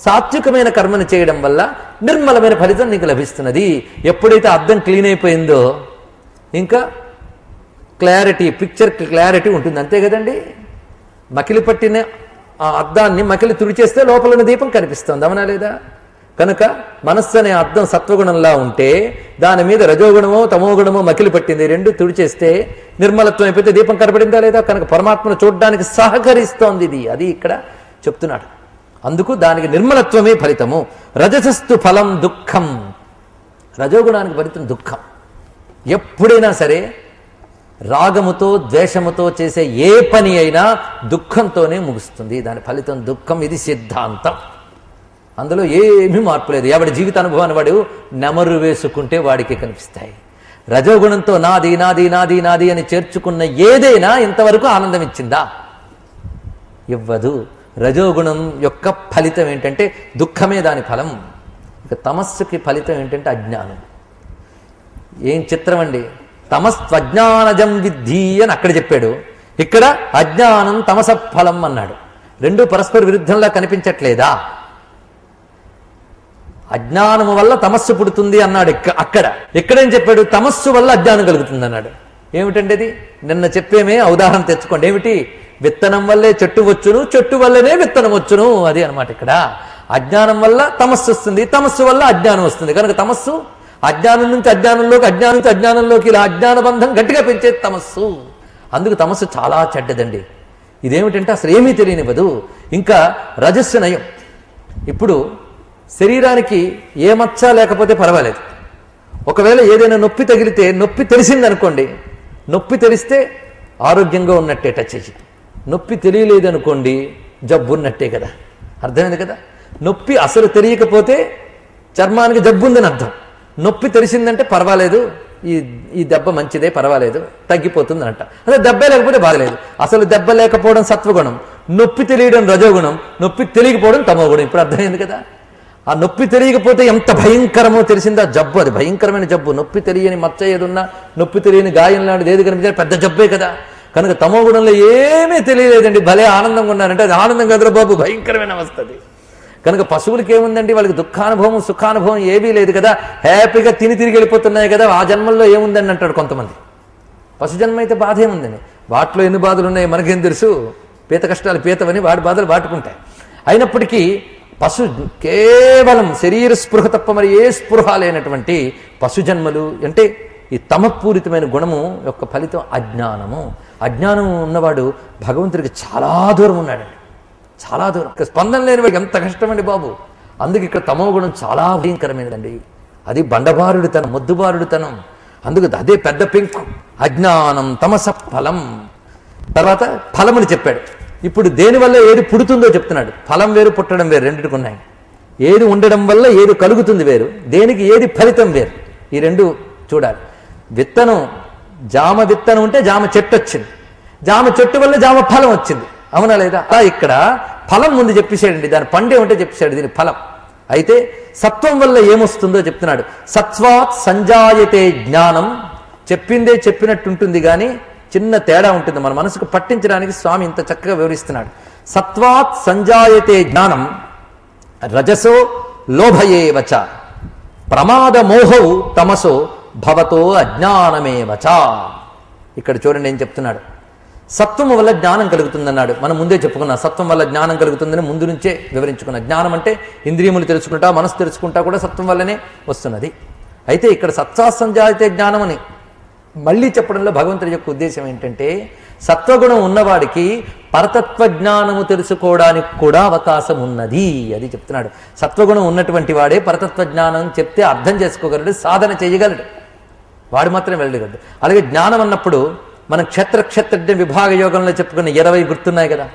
సాత్వికమైన కర్మను చేయడం వల్ల నిర్మలమైన ఫలితం నీకు లభిస్తున్నది. ఎప్పుడైతే అద్దం క్లీన్ అయిపోయిందో ఇంకా క్లారిటీ, పిక్చర్ క్లారిటీ ఉంటుంది. అంతే కదండి. మకిలి పట్టిన ఆ అద్దాన్ని మకిలి తుడిచేస్తే లోపల ఉన్న దీపం కనిపిస్తుంది, అవునా లేదా? కనుక మనస్సు అనే అద్దం సత్వగుణంలా ఉంటే దాని మీద రజోగుణమో తమోగుణమో మకిలి పట్టింది, రెండు తుడిచేస్తే నిర్మలత్వం అయిపోతే దీపం కనపడిందా లేదా? కనుక పరమాత్మను చూడడానికి సహకరిస్తోంది ఇది. అది ఇక్కడ చెప్తున్నాడు. అందుకు దానికి నిర్మలత్వమే ఫలితము. రజసస్తు ఫలం దుఃఖం. రజోగుణానికి ఫలితం దుఃఖం. ఎప్పుడైనా సరే రాగముతో ద్వేషముతో చేసే ఏ పని అయినా దుఃఖంతోనే ముగుస్తుంది. దాని ఫలితం దుఃఖం. ఇది సిద్ధాంతం. అందులో ఏమీ మార్పు లేదు. ఎవడి జీవితానుభవాన్ని వాడు నెమరు వేసుకుంటే వాడికి కనిపిస్తాయి. రజోగుణంతో నాది నాది నాది నాది అని చేర్చుకున్న ఏదైనా ఇంతవరకు ఆనందం ఇచ్చిందా? ఇవ్వదు. రజోగుణం యొక్క ఫలితం ఏంటంటే దుఃఖమే దాని ఫలం. ఇక తమస్సుకి ఫలితం ఏంటంటే అజ్ఞానం. ఏం చిత్రం అండి. తమస్త్వజ్ఞానజం విద్ధి అని అక్కడ చెప్పాడు, ఇక్కడ అజ్ఞానం తమస ఫలం అన్నాడు. రెండు పరస్పర విరుద్ధంలా కనిపించట్లేదా? అజ్ఞానము వల్ల తమస్సు పుడుతుంది అన్నాడు అక్కడ. ఇక్కడేం చెప్పాడు? తమస్సు వల్ల అజ్ఞానం కలుగుతుంది అన్నాడు. ఏమిటండి అది? నిన్న చెప్పేమే ఉదాహరణ తెచ్చుకోండి. ఏమిటి? విత్తనం వల్లే చెట్టు వచ్చును, చెట్టు వల్లనే విత్తనం వచ్చును. అది అనమాట. ఇక్కడ అజ్ఞానం వల్ల తమస్సు వస్తుంది, తమస్సు వల్ల అజ్ఞానం వస్తుంది. కనుక తమస్సు అజ్ఞానం నుంచి అజ్ఞానంలోకి, అజ్ఞానం నుంచి అజ్ఞానంలోకి, ఇలా అజ్ఞాన బంధం గట్టిగా పెంచేది తమస్సు. అందుకు తమస్సు చాలా చెడ్డదండి. ఇదేమిటంటే అసలు ఏమీ తెలియనివ్వదు. ఇంకా రజస్సు నయం. ఇప్పుడు శరీరానికి ఏ మచ్చ లేకపోతే పర్వాలేదు. ఒకవేళ ఏదైనా నొప్పి తగిలితే, నొప్పి తెలిసిందనుకోండి, నొప్పి తెలిస్తే ఆరోగ్యంగా ఉన్నట్టే టచ్ అయ్యి. నొప్పి తెలియలేదనుకోండి జబ్బు ఉన్నట్టే కదా. అర్థమైంది కదా? నొప్పి అసలు తెలియకపోతే చర్మానికి జబ్బు ఉందని అర్థం. నొప్పి తెలిసిందంటే పర్వాలేదు, ఈ దెబ్బ మంచిదే, పర్వాలేదు, తగ్గిపోతుంది అంట. అదే దెబ్బే లేకపోతే బాధలేదు. అసలు దెబ్బ లేకపోవడం సత్వగుణం, నొప్పి తెలియడం రజోగుణం, నొప్పి తెలియకపోవడం తమోగుణం. ఇప్పుడు అర్థమైంది కదా? ఆ నొప్పి తెలియకపోతే ఎంత భయంకరమో తెలిసిందా జబ్బు. అది భయంకరమైన జబ్బు. నొప్పి తెలియని మచ్చ ఏదున్నా, నొప్పి తెలియని గాయం లాంటిది ఏది కనిపించాలి పెద్ద జబ్బే కదా. కనుక తమోగుణంలో ఏమీ తెలియలేదండి, భలే ఆనందంగా ఉన్నారంటే అది ఆనందం కదరా బాబు, భయంకరమైన అవస్థ అది. కనుక పశువులకి ఏముందండి? వాళ్ళకి దుఃఖానుభవం సుఖానుభవం ఏమీ లేదు కదా. హ్యాపీగా తిరిగి వెళ్ళిపోతున్నాయి కదా. ఆ జన్మల్లో ఏముందని అంటాడు కొంతమంది. పశు జన్మ అయితే బాధ ఏముందని, వాటిలో ఎన్ని బాధలు ఉన్నాయి మనకేం తెలుసు. పీత కష్టాలు పీతవని వాడి బాధలు వాటుకుంటాయి. అయినప్పటికీ పశు కేవలం శరీర స్పృహ తప్ప మరి ఏ స్పృహ లేనటువంటి పశుజన్మలు అంటే ఈ తమపూరితమైన గుణము యొక్క ఫలితం అజ్ఞానము. అజ్ఞానం ఉన్నవాడు భగవంతుడికి చాలా దూరం ఉన్నాడండి, చాలా దూరం. స్పందన లేని వాడికి ఎంత కష్టమండి బాబు. అందుకు ఇక్కడ తమో గుణం చాలా భయంకరమైనదండి. అది బండబారుడితనం, మొద్దుబారుడితనం. అందుకు అదే పెద్ద పెంకు. అజ్ఞానం తమస ఫలం. తర్వాత ఫలముని చెప్పాడు. ఇప్పుడు దేనివల్ల ఏది పుడుతుందో చెప్తున్నాడు. ఫలం వేరు, పుట్టడం వేరు, రెండింటికి ఉన్నాయి. ఏది ఉండడం వల్ల ఏది కలుగుతుంది వేరు, దేనికి ఏది ఫలితం వేరు. ఈ రెండు చూడాలి. విత్తనం, జామ విత్తనం ఉంటే జామ చెట్టు వచ్చింది, జామ చెట్టు వల్ల జామ ఫలం వచ్చింది, అవునా లేదా? అలా ఇక్కడ ఫలం ముందు చెప్పేశాడండి. దాని పండే ఉంటే చెప్పేశాడు దీని ఫలం. అయితే సత్వం వల్ల ఏమొస్తుందో చెప్తున్నాడు. సత్వాత్ సంజాయతే జ్ఞానం. చెప్పిందే చెప్పినట్టుంటుంది కానీ చిన్న తేడా ఉంటుంది. మన మనసుకు పట్టించడానికి స్వామి ఇంత చక్కగా వివరిస్తున్నాడు. సత్వాత్ సంజాయతే జ్ఞానం రజసో లోభయేవచ ప్రమాద మోహౌ తమసో భవతో అజ్ఞానమేవచ. ఇక్కడ చూడండి ఏం చెప్తున్నాడు. సత్వము వల్ల జ్ఞానం కలుగుతుందన్నాడు. మనం ముందే చెప్పుకున్నా సత్వం వల్ల జ్ఞానం కలుగుతుందని ముందు నుంచే వివరించుకున్నా. జ్ఞానం అంటే ఇంద్రియములు తెలుసుకుంటా, మనసు తెలుసుకుంటా కూడా సత్వం వల్లనే వస్తున్నది. అయితే ఇక్కడ సత్వాత్ సంజాయతే జ్ఞానం అని మళ్ళీ చెప్పడంలో భగవంతుడి యొక్క ఉద్దేశం ఏంటంటే సత్వగుణం ఉన్నవాడికి పరతత్వ జ్ఞానము తెలుసుకోవడానికి కూడా అవకాశం ఉన్నది. అది చెప్తున్నాడు. సత్వగుణం ఉన్నటువంటి వాడే పరతత్వ జ్ఞానం చెప్తే అర్థం చేసుకోగలడు, సాధన చేయగలడు, వాడు మాత్రం వెళ్ళగలడు. అలాగే జ్ఞానం అన్నప్పుడు మనం క్షత్రజ్ఞ విభాగ యోగంలో చెప్పుకున్న 20 గుర్తున్నాయి కదా.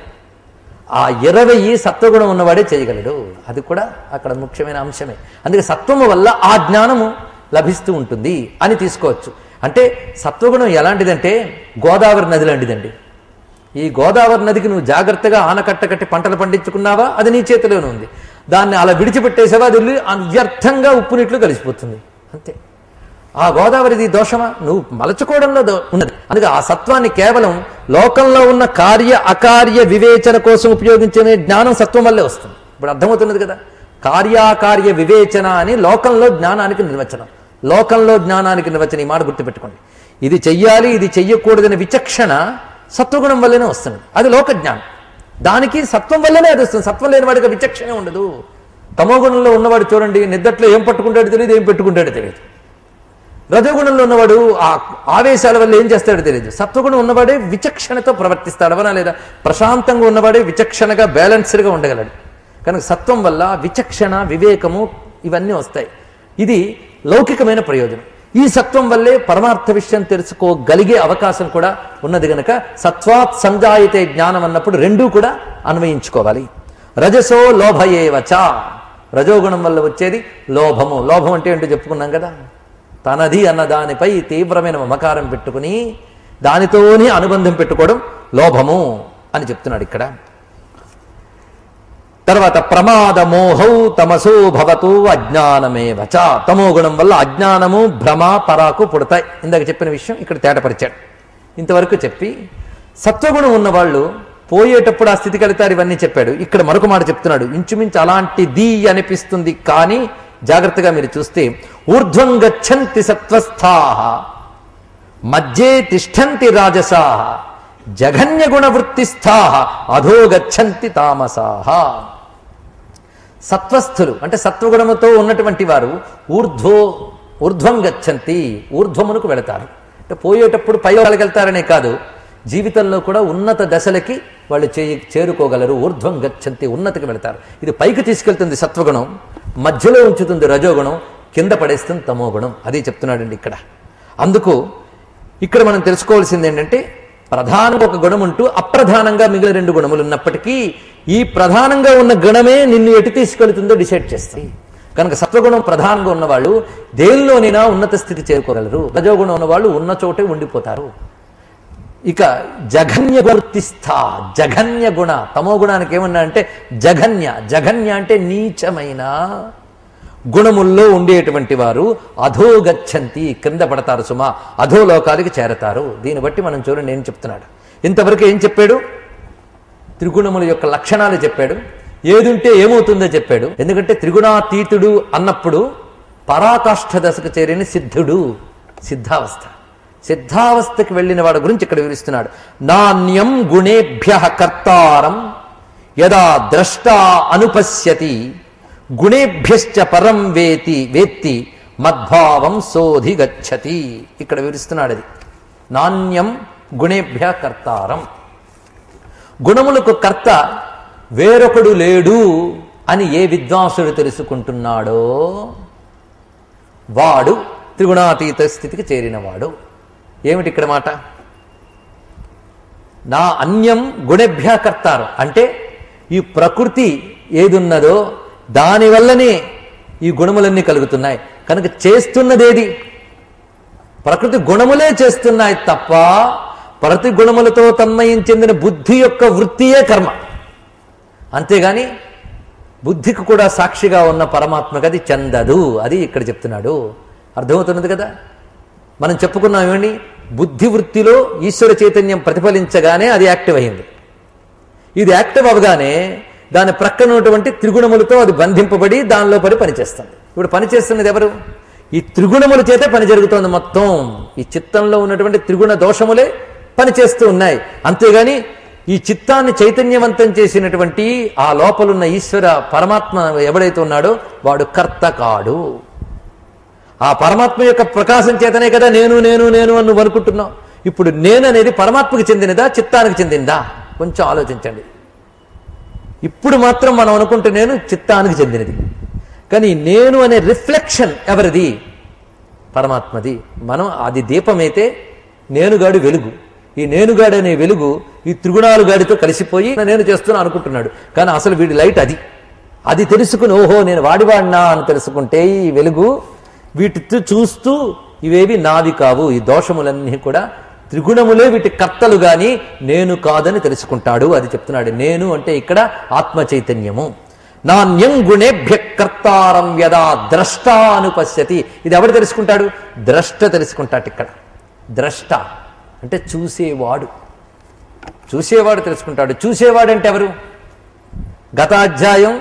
ఆ 20 సత్వగుణం ఉన్నవాడే చేయగలడు. అది కూడా అక్కడ ముఖ్యమైన అంశమే. అందుకే సత్వము వల్ల ఆ జ్ఞానము లభిస్తూ ఉంటుంది అని తీసుకోవచ్చు. అంటే సత్వగుణం ఎలాంటిదంటే గోదావరి నది లాంటిదండి. ఈ గోదావరి నదికి నువ్వు జాగ్రత్తగా ఆనకట్ట కట్టి పంటలు పండించుకున్నావా, అది నీ చేతిలోనే ఉంది. దాన్ని అలా విడిచిపెట్టేసావా, అది వ్యర్థంగా ఉప్పు నీటిలో కలిసిపోతుంది అంతే. ఆ గోదావరిది దోషమా? నువ్వు మలచుకోవడంలో ఉన్నది. అందుకే ఆ సత్వాన్ని కేవలం లోకంలో ఉన్న కార్య అకార్య వివేచన కోసం ఉపయోగించే జ్ఞానం సత్వం వల్లే వస్తుంది. ఇప్పుడు అర్థమవుతున్నది కదా, కార్యాకార్య వివేచన అని లోకంలో జ్ఞానానికి నిర్వచనం. లోకంలో జ్ఞానానికి నిర్వచనం, ఈ మాట గుర్తుపెట్టుకోండి. ఇది చెయ్యాలి, ఇది చెయ్యకూడదని విచక్షణ సత్వగుణం వల్లనే వస్తుంది. అది లోక జ్ఞానం. దానికి సత్వం వల్లనే అది వస్తుంది. సత్వం లేని వాడికి విచక్షణ ఉండదు. తమోగుణంలో ఉన్నవాడు చూడండి, నిద్దట్లో ఏం పట్టుకుంటాడో తెలియదు, ఏం పెట్టుకుంటాడో తెలియదు. రజోగుణంలో ఉన్నవాడు ఆ ఆవేశాల వల్ల ఏం చేస్తాడో తెలియదు. సత్వగుణం ఉన్నవాడే విచక్షణతో ప్రవర్తిస్తాడు, అవనా లేదా? ప్రశాంతంగా ఉన్నవాడే విచక్షణగా బ్యాలెన్స్డ్గా ఉండగలడు. కనుక సత్వం వల్ల విచక్షణ, వివేకము ఇవన్నీ వస్తాయి. ఇది లౌకికమైన ప్రయోజనం. ఈ సత్వం వల్లే పరమార్థ విషయం తెలుసుకోగలిగే అవకాశం కూడా ఉన్నది. గనక సత్వాత్ సంజాయతే జ్ఞానం అన్నప్పుడు రెండూ కూడా అన్వయించుకోవాలి. రజసో లోభయేవచ, రజోగుణం వల్ల వచ్చేది లోభము. లోభం అంటే ఏంటో చెప్పుకున్నాం కదా, తనది అన్న దానిపై తీవ్రమైన మమకారం పెట్టుకుని దానితోనే అనుబంధం పెట్టుకోవడం లోభము అని చెప్తున్నాడు ఇక్కడ. తర్వాత ప్రమాద మోహౌ తమసో భవతు అజ్ఞానమేవచ, తమో గుణం వల్ల అజ్ఞానము, భ్రమ, పరాకు పుడతాయి. ఇందాక చెప్పిన విషయం ఇక్కడ తేటపరిచాడు. ఇంతవరకు చెప్పి సత్వగుణం ఉన్నవాళ్ళు పోయేటప్పుడు ఆ స్థితికి వెళతారు, ఇవన్నీ చెప్పాడు. ఇక్కడ మరొక మాట చెప్తున్నాడు, ఇంచుమించు అలాంటిది అనిపిస్తుంది. కానీ జాగ్రత్తగా మీరు చూస్తే ఊర్ధ్వం గచ్చంతి సత్వస్థాః మధ్యే తిష్టంతి రాజసాః జఘన్య గుణ వృత్తిస్థాః అధో గచ్చంతి తామసాః. సత్వస్థులు అంటే సత్వగుణముతో ఉన్నటువంటి వారు ఊర్ధ్వం గచ్చంతి, ఊర్ధ్వమునకు వెళతారు. అంటే పోయేటప్పుడు పైకి వెళ్తారనే కాదు, జీవితంలో కూడా ఉన్నత దశలకి వాళ్ళు చేరుకోగలరు. ఊర్ధ్వం గచ్చంతి, ఉన్నతికి వెళతారు. ఇది పైకి తీసుకెళ్తుంది సత్వగుణం, మధ్యలో ఉంచుతుంది రజోగుణం, కింద పడేస్తుంది తమోగుణం. అది చెప్తున్నాడండి ఇక్కడ. అందుకు ఇక్కడ మనం తెలుసుకోవాల్సింది ఏంటంటే, ప్రధానంగా ఒక గుణం ఉంటూ అప్రధానంగా మిగిలిన రెండు గుణములు ఉన్నప్పటికీ ఈ ప్రధానంగా ఉన్న గుణమే నిన్ను ఎటు తీసుకెళ్తుందో డిసైడ్ చేస్తాయి. కనుక సత్వగుణం ప్రధానంగా ఉన్నవాళ్ళు దేనిలోనైనా ఉన్నత స్థితి చేరుకోగలరు. రజోగుణం ఉన్నవాళ్ళు ఉన్న చోటే ఉండిపోతారు. ఇక జఘన్య గుర్తిస్థ, జఘన్య గుణ, తమో గుణానికి ఏమన్నా అంటే జఘన్య. జఘన్య అంటే నీచమైన గుణముల్లో ఉండేటువంటి వారు అధోగచ్చంతి, క్రింద పడతారు సుమా, అధోలోకాలకి చేరతారు. దీన్ని బట్టి మనం చూడండి ఏం చెప్తున్నాడు. ఇంతవరకు ఏం చెప్పాడు? త్రిగుణముల యొక్క లక్షణాలు చెప్పాడు. ఏదుంటే ఏమవుతుందో చెప్పాడు. ఎందుకంటే త్రిగుణాతీతుడు అన్నప్పుడు పరాకాష్ఠ దశకు చేరిన సిద్ధుడు, సిద్ధావస్థ. సిద్ధావస్థకి వెళ్ళిన వాడి గురించి ఇక్కడ వివరిస్తున్నాడు. నాణ్యం గుణేభ్య కర్తారం యదా ద్రష్ట అనుపశ్యతి గుణేభ్యశ్చ పరం వేత్తి మద్భావం సోధి గచ్చతి. ఇక్కడ వివరిస్తున్నాడు అది. నాణ్యం గుణేభ్య కర్తారం, గుణములకు కర్త వేరొకడు లేడు అని ఏ విద్వాంసుడు తెలుసుకుంటున్నాడో వాడు త్రిగుణాతీత స్థితికి చేరినవాడు. ఏమిటి ఇక్కడ మాట? నా అన్యం గుణేభ్య కర్తారం అంటే ఈ ప్రకృతి ఏదున్నదో దానివల్లనే ఈ గుణములన్నీ కలుగుతున్నాయి. కనుక చేస్తున్నదేది? ప్రకృతి గుణములే చేస్తున్నాయి తప్ప ప్రతి గుణములతో తన్మయం చెందిన బుద్ధి యొక్క వృత్తియే కర్మ. అంతేగాని బుద్ధికి కూడా సాక్షిగా ఉన్న పరమాత్మకు అది చెందదు. అది ఇక్కడ చెప్తున్నాడు. అర్థమవుతున్నది కదా. మనం చెప్పుకున్నాం ఏమండి, బుద్ధి వృత్తిలో ఈశ్వర చైతన్యం ప్రతిఫలించగానే అది యాక్టివ్ అయింది. ఇది యాక్టివ్ అవగానే దాని ప్రక్కన ఉన్నటువంటి త్రిగుణములతో అది బంధింపబడి దానిలో పడి పనిచేస్తుంది. ఇప్పుడు పనిచేస్తున్నది ఎవరు? ఈ త్రిగుణముల చేతే పని జరుగుతోంది. మొత్తం ఈ చిత్తంలో ఉన్నటువంటి త్రిగుణ దోషములే పనిచేస్తూ ఉన్నాయి. అంతేగాని ఈ చిత్తాన్ని చైతన్యవంతం చేసినటువంటి ఆ లోపలున్న ఈశ్వర పరమాత్మ ఎవడైతే ఉన్నాడో వాడు కర్త కాడు. ఆ పరమాత్మ యొక్క ప్రకాశం చేతనే కదా నేను నేను నేను అని నువ్వు అనుకుంటున్నావు. ఇప్పుడు నేను అనేది పరమాత్మకి చెందినదా, చిత్తానికి చెందిందా? కొంచెం ఆలోచించండి. ఇప్పుడు మాత్రం మనం అనుకుంటే నేను చిత్తానికి చెందినది, కానీ నేను అనే రిఫ్లెక్షన్ ఎవరిది? పరమాత్మది. మనం అది దీపమైతే నేనుగాడు వెలుగు. ఈ నేనుగాడు అనే వెలుగు ఈ త్రిగుణాలు గాడితో కలిసిపోయి నేను చేస్తున్నా అనుకుంటున్నాడు. కానీ అసలు వీడి లైట్ అది. అది తెలుసుకుని ఓహో నేను వాడివాడినా అని తెలుసుకుంటే ఈ వెలుగు వీటితో చూస్తూ ఇవేవి నావి కావు, ఈ దోషములన్నీ కూడా త్రిగుణములే వీటి కర్తలు గాని నేను కాదని తెలుసుకుంటాడు. అది చెప్తున్నాడు. నేను అంటే ఇక్కడ ఆత్మ చైతన్యము. నాణ్యం గుణేభ్య కర్తారం యదా ద్రష్ట అనుపశ్యతి. ఇది ఎవడు తెలుసుకుంటాడు? ద్రష్ట తెలుసుకుంటాడు. ఇక్కడ ద్రష్ట అంటే చూసేవాడు. చూసేవాడు తెలుసుకుంటాడు. చూసేవాడు అంటే ఎవరు? గతాధ్యాయం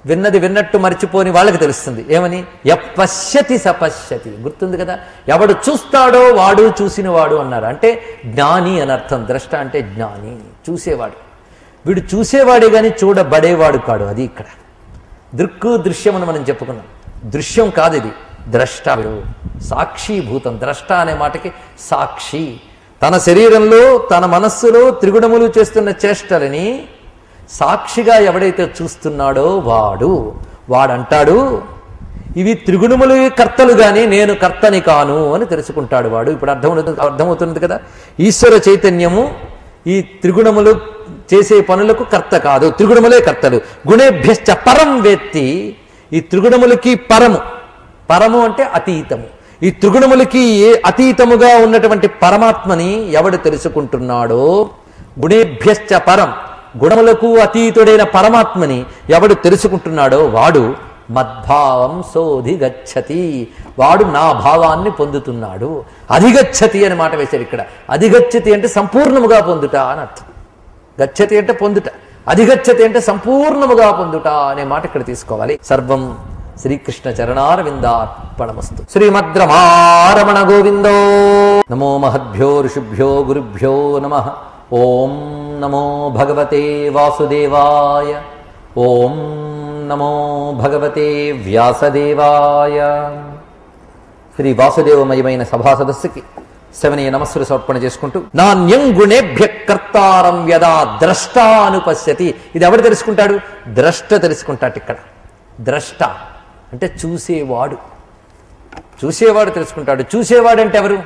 విన్నది విన్నట్టు మర్చిపోని వాళ్ళకి తెలుస్తుంది. ఏమని? యపశ్యతి సపశ్యతి. గుర్తుంది కదా, ఎవడు చూస్తాడో వాడు చూసినవాడు అన్నారు. అంటే జ్ఞాని అని అర్థం. ద్రష్ట అంటే జ్ఞాని, చూసేవాడు. వీడు చూసేవాడే గాని చూడబడేవాడు కాడు. అది ఇక్కడ దృక్కు దృశ్యం అని మనం చెప్పుకున్నాం. దృశ్యం కాదు, ఇది ద్రష్ట. సాక్షిభూతం. ద్రష్ట అనే మాటకి సాక్షి. తన శరీరంలో తన మనస్సులో త్రిగుణములు చేస్తున్న చేష్టలని సాక్షిగా ఎవడైతే చూస్తున్నాడో వాడంటాడు ఇవి త్రిగుణములు కర్తలు గాని నేను కర్తని కాను అని తెలుసుకుంటాడు వాడు. ఇప్పుడు అర్థమవుతుంది కదా, ఈశ్వర చైతన్యము ఈ త్రిగుణములు చేసే పనులకు కర్త కాదు, త్రిగుణములే కర్తలు. గుణేభ్యశ్చ పరం వేత్తి. ఈ త్రిగుణములకి పరము అంటే అతీతము. ఈ త్రిగుణములకి అతీతముగా ఉన్నటువంటి పరమాత్మని ఎవడు తెలుసుకుంటున్నాడో, గుణేభ్యశ్చ పరం, గుణములకు అతీతుడైన పరమాత్మని ఎవడు తెలుసుకుంటున్నాడో వాడు మద్భావం సోధిగచ్చతి. వాడు నా భావాన్ని పొందుతున్నాడు. అధిగచ్చతి అని మాట వేశారు ఇక్కడ. అధిగచ్చతి అంటే సంపూర్ణముగా పొందుట అని అర్థం. గచ్చతి అంటే పొందుట, అధిగచ్చతి అంటే సంపూర్ణముగా పొందుట అనే మాట ఇక్కడ తీసుకోవాలి. సర్వం శ్రీకృష్ణ చరణారవిందార్పణమస్తు. శ్రీమద్రమారమణ గోవిందో. నమో మహద్భ్యో ఋషిభ్యో గురుభ్యో నమః. ఓం నమో భగవతే వాసుదేవాయ. ఓం నమో భగవతే వ్యాసదేవాయ. శ్రీ వాసుదేవమయమైన సభా సదస్సుకి శవనీయ నమస్సులు సమర్పణ చేసుకుంటూ, నాణ్యం గుణేభ్య కర్తారం యదా ద్రష్ట అనుపశ్యతి. ఇది ఎవడు తెలుసుకుంటాడు? ద్రష్ట తెలుసుకుంటాడు. ఇక్కడ ద్రష్ట అంటే చూసేవాడు. చూసేవాడు తెలుసుకుంటాడు. చూసేవాడు అంటే ఎవరు?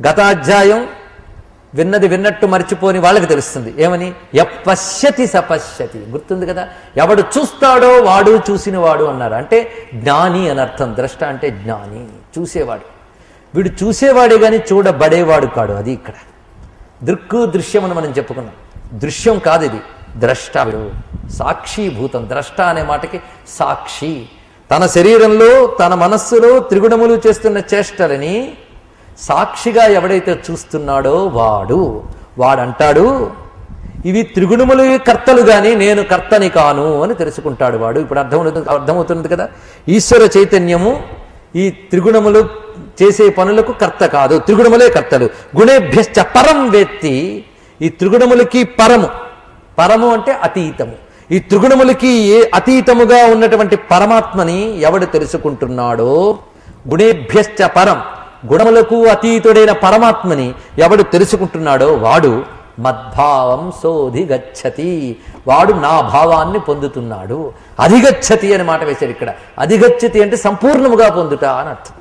గతాధ్యాయం విన్నది విన్నట్టు మర్చిపోని వాళ్ళకి తెలుస్తుంది. ఏమని? యపశ్యతి సపశ్యతి. గుర్తుంది కదా, ఎవడు చూస్తాడో వాడు చూసినవాడు అన్నారు. అంటే జ్ఞాని అని అర్థం. ద్రష్ట అంటే జ్ఞాని, చూసేవాడు. వీడు చూసేవాడే గాని చూడబడేవాడు కాడు. అది ఇక్కడ దృక్కు దృశ్యం అని మనం చెప్పుకున్నాం. దృశ్యం కాదు, ఇది ద్రష్ట. సాక్షిభూతం. ద్రష్ట అనే మాటకి సాక్షి. తన శరీరంలో తన మనస్సులో త్రిగుణములు చేస్తున్న చేష్టలని సాక్షిగా ఎవడైతే చూస్తున్నాడో వాడంటాడు ఇవి త్రిగుణములు కర్తలు గాని నేను కర్తని కాను అని తెలుసుకుంటాడు వాడు. ఇప్పుడు అర్థమవుతుంది కదా, ఈశ్వర చైతన్యము ఈ త్రిగుణములు చేసే పనులకు కర్త కాదు, త్రిగుణములే కర్తలు. గుణేభ్యశ్చ పరం వేత్తి. ఈ త్రిగుణములకి పరము అంటే అతీతము. ఈ త్రిగుణములకి అతీతముగా ఉన్నటువంటి పరమాత్మని ఎవడు తెలుసుకుంటున్నాడో, గుణేభ్యశ్చ పరం, గుణములకు అతీతుడైన పరమాత్మని ఎవడు తెలుసుకుంటున్నాడో వాడు మద్భావం సోధిగచ్చతి. వాడు నా భావాన్ని పొందుతున్నాడు. అధిగచ్చతి అని మాట వేశారు ఇక్కడ. అధిగచ్చతి అంటే సంపూర్ణముగా పొందుట అని అర్థం.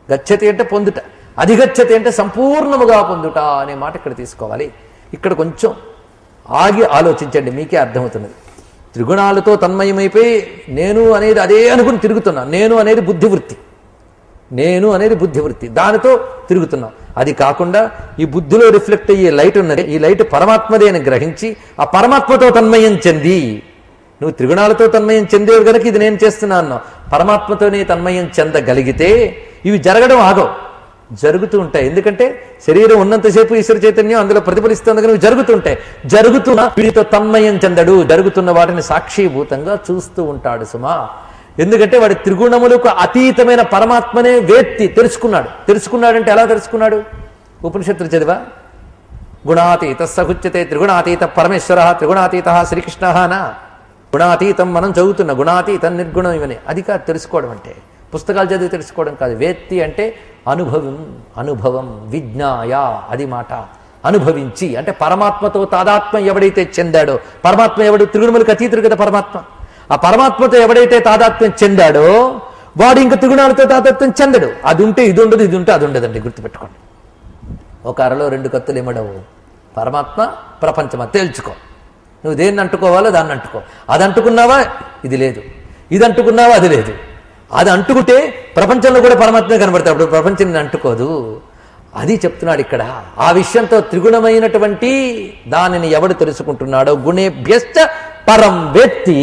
గచ్చతి అంటే పొందుట, అధిగచ్చతి అంటే సంపూర్ణముగా పొందుట అనే మాట ఇక్కడ తీసుకోవాలి. ఇక్కడ కొంచెం ఆగి ఆలోచించండి, మీకే అర్థమవుతున్నది. త్రిగుణాలతో తన్మయమైపోయి నేను అనేది అదే అనుకుని తిరుగుతున్నా. నేను అనేది బుద్ధివృత్తి, దానితో తిరుగుతున్నాం. అది కాకుండా ఈ బుద్ధిలో రిఫ్లెక్ట్ అయ్యే లైట్ ఉన్నది, ఈ లైట్ పరమాత్మదే అని గ్రహించి ఆ పరమాత్మతో తన్మయం చెంది, నువ్వు త్రిగుణాలతో తన్మయం చెందేవు గనక ఇది నేను చేస్తున్నా అన్నావు. పరమాత్మతోనే తన్మయం చెందగలిగితే ఇవి జరగడం ఆగవు, జరుగుతూ ఉంటాయి. ఎందుకంటే శరీరం ఉన్నంతసేపు ఈశ్వర చైతన్యం అందులో ప్రతిఫలిస్తుంది కనుక జరుగుతుంటాయి. జరుగుతున్న వీటితో తన్మయం చెందడు, జరుగుతున్న వాటిని సాక్షిభూతంగా చూస్తూ ఉంటాడు సుమా. ఎందుకంటే వాడి త్రిగుణములకు అతీతమైన పరమాత్మనే వేత్తి తెలుసుకున్నాడంటే ఎలా తెలుసుకున్నాడు? ఉపనిషత్తులు చదివా, గుణాతీత సహుచ్యతే త్రిగుణాతీత పరమేశ్వర త్రిగుణాతీత శ్రీకృష్ణ నా. గుణాతీతం మనం చదువుతున్న గుణాతీతం నిర్గుణం ఇవన్నీ. అది కాదు తెలుసుకోవడం అంటే, పుస్తకాలు చదివి తెలుసుకోవడం కాదు. వేత్తి అంటే అనుభవం విజ్ఞాయ, అది మాట. అనుభవించి అంటే పరమాత్మతో తాదాత్మ్యం ఎవడైతే చెందాడో, పరమాత్మ ఎవడు? త్రిగుణములకు అతీతుడు కదా పరమాత్మ. ఆ పరమాత్మతో ఎవడైతే తాదాత్మ్యం చెందాడో వాడు ఇంకా త్రిగుణాలతో తాదాత్మ్యం చెందడు. అది ఉంటే ఇది ఉండదు, ఇది ఉంటే అది ఉండదండి, గుర్తుపెట్టుకోండి. ఒక అరలో రెండు కత్తులు ఏమడవు. పరమాత్మ ప్రపంచమా తేల్చుకో. నువ్వు దేన్ని అంటుకోవాలో దాన్ని అంటుకో. అది అంటుకున్నావా ఇది లేదు, ఇది అంటుకున్నావా అది లేదు. అది అంటుకుంటే ప్రపంచంలో కూడా పరమాత్మే కనబడతాడు, అప్పుడు ప్రపంచం అంటుకోదు. అది చెప్తున్నాడు ఇక్కడ. ఆ విషయంతో త్రిగుణమైనటువంటి దానిని ఎవడు తెలుసుకుంటున్నాడో, గుణేభ్యశ్చ పరం వేత్తి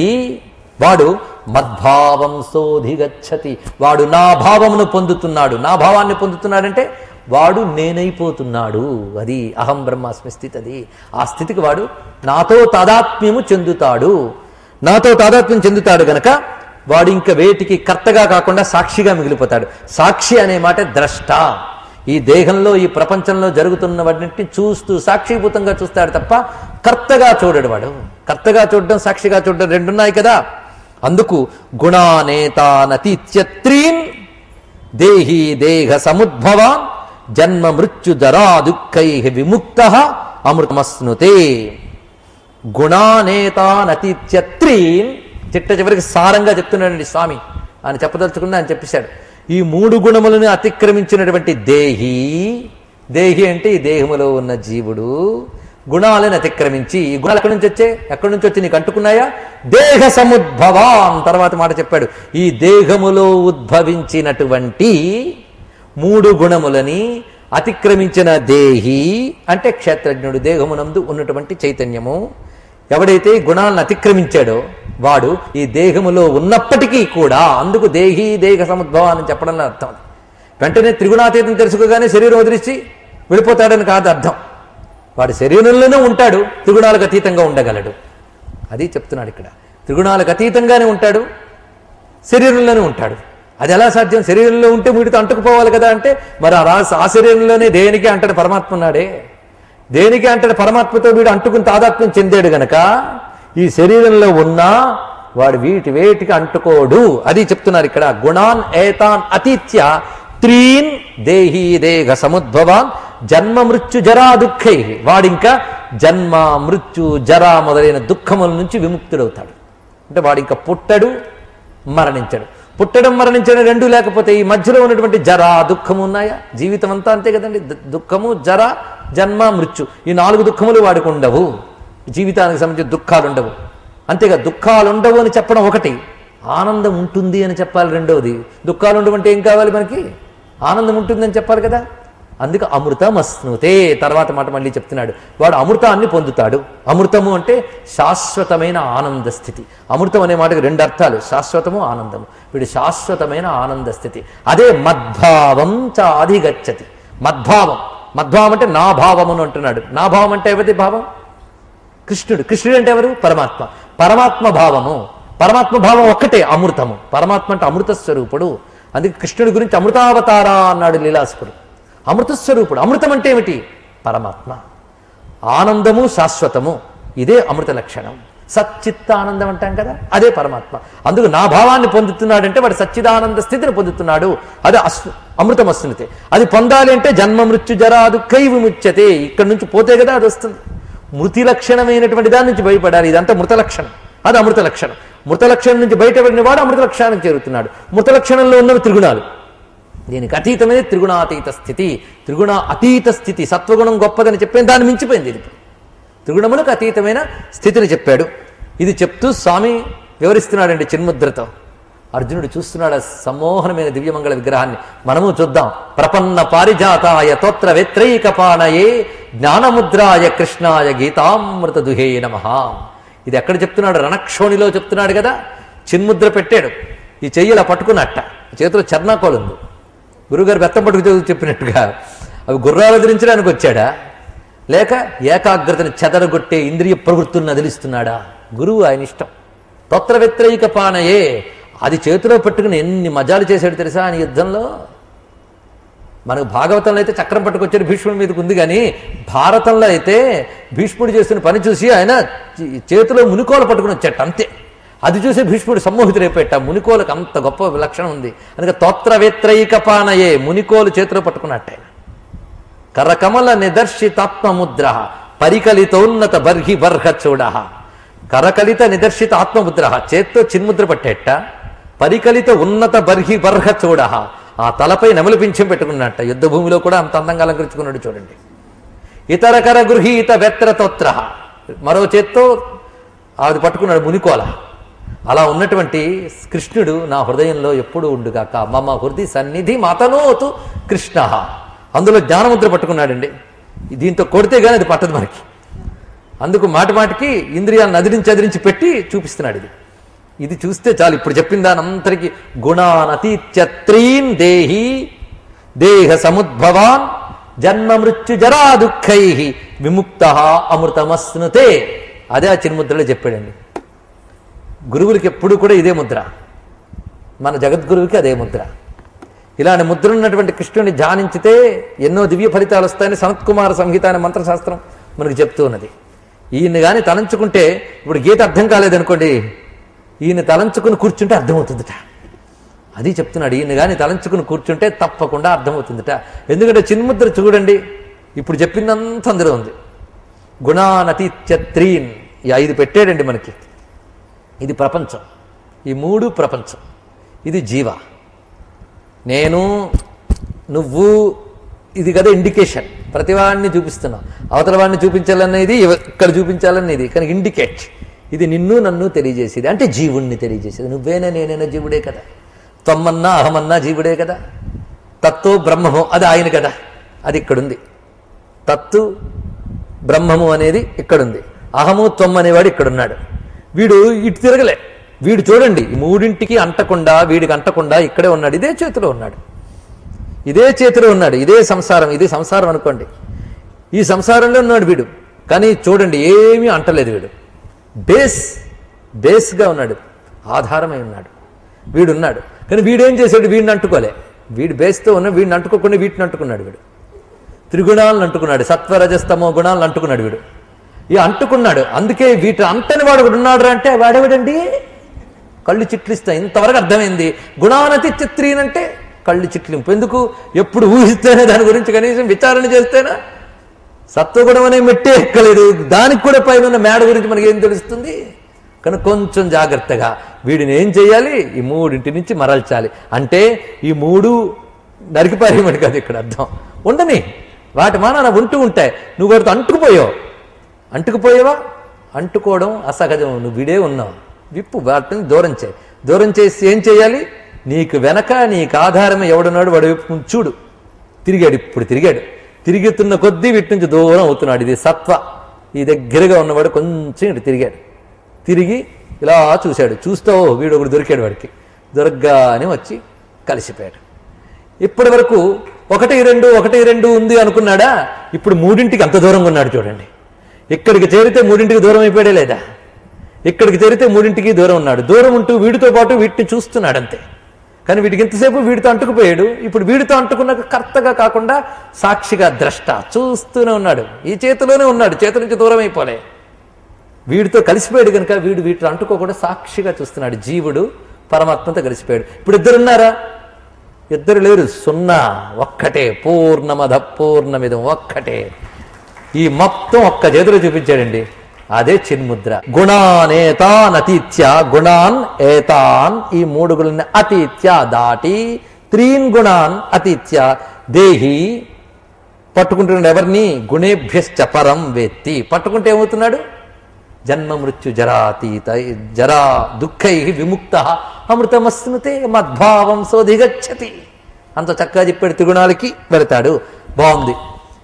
వాడు మద్భావం సోధిగచ్చతి, వాడు నా భావమును పొందుతున్నాడు. నా భావాన్ని పొందుతున్నాడంటే వాడు నేనైపోతున్నాడు. అది అహం బ్రహ్మాస్మి స్థితి. అది ఆ స్థితికి వాడు నాతో తాదాత్మ్యము చెందుతాడు. నాతో తాదాత్మ్యం చెందుతాడు గనక వాడు ఇంకా వేటికి కర్తగా కాకుండా సాక్షిగా మిగిలిపోతాడు. సాక్షి అనే మాట ద్రష్ట. ఈ దేహంలో ఈ ప్రపంచంలో జరుగుతున్న వాటిని చూస్తూ సాక్షిభూతంగా చూస్తాడు తప్ప కర్తగా చూడడు. వాడు కర్తగా చూడడం సాక్షిగా చూడడం రెండున్నాయి కదా. అందుకు గుణానేతానతీత్యత్రీన్ దేహీ దేహ సముద్భవాన్ జన్మ మృత్యు జరా దుఃఖై విముక్త అమృతమస్నుతే. గుణానేతానతీత్యత్రీన్ చిట్ట చివరికి సారంగా చెప్తున్నాడండి స్వామి. ఆయన చెప్పదలుచుకున్నా ఆయన చెప్పేశాడు. ఈ మూడు గుణములను అతిక్రమించినటువంటి దేహి, దేహి అంటే ఈ దేహములో ఉన్న జీవుడు, గుణాలను అతిక్రమించి, ఈ గుణాలు ఎక్కడి నుంచి వచ్చి నీకు అంటుకున్నాయా? దేహ సముద్భవాన్ తర్వాత మాట చెప్పాడు. ఈ దేహములో ఉద్భవించినటువంటి మూడు గుణములని అతిక్రమించిన దేహి అంటే క్షేత్రజ్ఞుడు, దేహమునందు ఉన్నటువంటి చైతన్యము. ఎవడైతే గుణాలను అతిక్రమించాడో వాడు ఈ దేహములో ఉన్నప్పటికీ కూడా, అందుకు దేహి దేహ సముద్భవాన్ అని చెప్పడంలో అర్థం. వెంటనే త్రిగుణాతీతం తెలుసుకోగానే శరీరం వదిలిచి వెళ్ళిపోతాడని కాదు అర్థం. వాడు శరీరంలోనే ఉంటాడు, త్రిగుణాలకు అతీతంగా ఉండగలడు. అది చెప్తున్నాడు ఇక్కడ. త్రిగుణాలకు అతీతంగానే ఉంటాడు, శరీరంలోనే ఉంటాడు. అది ఎలా సాధ్యం? శరీరంలో ఉంటే వీటితో అంటుకుపోవాలి కదా. అంటే మరి ఆ శరీరంలోనే దేనికి అంటాడు పరమాత్మ ఉన్నాడే. దేనికి అంటాడు పరమాత్మతో వీడు అంటుకుని తాదాత్మ్యం చెందాడు గనక ఈ శరీరంలో ఉన్నా వాడు వేటికి అంటుకోడు. అది చెప్తున్నారు ఇక్కడ. గుణాన్ ఏతాన్ అతీత్య త్రీన్ దేహీ దేహ సముద్భవాన్ జన్మ మృత్యు జరా దుఃఖై. వాడింకా జన్మ మృత్యు జరా మొదలైన దుఃఖముల నుంచి విముక్తుడవుతాడు. అంటే వాడింకా పుట్టడు, మరణించడు. పుట్టడం మరణించడం రెండు లేకపోతే ఈ మధ్యలో ఉన్నటువంటి జరా దుఃఖము ఉన్నాయా? జీవితం అంతా అంతే కదండి. దుఃఖము, జర, జన్మ, మృత్యు, ఈ నాలుగు దుఃఖములు వాడికి ఉండవు. జీవితానికి సంబంధించిన దుఃఖాలు ఉండవు. అంతేగా దుఃఖాలు ఉండవు అని చెప్పడం ఒకటి, ఆనందం ఉంటుంది అని చెప్పాలి రెండవది. దుఃఖాలు ఉండవంటే ఏం కావాలి మనకి? ఆనందం ఉంటుందని చెప్పాలి కదా. అందుకు అమృతం అస్నుతే తర్వాత మాట మళ్ళీ చెప్తున్నాడు. వాడు అమృతాన్ని పొందుతాడు. అమృతము అంటే శాశ్వతమైన ఆనంద స్థితి. అమృతం అనే మాటకి రెండు అర్థాలు, శాశ్వతము, ఆనందము. వీడు శాశ్వతమైన ఆనంద స్థితి. అదే మద్భావం చ అధిగచ్చతి. మద్భావం, మద్భావం అంటే నా భావమును అంటున్నాడు. నా భావం అంటే ఎవరి భావం? కృష్ణుడు. కృష్ణుడు అంటే ఎవరు? పరమాత్మ. పరమాత్మ భావము, పరమాత్మ భావం ఒక్కటే అమృతము. పరమాత్మ అంటే అమృత స్వరూపుడు. అందుకే కృష్ణుడి గురించి అమృతావతార అన్నాడు లీలాసుకుడు. అమృతస్వరూపుడు. అమృతం అంటే ఏమిటి? పరమాత్మ. ఆనందము శాశ్వతము, ఇదే అమృత లక్షణం. సచ్చిత్త ఆనందం అంటాం కదా, అదే పరమాత్మ. అందుకు నా భావాన్ని పొందుతున్నాడంటే వాడు సచ్చిదానంద స్థితిని పొందుతున్నాడు. అది అమృతం వస్తున్నది. అది పొందాలి అంటే జన్మ మృత్యు జరా దుఃఖై విముచ్యతే. ఇక్కడి నుంచి పోతే కదా అది వస్తుంది. మృతి లక్షణమైనటువంటి దాని నుంచి భయపడాలి. ఇదంతా మృత లక్షణం, అది అమృత లక్షణం. మృత లక్షణం నుంచి బయటపడిన వాడు అమృత లక్షణానికి చేరుతున్నాడు. మృత లక్షణంలో ఉన్నవి త్రిగుణాలు. దీనికి అతీతమైన త్రిగుణాతీత స్థితి. త్రిగుణ అతీత స్థితి, సత్వగుణం గొప్పదని చెప్పాను, దాన్ని మించిపోయింది ఇది. త్రిగుణములకు అతీతమైన స్థితిని చెప్పాడు. ఇది చెప్తూ స్వామి వివరిస్తున్నాడండి చిన్ముద్రతో. అర్జునుడు చూస్తున్నాడు ఆ సమ్మోహనమైన దివ్యమంగళ విగ్రహాన్ని. మనము చూద్దాం. ప్రపన్న పారిజాతాయ తోత్ర వేత్రైక పానయే జ్ఞానముద్రాయ కృష్ణాయ గీతామృత దుహే నమః. ఇది ఎక్కడ చెప్తున్నాడు? రణక్షోణిలో చెప్తున్నాడు కదా. చిన్ముద్ర పెట్టాడు, ఈ చెయ్యిలా పట్టుకున్నట్ట, చేతిలో చర్నాకోలు ఉంది. గురుగారు బెత్తం పట్టుకు చెప్పినట్టుగా అవి గుర్రాలు ధరించడానికి వచ్చాడా, లేక ఏకాగ్రతని చెదరగొట్టే ఇంద్రియ ప్రవృత్తులను అదిలిస్తున్నాడా? గురువు ఆయన ఇష్టం. తోత్ర వ్యతిరేక పానయే, అది చేతిలో పెట్టుకుని ఎన్ని మజాలు చేశాడు తెలుసా ఆయన యుద్ధంలో. మనకు భాగవతంలో అయితే చక్రం పట్టుకొచ్చాడు, భీష్ముడి మీదకి ఉంది. కానీ భారతంలో అయితే భీష్ముడు చేస్తున్న పని చూసి ఆయన చేతిలో మునికోలు పట్టుకుని వచ్చాట, అంతే. అది చూసి భీష్ముడు సమ్మోహితుడైపోయాట. మునికోలకు అంత గొప్ప లక్షణం ఉంది. అందుకే తోత్ర వేత్రైక పానయే, మునికోలు చేతిలో పట్టుకున్నట్టే. కరకమల నిదర్శితాత్మముద్ర పరికలితోన్నత బర్హి బర్హ చూడ. కరకలిత నిదర్శిత ఆత్మముద్ర, చేత్తో చిన్ముద్ర పట్టేట. పరికలిత ఉన్నత బర్హి బర్హ చూడ, ఆ తలపై నెమలి పింఛం పెట్టుకున్నట్ట. యుద్ధ భూమిలో కూడా అంత అందంగా అలంకరించుకున్నాడు చూడండి. ఇతర కర గృహీత వెత్రతోత్ర, మరో చేత్తో అది పట్టుకున్నాడు మునికోల. అలా ఉన్నటువంటి కృష్ణుడు నా హృదయంలో ఎప్పుడు ఉండుగాక. మమ హృది సన్నిధి మాతనోతు కృష్ణ. అందులో జ్ఞానముద్ర పట్టుకున్నాడండి. దీంతో కొడితే గానీ అది పట్టదు మనకి. అందుకు మాటిమాటికి ఇంద్రియాలను అదిరించి పెట్టి చూపిస్తున్నాడు. ఇది చూస్తే చాలు. ఇప్పుడు చెప్పిన దానంతరికి గుణానతీత్యత్రీన్ దేహి దేహ సముద్భవాన్ జన్మ మృత్యు జరా దుఃఖై విముక్త అమృతమస్నుతే. అదే ఆ చిన్ముద్రలో చెప్పాడండి. గురువులకి ఎప్పుడు కూడా ఇదే ముద్ర, మన జగద్గురువుకి అదే ముద్ర. ఇలాంటి ముద్ర ఉన్నటువంటి కృష్ణుని ధ్యానించితే ఎన్నో దివ్య ఫలితాలు వస్తాయని సనత్కుమార సంహిత అనే మంత్రశాస్త్రం మనకు చెప్తూ ఉన్నది. ఈయన్ని కానీ తలంచుకుంటే, ఇప్పుడు గీత అర్థం కాలేదనుకోండి, ఈయన తలంచుకుని కూర్చుంటే అర్థమవుతుందిట. అది చెప్తున్నాడు. ఈయన కానీ తలంచుకుని కూర్చుంటే తప్పకుండా అర్థమవుతుందిట. ఎందుకంటే చిన్ముద్ర చూడండి, ఇప్పుడు చెప్పిందంతా అందులో ఉంది. గుణానతీత్యత్రీన్, ఈ 5 పెట్టాడండి మనకి. ఇది ప్రపంచం, ఈ 3 ప్రపంచం. ఇది జీవ, నేను, నువ్వు. ఇది కదా ఇండికేషన్. ప్రతివాడిని చూపిస్తున్నాం, అవతల వాడిని చూపించాలనేది, ఇక్కడ చూపించాలనేది. కానీ ఇండికేట్, ఇది నిన్ను నన్ను తెలియజేసేది. అంటే జీవుణ్ణి తెలియజేసేది. నువ్వేనా నేనైనా జీవుడే కదా. త్వమన్నా అహమన్నా జీవుడే కదా. తత్తో బ్రహ్మము అది ఆయన కదా. అది ఇక్కడుంది. తత్తు బ్రహ్మము అనేది ఇక్కడుంది. అహము త్వం అనేవాడు ఇక్కడున్నాడు. వీడు ఇటు తిరగలే. వీడు చూడండి, ఈ 3ంటికి అంటకుండా, వీడికి అంటకుండా ఇక్కడే ఉన్నాడు. ఇదే చేతిలో ఉన్నాడు, ఇదే చేతిలో ఉన్నాడు. ఇదే సంసారం, ఇది సంసారం అనుకోండి. ఈ సంసారంలో ఉన్నాడు వీడు. కానీ చూడండి, ఏమీ అంటలేదు వీడు. బేస్గా ఉన్నాడు, ఆధారమై ఉన్నాడు. వీడున్నాడు. కానీ వీడేం చేశాడు? వీడిని అంటుకోలే. వీడు బేస్తో ఉన్న వీడిని అంటుకోకుండా వీటిని అంటుకున్నాడు. వీడు త్రిగుణాలను అంటుకున్నాడు, సత్వరజస్తమో గుణాలను అంటుకున్నాడు వీడు. ఈ అంటుకున్నాడు. అందుకే వీటి అంటని వాడు ఒకడు ఉన్నాడు అంటే వాడేవాడండి? కళ్ళు చిట్లిస్తాయి. ఇంతవరకు అర్థమైంది. గుణానతి చిత్రీనంటే కళ్ళు చిట్లింపు. ఎందుకు? ఎప్పుడు ఊహిస్తేనే దాని గురించి కనీసం విచారణ చేస్తేనా? సత్వగుణం అనే మెట్టే ఎక్కలేదు, దానికి కూడా పైన ఉన్న మేడ గురించి మనకి ఏం తెలుస్తుంది? కనుక కొంచెం జాగ్రత్తగా వీడిని ఏం చేయాలి? ఈ 3ంటి నుంచి మరల్చాలి. అంటే ఈ 3 నరికిపారేయమని కాదు ఇక్కడ అర్థం. ఉండని, వాటి మానాన ఉంటూ ఉంటాయి. నువ్వు వాటితో అంటుకుపోయావా? అంటుకోవడం అసహజం. నువ్వు విడే ఉన్నావు. విప్పు, వాటిని దూరం చేయి. దూరం చేసి ఏం చేయాలి? నీకు వెనక, నీకు ఆధారమే ఎవడున్నాడు వాడు వైపు చూడు. తిరిగాడు, ఇప్పుడు తిరిగాడు. తిరుగుతున్న కొద్దీ వీటి నుంచి దూరం అవుతున్నాడు. ఇది సత్వ. ఈ దగ్గరగా ఉన్నవాడు కొంచెం ఇటు తిరిగాడు. తిరిగి ఇలా చూశాడు. చూస్తూ వీడు ఒకడు దొరికాడు. వాడికి దొరకగానే వచ్చి కలిసిపోయాడు. ఇప్పటి వరకు 1, 2 ఉంది అనుకున్నాడా? ఇప్పుడు 3ంటికి అంత దూరంగా ఉన్నాడు చూడండి. ఇక్కడికి చేరితే 3ంటికి దూరం అయిపోయాడే లేదా? ఇక్కడికి చేరితే 3ంటికి దూరం ఉన్నాడు. దూరం ఉంటూ వీడితో పాటు వీటిని చూస్తున్నాడు అంతే. కానీ వీటికి ఇంతసేపు వీడితో అంటుకుపోయాడు. ఇప్పుడు వీడితో అంటుకున్న కర్తగా కాకుండా సాక్షిగా, ద్రష్ట చూస్తూనే ఉన్నాడు. ఈ చేతిలోనే ఉన్నాడు, చేతి నుంచి దూరం అయిపోలే. వీడితో కలిసిపోయాడు కనుక వీడు వీటిని అంటుకోకుండా సాక్షిగా చూస్తున్నాడు. జీవుడు పరమాత్మతో కలిసిపోయాడు. ఇప్పుడు 2 ఉన్నారా? 2 లేరు, 0, ఒక్కటే. పూర్ణమద పూర్ణమిదం, ఒక్కటే. ఈ మొత్తం ఒక్క చేతిలో చూపించాడండి. అదే చిన్ముద్ర. గుణానేతాన్ అతీత్య, గుణాన్ ఏతాన్, ఈ 3 గుణాన్ని అతీత్య దాటి, 3 గుణాన్ అతీత్య దేహి, పట్టుకుంటున్నాడు ఎవరిని? గుణేభ్యశ్చ పరం వేత్తి. పట్టుకుంటే ఏమవుతున్నాడు? జన్మ మృత్యు జరాతీత జరా దుఃఖై విముక్త అమృతమస్నుతే మద్భావం సోధిగచ్చతి. అంత చక్కగా చెప్పాడు. త్రిగుణాలకి వెళతాడు. బాగుంది.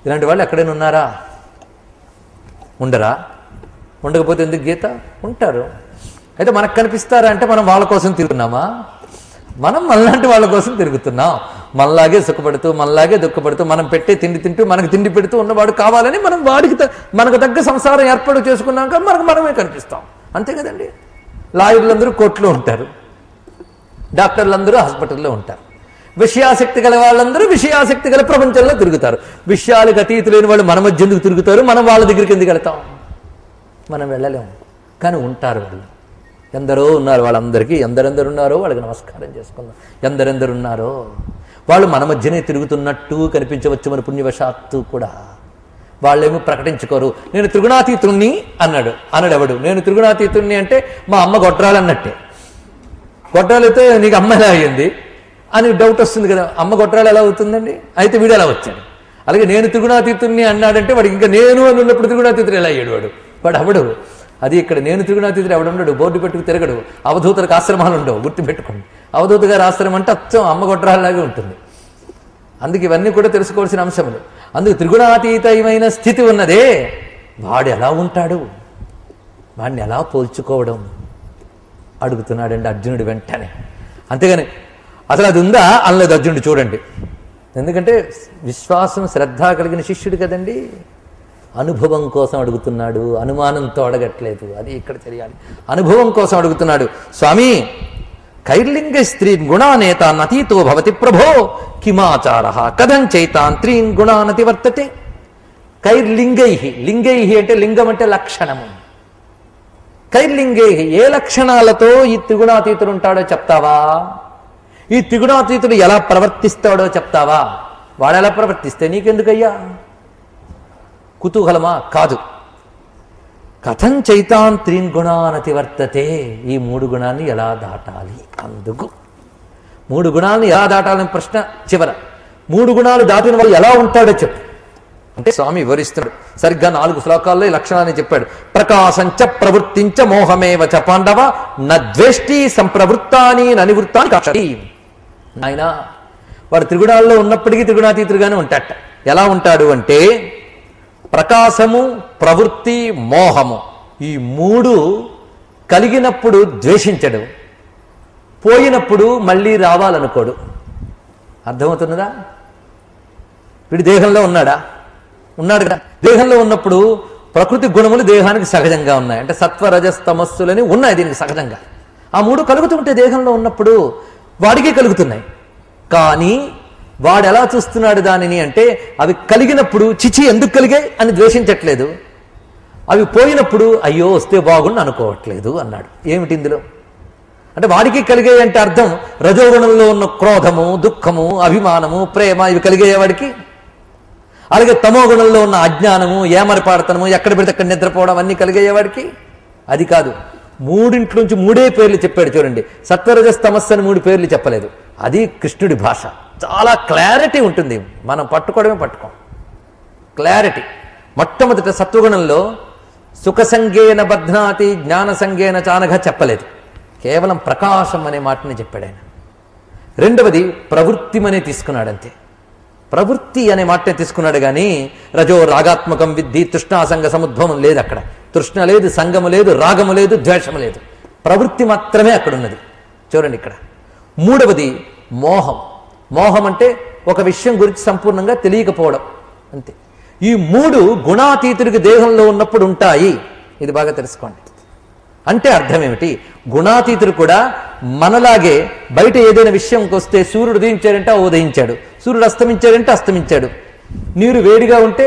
ఇలాంటి వాళ్ళు ఎక్కడైనా ఉన్నారా? ఉండరా? ఉండకపోతే ఎందుకు గీత? ఉంటారు. అయితే మనకు కనిపిస్తారా అంటే మనం వాళ్ళ కోసం తిరుగుతున్నామా? మనం మనలాంటి వాళ్ళ కోసం తిరుగుతున్నాం. మనలాగే సుఖపడుతూ, మనలాగే దుఃఖపడుతూ, మనం పెట్టే తిండి తింటూ, మనకు తిండి పెడుతూ ఉన్నవాడు కావాలని మనం వాడికి మనకు తగ్గ సంసారం ఏర్పాటు చేసుకున్నాక మనమే కనిపిస్తాం. అంతే కదండి. లాయర్లందరూ కోర్టులో ఉంటారు, డాక్టర్లందరూ హాస్పిటల్లో ఉంటారు, విషయాసక్తి గల వాళ్ళందరూ విషయాసక్తి గల ప్రపంచంలో తిరుగుతారు. విషయాలకు అతీతు లేని వాళ్ళు మన మధ్య ఎందుకు తిరుగుతారు? మనం వాళ్ళ దగ్గరికి ఎందుకు వెళతాం? మనం వెళ్ళలేము. కానీ ఉంటారు వాళ్ళు. ఎందరో ఉన్నారు. వాళ్ళందరికీ ఎందరెందరు ఉన్నారో వాళ్ళకి నమస్కారం చేసుకుందాం. ఎందరెందరు ఉన్నారో వాళ్ళు మన మధ్యనే తిరుగుతున్నట్టు కనిపించవచ్చు మన పుణ్యవశాత్తు కూడా. వాళ్ళేమో ప్రకటించుకోరు. నేను త్రిగుణాతీతుణ్ణి అన్నాడు. ఎవడు? నేను త్రిగుణాతీతుణ్ణి అంటే మా అమ్మ గొడ్రాలన్నట్టే. గొడ్రాలైతే నీకు అమ్మ ఎలా అయ్యింది అని డౌట్ వస్తుంది కదా. అమ్మ గొడ్రాలు ఎలా అవుతుందండి? అయితే వీడు ఎలా వచ్చాడు? అలాగే నేను త్రిగుణాతీతుణ్ణి అన్నాడంటే వాడికి ఇంకా నేను అని ఉన్నప్పుడు త్రిగుణాతీతుడు ఎలా అయ్యాడు? వాడు అవడు. అది ఇక్కడ నేను త్రిగుణాతీతుడు ఎవడుండడు. బోర్డు పెట్టుకు తిరగడు. అవధూతలకు ఆశ్రమాలు ఉండవు, గుర్తుపెట్టుకోండి. అవధూత గారి ఆశ్రమం అంటే అచ్చం అమ్మ గొడ్రాలాగే ఉంటుంది. అందుకు ఇవన్నీ కూడా తెలుసుకోవాల్సిన అంశములు. అందుకు త్రిగుణాతీతమైన స్థితి ఉన్నదే, వాడు ఎలా ఉంటాడు, వాడిని ఎలా పోల్చుకోవడం అడుగుతున్నాడండి అర్జునుడు వెంటనే. అంతేగాని అసలు అది ఉందా అనలేదు అర్జునుడు. చూడండి, ఎందుకంటే విశ్వాసం శ్రద్ధ కలిగిన శిష్యుడు కదండి. అనుభవం కోసం అడుగుతున్నాడు, అనుమానంతో అడగట్లేదు. అది ఇక్కడ తెలియాలి. అనుభవం కోసం అడుగుతున్నాడు. స్వామి, కైర్లింగ స్త్రీన్ గుణానేతాన్ అతీతో భవతి ప్రభో కిమాచార కథం చైతాన్ త్రీన్ గుణానతి వర్తతే. కైర్లింగై, లింగై అంటే లింగం అంటే లక్షణము. కైర్లింగై, ఏ లక్షణాలతో ఈ త్రిగుణాతీతుడు ఉంటాడో చెప్తావా? ఈ త్రిగుణాతీతుడు ఎలా ప్రవర్తిస్తాడో చెప్తావా? వాడెలా ప్రవర్తిస్తే నీకెందుకయ్యా? కుతూహలమా? కాదు. కథం చైతాన్ త్రీన్ గుణానతి వర్తతే, ఈ 3 గుణాన్ని ఎలా దాటాలి? అందుకు 3 గుణాలను ఎలా దాటాలని ప్రశ్న చివర. 3 గుణాలు దాటిన వాళ్ళు ఎలా ఉంటాడో చెప్పు అంటే స్వామి వివరిస్తున్నాడు. సరిగ్గా 4 శ్లోకాల్లో ఈ లక్షణాన్ని చెప్పాడు. ప్రకాశంచ ప్రవృత్తించ మోహమేవ చ పాండవ నద్వేష్టి సంప్రవృత్తాని ననివృత్తాని కాక్షతి. ఆయన వాడు త్రిగుణాల్లో ఉన్నప్పటికీ త్రిగుణాతీతుడుగానే ఉంటాడట. ఎలా ఉంటాడు అంటే ప్రకాశము, ప్రవృత్తి, మోహము, ఈ 3 కలిగినప్పుడు ద్వేషించడు, పోయినప్పుడు మళ్ళీ రావాలనుకోడు. అర్థమవుతున్నదా? వీడు దేహంలో ఉన్నాడా? ఉన్నాడు కదా. దేహంలో ఉన్నప్పుడు ప్రకృతి గుణములు దేహానికి సహజంగా ఉన్నాయి. అంటే సత్వ రజస్తమస్సులని ఉన్నాయి దీనికి సహజంగా. ఆ 3 కలుగుతుంటే దేహంలో ఉన్నప్పుడు వాడికి కలుగుతున్నాయి. కానీ వాడు ఎలా చూస్తున్నాడు దానిని అంటే అవి కలిగినప్పుడు చిచి ఎందుకు కలిగాయి అని ద్వేషించట్లేదు, అవి పోయినప్పుడు అయ్యో వస్తే బాగుండు అనుకోవట్లేదు అన్నాడు. ఏమిటి ఇందులో అంటే వాడికి కలిగాయి అంటే అర్థం రజోగుణంలో ఉన్న క్రోధము, దుఃఖము, అభిమానము, ప్రేమ ఇవి కలిగాయి వాడికి. అలాగే తమో గుణంలో ఉన్న అజ్ఞానము, ఏమరపాడతనము, ఎక్కడ పెడితే అక్కడ నిద్రపోవడం అన్నీ కలిగాయి వాడికి. అది కాదు, 3 3 పేర్లు చెప్పాడు చూడండి. సత్వరజస్తమస్సు అని 3 పేర్లు చెప్పలేదు. అది కృష్ణుడి భాష. చాలా క్లారిటీ ఉంటుంది. మనం పట్టుకోవడమే పట్టుకోం. క్లారిటీ. మొట్టమొదట సత్వగుణంలో సుఖ సంగేన బధ్నాతి జ్ఞాన సంగేన చానగా చెప్పలేదు. కేవలం ప్రకాశం అనే మాటని చెప్పాడు ఆయన. రెండవది ప్రవృత్తిమనే తీసుకున్నాడు అంతే. ప్రవృత్తి అనే మాటనే తీసుకున్నాడు కానీ రజో రాగాత్మకం విద్ధి తృష్ణాసంగ సముద్భవం లేదు అక్కడ. తృష్ణ లేదు, సంగము లేదు, రాగము లేదు, ద్వేషము లేదు. ప్రవృత్తి మాత్రమే అక్కడ ఉన్నది. చూడండి ఇక్కడ. మూడవది మోహం. మోహం అంటే ఒక విషయం గురించి సంపూర్ణంగా తెలియకపోవడం అంతే. ఈ 3 గుణాతీతుడికి దేహంలో ఉన్నప్పుడు ఉంటాయి. ఇది బాగా తెలుసుకోండి. అంటే అర్థం ఏమిటి? గుణాతీతుడు కూడా మనలాగే బయట ఏదైనా విషయంకి వస్తే సూర్యుడు ఉదయించాడంటే ఉదయించాడు, సూర్యుడు అస్తమించాడంటే అస్తమించాడు, నీరు వేడిగా ఉంటే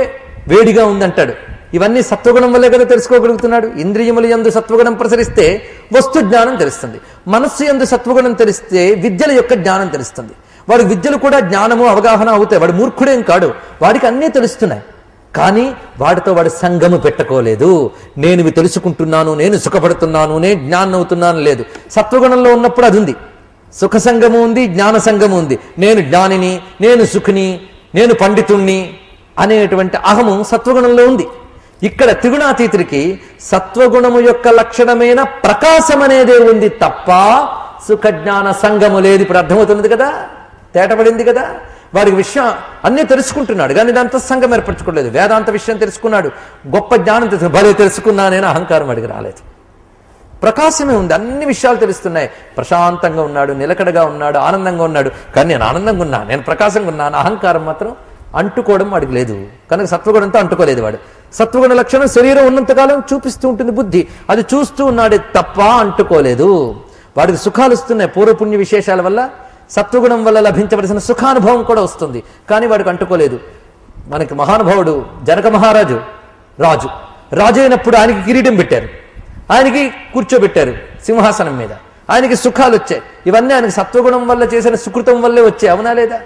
వేడిగా ఉందంటాడు. ఇవన్నీ సత్వగుణం వల్లే కదా తెలుసుకోగలుగుతున్నాడు. ఇంద్రియములు యందు సత్వగుణం ప్రసరిస్తే వస్తు జ్ఞానం తెలుస్తుంది. మనస్సు యందు సత్వగుణం తెలిస్తే విద్యల యొక్క జ్ఞానం తెలుస్తుంది. వాడి విద్యలు కూడా జ్ఞానము అవగాహన అవుతాయి. వాడు మూర్ఖుడేం కాడు, వాడికి అన్నీ తెలుస్తున్నాయి. కానీ వాడితో వాడు సంగము పెట్టుకోలేదు. నేను ఇవి తెలుసుకుంటున్నాను, నేను సుఖపడుతున్నాను, నేను జ్ఞానం అవుతున్నాను లేదు. సత్వగుణంలో ఉన్నప్పుడు అది ఉంది. సుఖ సంగము ఉంది, జ్ఞాన సంగము ఉంది. నేను జ్ఞానిని, నేను సుఖిని, నేను పండితుణ్ణి అనేటువంటి అహము సత్వగుణంలో ఉంది. ఇక్కడ త్రిగుణాతీతుడికి సత్వగుణము యొక్క లక్షణమైన ప్రకాశం అనేదే ఉంది తప్ప సుఖ జ్ఞాన సంగము లేదు. ఇప్పుడు అర్థమవుతున్నది కదా, తేటపడింది కదా. వాడికి విషయం అన్నీ తెలుసుకుంటున్నాడు కానీ దాంతో సంఘం ఏర్పరచుకోలేదు. వేదాంత విషయం తెలుసుకున్నాడు, గొప్ప జ్ఞానం తెలుసుకున్నాడు, భలే తెలుసుకున్నానైనా అహంకారం అడిగి రాలేదు. ప్రకాశమే ఉంది, అన్ని విషయాలు తెలుస్తున్నాయి. ప్రశాంతంగా ఉన్నాడు, నిలకడగా ఉన్నాడు, ఆనందంగా ఉన్నాడు. కానీ నేను ఆనందంగా ఉన్నా, నేను ప్రకాశంగా ఉన్నాను. అహంకారం మాత్రం అంటుకోవడం వాడికి లేదు. కనుక సత్వగుణంతో అంటుకోలేదు వాడు. సత్వగుణ లక్షణం శరీరం ఉన్నంతకాలం చూపిస్తూ ఉంటుంది బుద్ధి, అది చూస్తూ ఉన్నాడే తప్ప అంటుకోలేదు. వాడికి సుఖాలు వస్తున్నాయి పూర్వపుణ్య విశేషాల వల్ల. సత్వగుణం వల్ల లభించవలసిన సుఖానుభవం కూడా వస్తుంది, కానీ వాడికి అంటుకోలేదు. మనకి మహానుభావుడు జనక మహారాజు రాజు అయినప్పుడు ఆయనకి కిరీటం పెట్టారు, ఆయనకి కూర్చోబెట్టారు సింహాసనం మీద, ఆయనకి సుఖాలు వచ్చాయి. ఇవన్నీ ఆయనకి సత్వగుణం వల్ల చేసిన సుకృతం వల్లే వచ్చాయి, అవునా లేదా?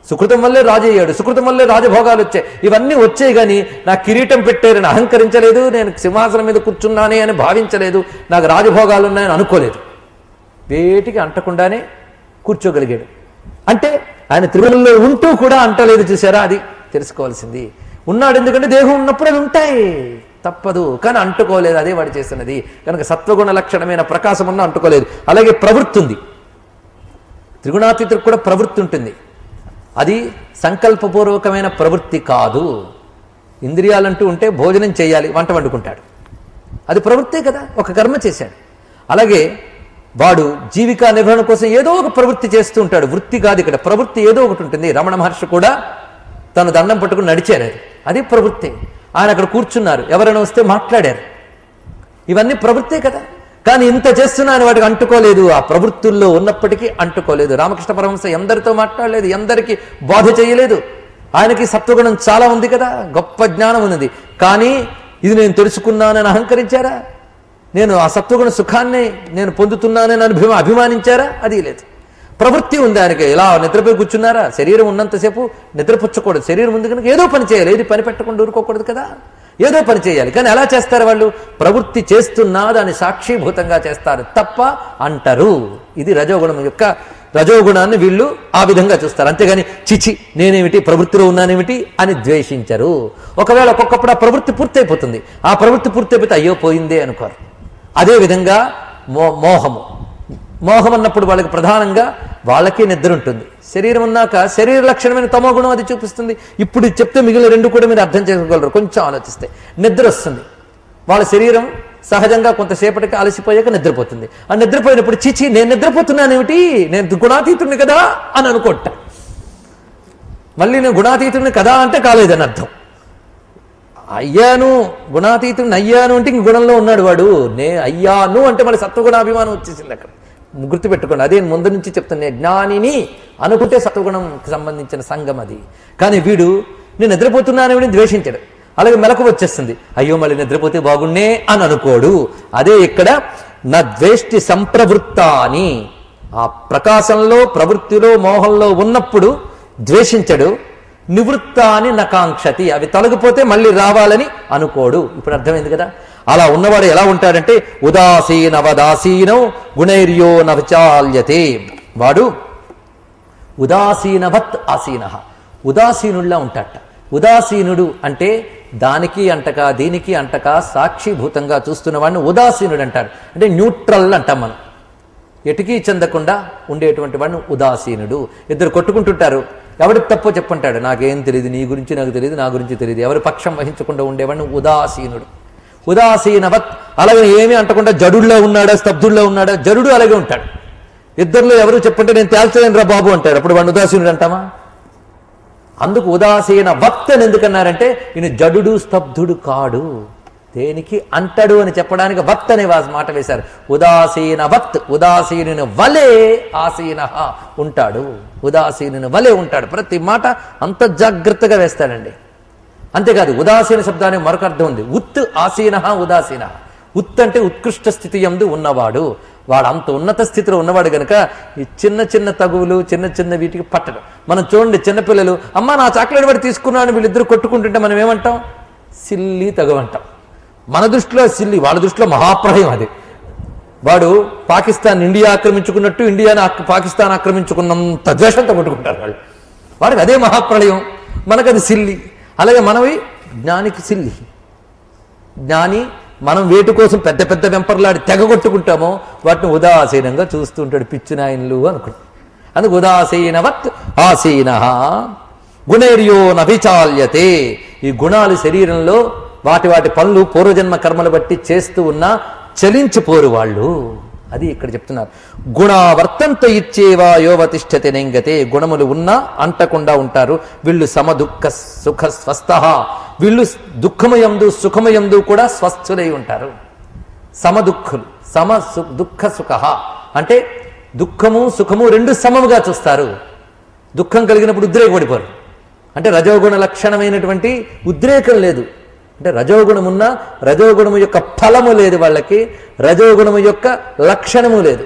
సుకృతం వల్లే రాజు అయ్యాడు, సుకృతం వల్లే రాజభోగాలు వచ్చాయి. ఇవన్నీ వచ్చాయి కానీ నాకు కిరీటం పెట్టారని అహంకరించలేదు, నేను సింహాసనం మీద కూర్చున్నానే అని భావించలేదు, నాకు రాజభోగాలు ఉన్నాయని అనుకోలేదు. వేటికి అంటకుండానే కూర్చోగలిగాడు. అంటే ఆయన త్రిగుణంలో ఉంటూ కూడా అంటలేదు. చూసారా? అది తెలుసుకోవాల్సింది. ఉన్నాడు ఎందుకంటే దేహం ఉన్నప్పుడు అవి ఉంటాయి, తప్పదు. కానీ అంటుకోలేదు, అదే వాడు చేస్తున్నది. కనుక సత్వగుణ లక్షణమైన ప్రకాశం ఉన్న అంటుకోలేదు. అలాగే ప్రవృత్తి ఉంది. త్రిగుణాతీతుడికి కూడా ప్రవృత్తి ఉంటుంది. అది సంకల్పపూర్వకమైన ప్రవృత్తి కాదు. ఇంద్రియాలంటూ ఉంటే భోజనం చేయాలి, వంట వండుకుంటాడు, అది ప్రవృత్తే కదా, ఒక కర్మ చేశాడు. అలాగే వాడు జీవికా నిర్వహణ కోసం ఏదో ఒక ప్రవృత్తి చేస్తూ ఉంటాడు. వృత్తి కాదు ఇక్కడ, ప్రవృత్తి ఏదో ఒకటి ఉంటుంది. రమణ మహర్షి కూడా తన దండం పట్టుకుని నడిచారు, అది ప్రవృత్తి. ఆయన అక్కడ కూర్చున్నారు, ఎవరైనా వస్తే మాట్లాడారు, ఇవన్నీ ప్రవృత్తే కదా. కానీ ఇంత చేస్తున్నా ఆయన వాటికి అంటుకోలేదు, ఆ ప్రవృత్తుల్లో ఉన్నప్పటికీ అంటుకోలేదు. రామకృష్ణ పరమహంస ఎందరితో మాట్లాడలేదు, ఎందరికి బోధ చేయలేదు. ఆయనకి సత్వగుణం చాలా ఉంది కదా, గొప్ప జ్ఞానం ఉన్నది. కానీ ఇది నేను తెలుసుకున్నానని అహంకరించారా? నేను ఆ సత్వగుణ సుఖాన్ని నేను పొందుతున్నానని అభిమానించారా? అది లేదు. ప్రవృత్తి ఉంది ఆయనకి. ఇలా నిద్రపోయి కూర్చున్నారా? శరీరం ఉన్నంతసేపు నిద్రపుచ్చకూడదు, శరీరం ఉంది కనుక ఏదో పని చేయాలి, ఏది పని పెట్టకుండా ఊరుకోకూడదు కదా, ఏదో పని చేయాలి. కానీ ఎలా చేస్తారు వాళ్ళు? ప్రవృత్తి చేస్తున్నా దాన్ని సాక్షిభూతంగా చేస్తారు తప్ప అంటారు. ఇది రజోగుణం యొక్క, రజోగుణాన్ని వీళ్ళు ఆ విధంగా చూస్తారు. అంతేగాని చిచి నేనేమిటి ప్రవృత్తిలో ఉన్నానేమిటి అని ద్వేషించరు. ఒకవేళ ఒక్కొక్కప్పుడు ఆ ప్రవృత్తి పూర్తయిపోతుంది, ఆ ప్రవృత్తి పూర్తయిపోతే అయ్యో పోయిందే అనుకోరు. అదేవిధంగా మోహం అన్నప్పుడు వాళ్ళకి ప్రధానంగా వాళ్ళకి నిద్ర ఉంటుంది. శరీరం ఉన్నాక శరీర లక్షణమైన తమో గుణం అది చూపిస్తుంది. ఇప్పుడు చెప్తే మిగిలిన రెండు కూడా మీరు అర్థం చేసుకోగలరు కొంచెం ఆలోచిస్తే. నిద్ర వస్తుంది, వాళ్ళ శరీరం సహజంగా కొంతసేపటికి అలసిపోయాక నిద్రపోతుంది. ఆ నిద్రపోయినప్పుడు చిచి నేను నిద్రపోతున్నానేమిటి, నేను గుణాతీతుడిని కదా అని అనుకోట. మళ్ళీ నేను గుణాతీతుడిని కదా అంటే కాలేదని అర్థం. అయ్యాను గుణాతీతుడిని అయ్యాను అంటే ఇంక గుణంలో ఉన్నాడు వాడు. అయ్యాను అంటే మళ్ళీ సత్వగుణాభిమానం వచ్చేసింది అక్కడ. గుర్తుపెట్టుకోండి, అదే ముందు నుంచి చెప్తున్నా. జ్ఞానిని అనుకుంటే సత్వగుణంకి సంబంధించిన సంఘం అది. కానీ వీడు నేను నిద్రపోతున్నాను ద్వేషించాడు. అలాగే మెలకు వచ్చేస్తుంది, అయ్యో మళ్ళీ నిద్రపోతే బాగుండే అని అనుకోడు. అదే ఇక్కడ నా ద్వేష్టి సంప్రవృత్తాని, ఆ ప్రకాశంలో ప్రవృత్తిలో మోహంలో ఉన్నప్పుడు ద్వేషించడు. నివృత్తాని నకాంక్షతి, అవి తొలగిపోతే మళ్ళీ రావాలని అనుకోడు. ఇప్పుడు అర్థమైంది కదా. అలా ఉన్నవాడు ఎలా ఉంటాడంటే ఉదాసీనవదాసీనం గుణైర్యో నవచాల్యతే. వాడు ఉదాసీనవత్ ఆసీన, ఉదాసీనుల్లా ఉంటాడట. ఉదాసీనుడు అంటే దానికి అంటక దీనికి అంటక సాక్షిభూతంగా చూస్తున్న వాడిని ఉదాసీనుడు అంటారు. అంటే న్యూట్రల్ అంటాం మనం, ఎటుకీ చెందకుండా ఉండేటువంటి వాడిని ఉదాసీనుడు. ఇద్దరు కొట్టుకుంటుంటారు, ఎవరికి తప్పో చెప్పంటాడు, నాకేం తెలియదు, నీ గురించి నాకు తెలియదు, నా గురించి తెలియదు, ఎవరి పక్షం వహించకుండా ఉండేవాడిని ఉదాసీనుడు. ఉదాసీనవత్, అలాగే ఏమీ అంటకుండా జడుల్లో ఉన్నాడా స్తబ్దుల్లో ఉన్నాడా, జడుడు అలాగే ఉంటాడు. ఇద్దరిలో ఎవరు చెప్పంటే నేను తేల్చలేను రా బాబు అంటాడు, అప్పుడు వాడిని ఉదాసీనుడు అంటామా? అందుకు ఉదాసీన వత్ అని ఎందుకన్నారంటే ఈయన జడుడు స్తబ్దుడు కాడు, దేనికి అంటాడు అని చెప్పడానికి వత్ అనే మాట వేశారు. ఉదాసీన వత్, ఉదాసీనుని వలే ఆసీన ఉంటాడు, ఉదాసీనుని వలే ఉంటాడు. ప్రతి మాట అంత జాగ్రత్తగా వేస్తాడండి. అంతేకాదు ఉదాసీన శబ్దానికి మరొక అర్థం ఉంది, ఉత్ ఆసీన ఉదాసీన. ఉత్ అంటే ఉత్కృష్ట స్థితి యందు ఉన్నవాడు, వాడు అంత ఉన్నత స్థితిలో ఉన్నవాడు గనక ఈ చిన్న చిన్న తగువులు చిన్న చిన్న వీటికి పట్టడం. మనం చూడండి, చిన్నపిల్లలు అమ్మ నా చాక్లెట్ వాడు తీసుకున్నాను వీళ్ళిద్దరు కొట్టుకుంటుంటే మనం ఏమంటాం? సిల్లి తగవంటాం. మన దృష్టిలో సిల్లి, వాళ్ళ దృష్టిలో మహాప్రళయం అది. వాడు పాకిస్తాన్ ఇండియా ఆక్రమించుకున్నట్టు ఇండియాని పాకిస్తాన్ ఆక్రమించుకున్నంత ద్వేషంతో కొట్టుకుంటారు వాళ్ళు. వాడికి అదే మహాప్రళయం, మనకు అది సిల్లి. అలాగే మనవి జ్ఞానికి సిల్లి. జ్ఞాని మనం వేటు కోసం పెద్ద పెద్ద వెంపర్లాడి తెగ కొట్టుకుంటామో వాటిని ఉదాసీనంగా చూస్తూ ఉంటాడు, పిచ్చినాయన్లు అనుకుంటాం. అందుకు ఉదాసీనవత్ ఆసీన గుణైర్యో నభిచాల్యతే. ఈ గుణాలు శరీరంలో వాటి వాటి పనులు పూర్వజన్మ కర్మలు బట్టి చేస్తూ ఉన్నా చలించిపోరు వాళ్ళు. అది ఇక్కడ చెప్తున్నారు. గుణావర్తంత ఇచ్చేవా యోవతిష్ఠతి నెంగతే. గుణములు ఉన్నా అంటకుండా ఉంటారు వీళ్ళు. సమ దుఃఖ సుఖ స్వస్థ, వీళ్ళు దుఃఖమయందు సుఖమయందు కూడా స్వస్థులై ఉంటారు. సమ దుఃఖులు, సమ దుఃఖ సుఖ అంటే దుఃఖము సుఖము రెండు సమముగా చూస్తారు. దుఃఖం కలిగినప్పుడు ఉద్రేకపడిపోరు, అంటే రజోగుణ లక్షణమైనటువంటి ఉద్రేకం లేదు. అంటే రజోగుణం ఉన్నా రజోగుణము యొక్క ఫలము లేదు వాళ్ళకి, రజోగుణము యొక్క లక్షణము లేదు.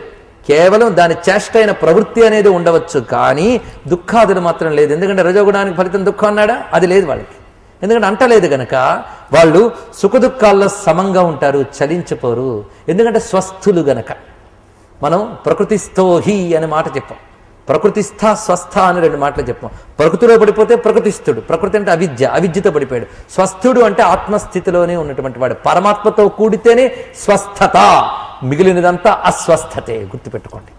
కేవలం దాని చేష్టైన ప్రవృత్తి అనేది ఉండవచ్చు, కానీ దుఃఖాదులు మాత్రం లేదు. ఎందుకంటే రజోగుణానికి ఫలితం దుఃఖం అన్నాడా? అది లేదు వాళ్ళకి. ఎందుకంటే అంటలేదు గనక వాళ్ళు సుఖ దుఃఖాల్లో సమంగా ఉంటారు, చలించిపోరు. ఎందుకంటే స్వస్థులు గనక. మనం ప్రకృతిస్థోహి అనే మాట చెప్పాం, ప్రకృతిస్థ స్వస్థ అని రెండు మాటలు చెప్పాం. ప్రకృతిలో పడిపోతే ప్రకృతిస్థుడు, ప్రకృతి అంటే అవిద్య, అవిద్యతో పడిపోయాడు. స్వస్థుడు అంటే ఆత్మస్థితిలోనే ఉన్నటువంటి వాడు, పరమాత్మతో కూడితేనే స్వస్థత, మిగిలినదంతా అస్వస్థతే. గుర్తుపెట్టుకోండి,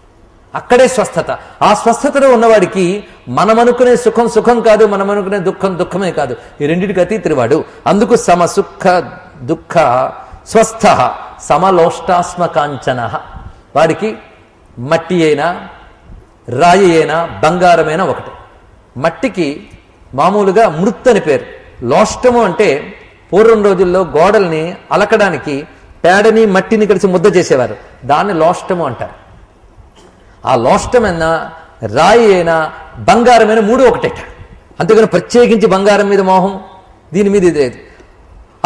అక్కడే స్వస్థత. ఆ స్వస్థతలో ఉన్నవాడికి మనమనుకునే సుఖం సుఖం కాదు, మనమనుకునే దుఃఖం దుఃఖమే కాదు, ఈ రెండింటికి అతీతువాడు. అందుకు సమ సుఖ దుఃఖ స్వస్థ సమలోష్టాస్మ కాంచన. వాడికి మట్టి అయినా రాయి అయినా బంగారమైనా ఒకటే. మట్టికి మామూలుగా మృత్ అని పేరు. లోష్టము అంటే పూర్వం రోజుల్లో గోడల్ని అలకడానికి పేడని మట్టిని కలిసి ముద్ద చేసేవారు, దాన్ని లోష్టము అంటారు. ఆ లోష్టమైనా రాయి అయినా బంగారమైన మూడు ఒకటేట. అంతేగాని ప్రత్యేకించి బంగారం మీద మోహం, దీని మీద ఇది లేదు.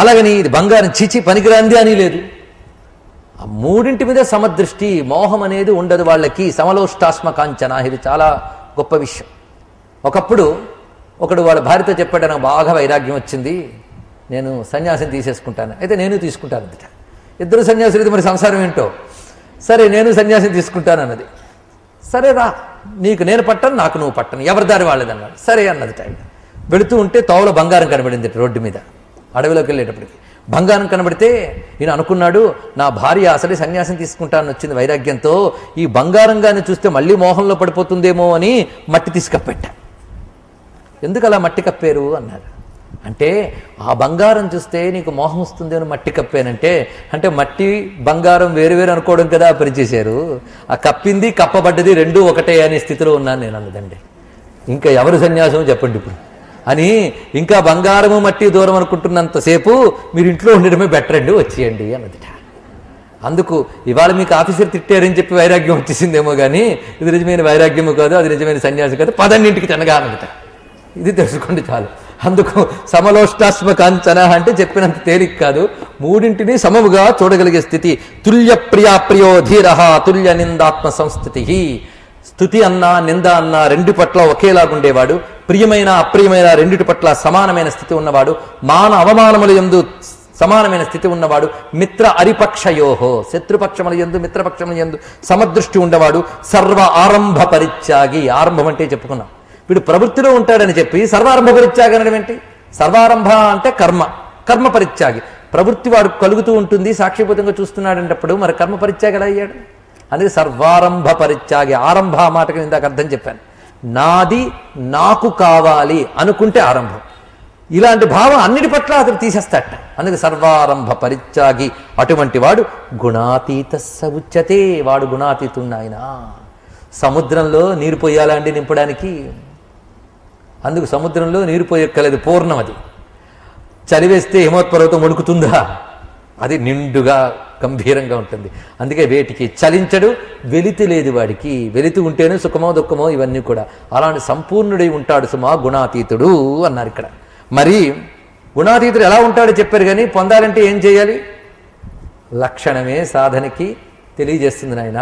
అలాగని ఇది బంగారం చీచి పనికిరాంది అని లేదు. ఆ మూడింటి మీద సమదృష్టి, మోహం అనేది ఉండదు వాళ్ళకి. సమలోష్టాస్మ కాంచన, ఇది చాలా గొప్ప విషయం. ఒకప్పుడు ఒకడు వాళ్ళ భార్యతో చెప్పాడు, నాకు బాగా వైరాగ్యం వచ్చింది, నేను సన్యాసం తీసేసుకుంటాను. అయితే నేను తీసుకుంటాను అందుట. ఇద్దరు సన్యాసులు, ఇది మరి సంసారం ఏంటో. సరే నేను సన్యాసం తీసుకుంటాను అన్నది. సరే రా, నీకు నేను పట్టను, నాకు నువ్వు పట్టను, ఎవరి దారి వాళ్ళదన్నాడు. సరే అన్నది. టైం వెళుతూ ఉంటే తోవలో బంగారం కనబడింది రోడ్డు మీద. అడవిలోకి వెళ్ళేటప్పటికి బంగారం కనబడితే ఈయన అనుకున్నాడు, నా భార్య అసలే సన్యాసం తీసుకుంటానని వచ్చింది వైరాగ్యంతో, ఈ బంగారంగానే చూస్తే మళ్ళీ మోహంలో పడిపోతుందేమో అని మట్టి తీసుకప్పెట్టా. ఎందుకు అలా మట్టి కప్పారు అన్నారు. అంటే ఆ బంగారం చూస్తే నీకు మోహం వస్తుంది అని మట్టి కప్పానంటే, అంటే మట్టి బంగారం వేరు వేరు అనుకోవడం కదా పనిచేశారు. ఆ కప్పింది కప్పబడ్డది రెండూ ఒకటే అనే స్థితిలో ఉన్నాను నేను అన్నదండి. ఇంకా ఎవరు సన్యాసం చెప్పండి ఇప్పుడు అని. ఇంకా బంగారము మట్టి దూరం అనుకుంటున్నంతసేపు మీరు ఇంట్లో ఉండడమే బెటర్ అండి, వచ్చేయండి అన్నదిట. అందుకు ఇవాళ మీకు ఆఫీసర్ తిట్టారని చెప్పి వైరాగ్యం వచ్చేసిందేమో కానీ ఇది నిజమైన వైరాగ్యము కాదు, అది నిజమైన సన్యాసం కాదు, పదన్నింటికి తినగా అన్నదిట. ఇది తెలుసుకోండి చాలు. అందుకు సమలోష్టాస్మ కాంచన అంటే చెప్పినంత తేలిక కాదు, మూడింటిని సమముగా చూడగలిగే స్థితి. తుల్య ప్రియా ప్రియో ధీర తుల్య నిందాత్మ సంస్థితి. స్తుతి అన్నా నింద అన్నా రెండు పట్ల ఒకేలాగుండేవాడు, ప్రియమైన అప్రియమైన రెండిటి పట్ల సమానమైన స్థితి ఉన్నవాడు, మాన అవమానముల యందు సమానమైన స్థితి ఉన్నవాడు, మిత్ర అరిపక్షయోహో శత్రుపక్షముల యందు మిత్రపక్షముల యందు సమదృష్టి ఉండవాడు, సర్వ ఆరంభ పరిత్యాగి. ఆరంభం అంటే చెప్పుకున్నాం, వీడు ప్రవృత్తిలో ఉంటాడని చెప్పి సర్వారంభ పరిత్యాగి అనడం ఏంటి? సర్వారంభ అంటే కర్మ, కర్మ పరిత్యాగి. ప్రవృత్తి వాడు కలుగుతూ ఉంటుంది, సాక్షిభూతంగా చూస్తున్నాడంటప్పుడు మరి కర్మ పరిత్యాగి ఎలా అయ్యాడు? అనేది సర్వారంభ పరిత్యాగి. ఆరంభ మాటకి ఇందాక అర్థం చెప్పాను. నాది నాకు కావాలి అనుకుంటే ఆరంభం. ఇలాంటి భావం అన్నిటి పట్ల అతను తీసేస్తాట, అందుకే సర్వారంభ పరిత్యాగి. అటువంటి వాడు గుణాతీత సముచ్యతే, వాడు గుణాతీతుడు. ఆయన సముద్రంలో నీరు పోయాలండి నింపడానికి, అందుకు సముద్రంలో నీరు పోయక్కలేదు, పూర్ణం. అది చలివేస్తే హిమోత్పర్వతం వణుకుతుందా? అది నిండుగా గంభీరంగా ఉంటుంది. అందుకే వేటికి చలించడు, వెలితి లేదు వాడికి. వెలితి ఉంటేనే సుఖమో దుఃఖమో ఇవన్నీ కూడా. అలాంటి సంపూర్ణుడై ఉంటాడు సుమా గుణాతీతుడు అన్నారు ఇక్కడ. మరి గుణాతీతుడు ఎలా ఉంటాడో చెప్పారు, కానీ పొందాలంటే ఏం చేయాలి? లక్షణమే సాధనకి తెలియజేస్తుంది నాయన.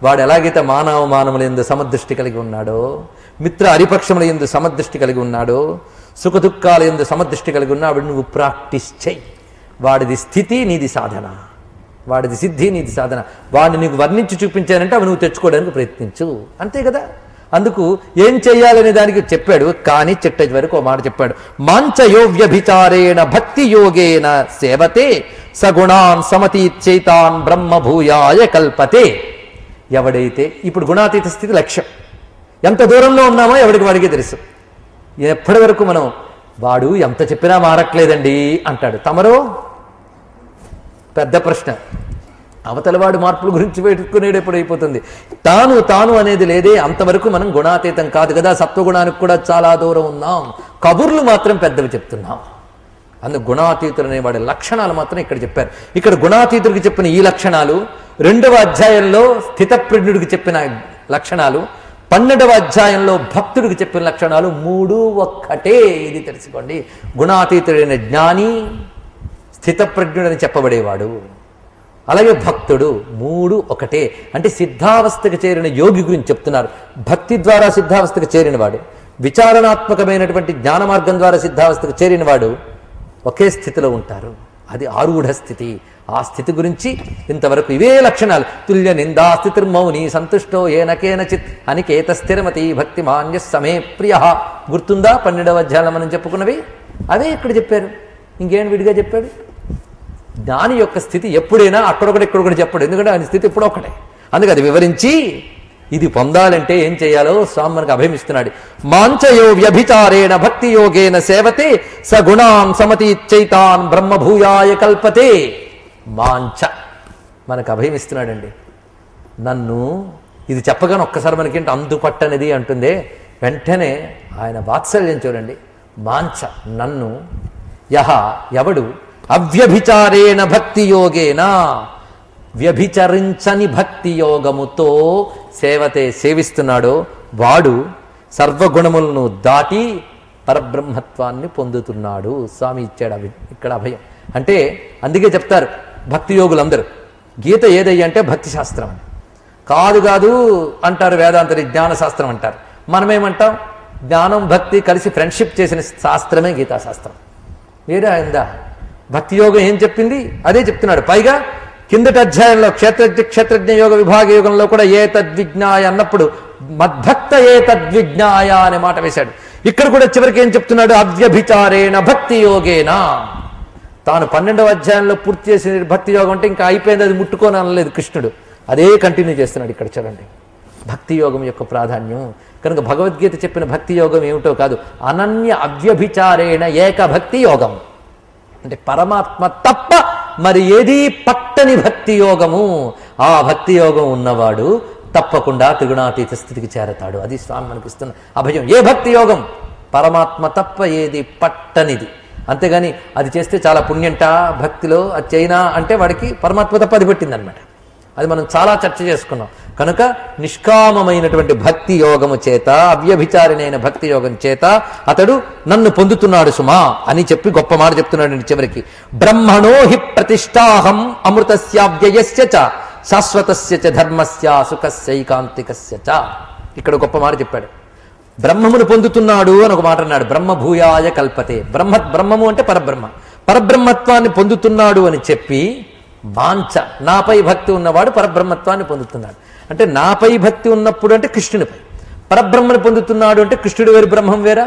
వాడు ఎలాగైతే మానవమానముల యందు సమదృష్టి కలిగి ఉన్నాడో, మిత్ర అరిపక్షముల యందు సమదృష్టి కలిగి ఉన్నాడో, సుఖ దుఃఖాల యందు సమదృష్టి కలిగి ఉన్నాడు. నువ్వు ప్రాక్టీస్ చెయ్యి. వాడిది స్థితి, నీది సాధన. వాడిది సిద్ధి, నీది సాధన. వాడిని నీకు వర్ణించి చూపించానంటే అవి నువ్వు తెచ్చుకోవడానికి ప్రయత్నించు, అంతే కదా. అందుకు ఏం చెయ్యాలనే దానికి చెప్పాడు. కానీ చిట్టటి వరకు ఓ మాట చెప్పాడు. మాంచయోవ్యభిచారేణ భక్తి యోగేన సేవతే సగుణాన్ సమతీచైతాన్ బ్రహ్మభూయాయ కల్పతే. ఎవడైతే ఇప్పుడు గుణాతీత స్థితి లక్ష్యం, ఎంత దూరంలో ఉన్నామో ఎవడికి వాడికే తెలుసు. ఎప్పటి వరకు మనం వాడు ఎంత చెప్పినా మారట్లేదండి అంటాడు. తమరో పెద్ద ప్రశ్న. అవతలవాడు మార్పుల గురించి పెట్టుకునేది ఎప్పుడైపోతుంది. తాను తాను అనేది లేదే, అంతవరకు మనం గుణాతీతం కాదు కదా. సత్వగుణానికి కూడా చాలా దూరం ఉన్నాం. కబుర్లు మాత్రం పెద్దవి చెప్తున్నాం. అందుకు గుణాతీతుడు అనేవాడి లక్షణాలు మాత్రం ఇక్కడ చెప్పారు. ఇక్కడ గుణాతీతుడికి చెప్పిన ఈ లక్షణాలు 2వ అధ్యాయంలో స్థితప్రజ్ఞుడికి చెప్పిన లక్షణాలు, 12వ అధ్యాయంలో భక్తుడికి చెప్పిన లక్షణాలు 3 ఒక్కటే. ఇది తెలుసుకోండి. గుణాతీతుడైన జ్ఞాని, స్థితప్రజ్ఞుడని చెప్పబడేవాడు, అలాగే భక్తుడు, 3 ఒకటే. అంటే సిద్ధావస్థకు చేరిన యోగి గురించి చెప్తున్నారు. భక్తి ద్వారా సిద్ధావస్థకు చేరినవాడు, విచారణాత్మకమైనటువంటి జ్ఞాన మార్గం ద్వారా సిద్ధావస్థకు చేరినవాడు ఒకే స్థితిలో ఉంటారు. అది ఆరూఢ స్థితి. ఆ స్థితి గురించి ఇంతవరకు ఇవే లక్షణాలు. తుల్య నిందా స్థితిర్మౌని సంతుష్టో ఏనకేనచిత్ అనికేత స్థిరమతి భక్తి మాన్య సమే ప్రియ. గుర్తుందా 12వ అధ్యాయంలో మనం చెప్పుకున్నవి? అవే ఇక్కడ చెప్పారు. ఇంకేం విడిగా చెప్పాడు? దాని యొక్క స్థితి ఎప్పుడైనా అక్కడొకటి ఇక్కడొకటి చెప్పాడు. ఎందుకంటే ఆయన స్థితి ఎప్పుడో ఒకటే. అందుకే అది వివరించి ఇది పొందాలంటే ఏం చేయాలో స్వామి మనకు అభయమిస్తున్నాడు. మాంచయో వ్యభిచారేణ భక్తి యోగేన సేవతే సగుణాం సమతీచైతాన్ బ్రహ్మభూయాయ కల్పతే. మాంచ మనకు అభయమిస్తున్నాడండి. నన్ను ఇది చెప్పగానే ఒక్కసారి మనకేంటి అందుపట్టనిది అంటుందే, వెంటనే ఆయన వాత్సల్యం చూడండి. మాంచ నన్ను, యహ ఎవడు, అవ్యభిచారేణ భక్తి యోగేన వ్యభిచరించని భక్తి యోగముతో సేవతే సేవిస్తున్నాడో వాడు సర్వగుణములను దాటి పరబ్రహ్మత్వాన్ని పొందుతున్నాడు. స్వామి ఇచ్చాడు ఇక్కడ అభయం. అంటే అందుకే చెప్తారు భక్తి యోగులందరూ, గీత ఏదయ్యా అంటే భక్తి శాస్త్రం అని. కాదు కాదు అంటారు వేదాంతరి, జ్ఞానశాస్త్రం అంటారు. మనమేమంటాం, జ్ఞానం భక్తి కలిసి ఫ్రెండ్షిప్ చేసిన శాస్త్రమే గీతాశాస్త్రం. వేరే అయిందా? భక్తి యోగం ఏం చెప్పింది అదే చెప్తున్నాడు. పైగా కిందటి అధ్యాయంలో క్షేత్రజ్ఞ యోగ విభాగ యోగంలో కూడా ఏ తద్విజ్ఞాయ అన్నప్పుడు మద్భక్త ఏ తద్విజ్ఞాయ అనే మాట వేశాడు. ఇక్కడ కూడా చివరికి ఏం చెప్తున్నాడు, అవ్యభిచారేణ భక్తి యోగేనా. తాను 12వ అధ్యాయంలో పూర్తి చేసిన భక్తి యోగం అంటే ఇంకా అయిపోయింది, అది ముట్టుకోని అనలేదు కృష్ణుడు. అదే కంటిన్యూ చేస్తున్నాడు ఇక్కడ. చూడండి భక్తి యోగం యొక్క ప్రాధాన్యం. కనుక భగవద్గీత చెప్పిన భక్తి యోగం ఏమిటో కాదు, అనన్య అవ్యభిచారేణ ఏక భక్తి యోగం. అంటే పరమాత్మ తప్ప మరి ఏదీ పట్టని భక్తి యోగము. ఆ భక్తి యోగం ఉన్నవాడు తప్పకుండా త్రిగుణాతీత స్థితికి చేరతాడు. అది స్వామి మనకిస్తున్న అభయం. ఏ భక్తి యోగం? పరమాత్మ తప్ప ఏది పట్టనిది. అంతేగాని అది చేస్తే చాలా పుణ్యంట భక్తిలో, అది చైనా అంటే వాడికి పరమాత్మ తప్ప అది పెట్టిందనమాట. అది మనం చాలా చర్చ చేసుకున్నాం. కనుక నిష్కామమైనటువంటి భక్తి యోగము చేత, అవ్యభిచారిణైన భక్తి యోగం చేత అతడు నన్ను పొందుతున్నాడు సుమా అని చెప్పి గొప్ప మాట చెప్తున్నాడు చివరికి. బ్రహ్మణో హి ప్రతిష్టాహం అమృతస్యావ్యయస్య చ శాశ్వతస్య చ ధర్మస్య సుఖస్యైకాంతికస్య చ. ఇక్కడ గొప్ప మాట చెప్పాడు. బ్రహ్మమును పొందుతున్నాడు అని ఒక మాట అన్నాడు. బ్రహ్మభూయాయ కల్పతే. బ్రహ్మము అంటే పరబ్రహ్మ, పరబ్రహ్మత్వాన్ని పొందుతున్నాడు అని చెప్పి, మాంచ నాపై భక్తి ఉన్నవాడు పరబ్రహ్మత్వాన్ని పొందుతున్నాడు. అంటే నాపై భక్తి ఉన్నప్పుడు అంటే కృష్ణునిపై, పరబ్రహ్మను పొందుతున్నాడు అంటే కృష్ణుడు వేరు బ్రహ్మం వేరా?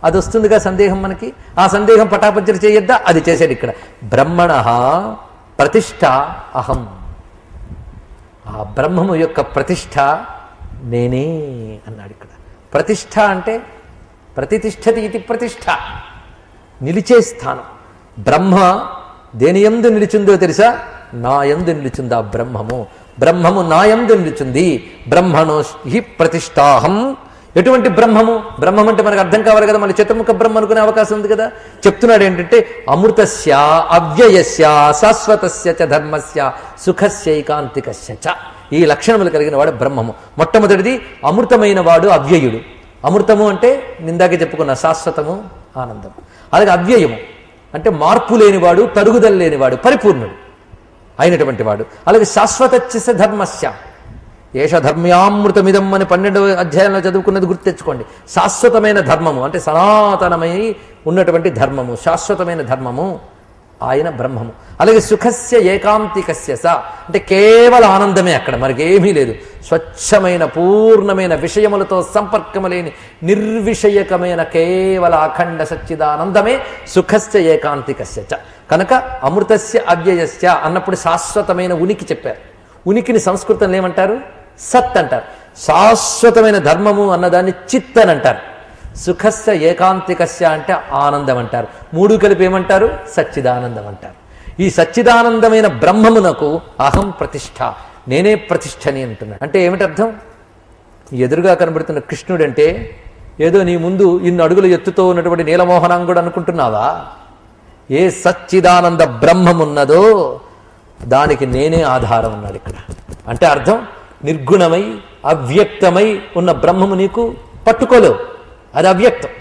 అది వస్తుందిగా సందేహం మనకి. ఆ సందేహం పటాపంచలు చేయొద్దా? అది చేశాడు ఇక్కడ. బ్రహ్మణ ప్రతిష్ట అహం. ఆ బ్రహ్మము యొక్క ప్రతిష్ట నేనే అన్నాడు ఇక్కడ. ప్రతిష్ట అంటే ప్రతిష్టతి ఇది ప్రతిష్ట, నిలిచే స్థానం. బ్రహ్మ దేని యందు నిలిచిందో తెలుసా? నా యందు నిలిచింది ఆ బ్రహ్మము. బ్రహ్మము నా యందు నిలిచింది. బ్రహ్మణో హి ప్రతిష్టాహం. ఎటువంటి బ్రహ్మము? బ్రహ్మం అంటే మనకు అర్థం కావాలి కదా, మళ్ళీ చతుర్ముఖ బ్రహ్మ అనుకునే అవకాశం ఉంది కదా. చెప్తున్నాడు ఏంటంటే అమృతస్య అవ్యయస్య శాశ్వతస్య చ ధర్మస్య సుఖస్యైకాంతికస్య చ. ఈ లక్షణములు కలిగిన వాడు బ్రహ్మము. మొట్టమొదటిది అమృతమైన వాడు అవ్యయుడు. అమృతము అంటే నిందాకే చెప్పుకున్న శాశ్వతము, ఆనందము. అలాగే అవ్యయము అంటే మార్పు లేనివాడు, తరుగుదల లేనివాడు, పరిపూర్ణుడు అయినటువంటి వాడు. అలాగే శాశ్వతస్య ధర్మస్య ఏష ధర్మ్యామృతమిదం అని 12వ అధ్యాయంలో చదువుకున్నది గుర్తు తెచ్చుకోండి. శాశ్వతమైన ధర్మము అంటే సనాతనమై ఉన్నటువంటి ధర్మము, శాశ్వతమైన ధర్మము ఆయన బ్రహ్మము. అలాగే సుఖస్య ఏకాంతికస్య స అంటే కేవల ఆనందమే, అక్కడ మరికేమీ లేదు. స్వచ్ఛమైన పూర్ణమైన విషయములతో సంపర్కము లేని నిర్విషయకమైన కేవల అఖండ సచ్చిదానందమే సుఖస్య ఏకాంతికస్య చ. కనుక అమృతస్య అవ్యయస్య అన్నప్పుడు శాశ్వతమైన ఉనికి చెప్పారు. ఉనికిని సంస్కృతంలో ఏమంటారు? సత్ అంటారు. శాశ్వతమైన ధర్మము అన్నదాన్ని చిత్ అని అంటారు. సుఖస్య ఏకాంతికస్య అంటే ఆనందం అంటారు. మూడు కలిపి ఏమంటారు? సచ్చిదానందం అంటారు. ఈ సచ్చిదానందమైన బ్రహ్మమునకు అహం ప్రతిష్ఠ, నేనే ప్రతిష్ఠని అంటున్నాడు. అంటే ఏమిటి అర్థం? ఎదురుగా కనబడుతున్న కృష్ణుడు అంటే ఏదో నీ ముందు ఇన్ని అడుగుల ఎత్తుతో ఉన్నటువంటి నీలమోహనాంగుడు అనుకుంటున్నావా? ఏ సచ్చిదానంద బ్రహ్మమున్నదో దానికి నేనే ఆధారం అన్నాడు ఇక్కడ. అంటే అర్థం నిర్గుణమై అవ్యక్తమై ఉన్న బ్రహ్మము నీకు పట్టుకోలేవు, అది అవ్యక్తం.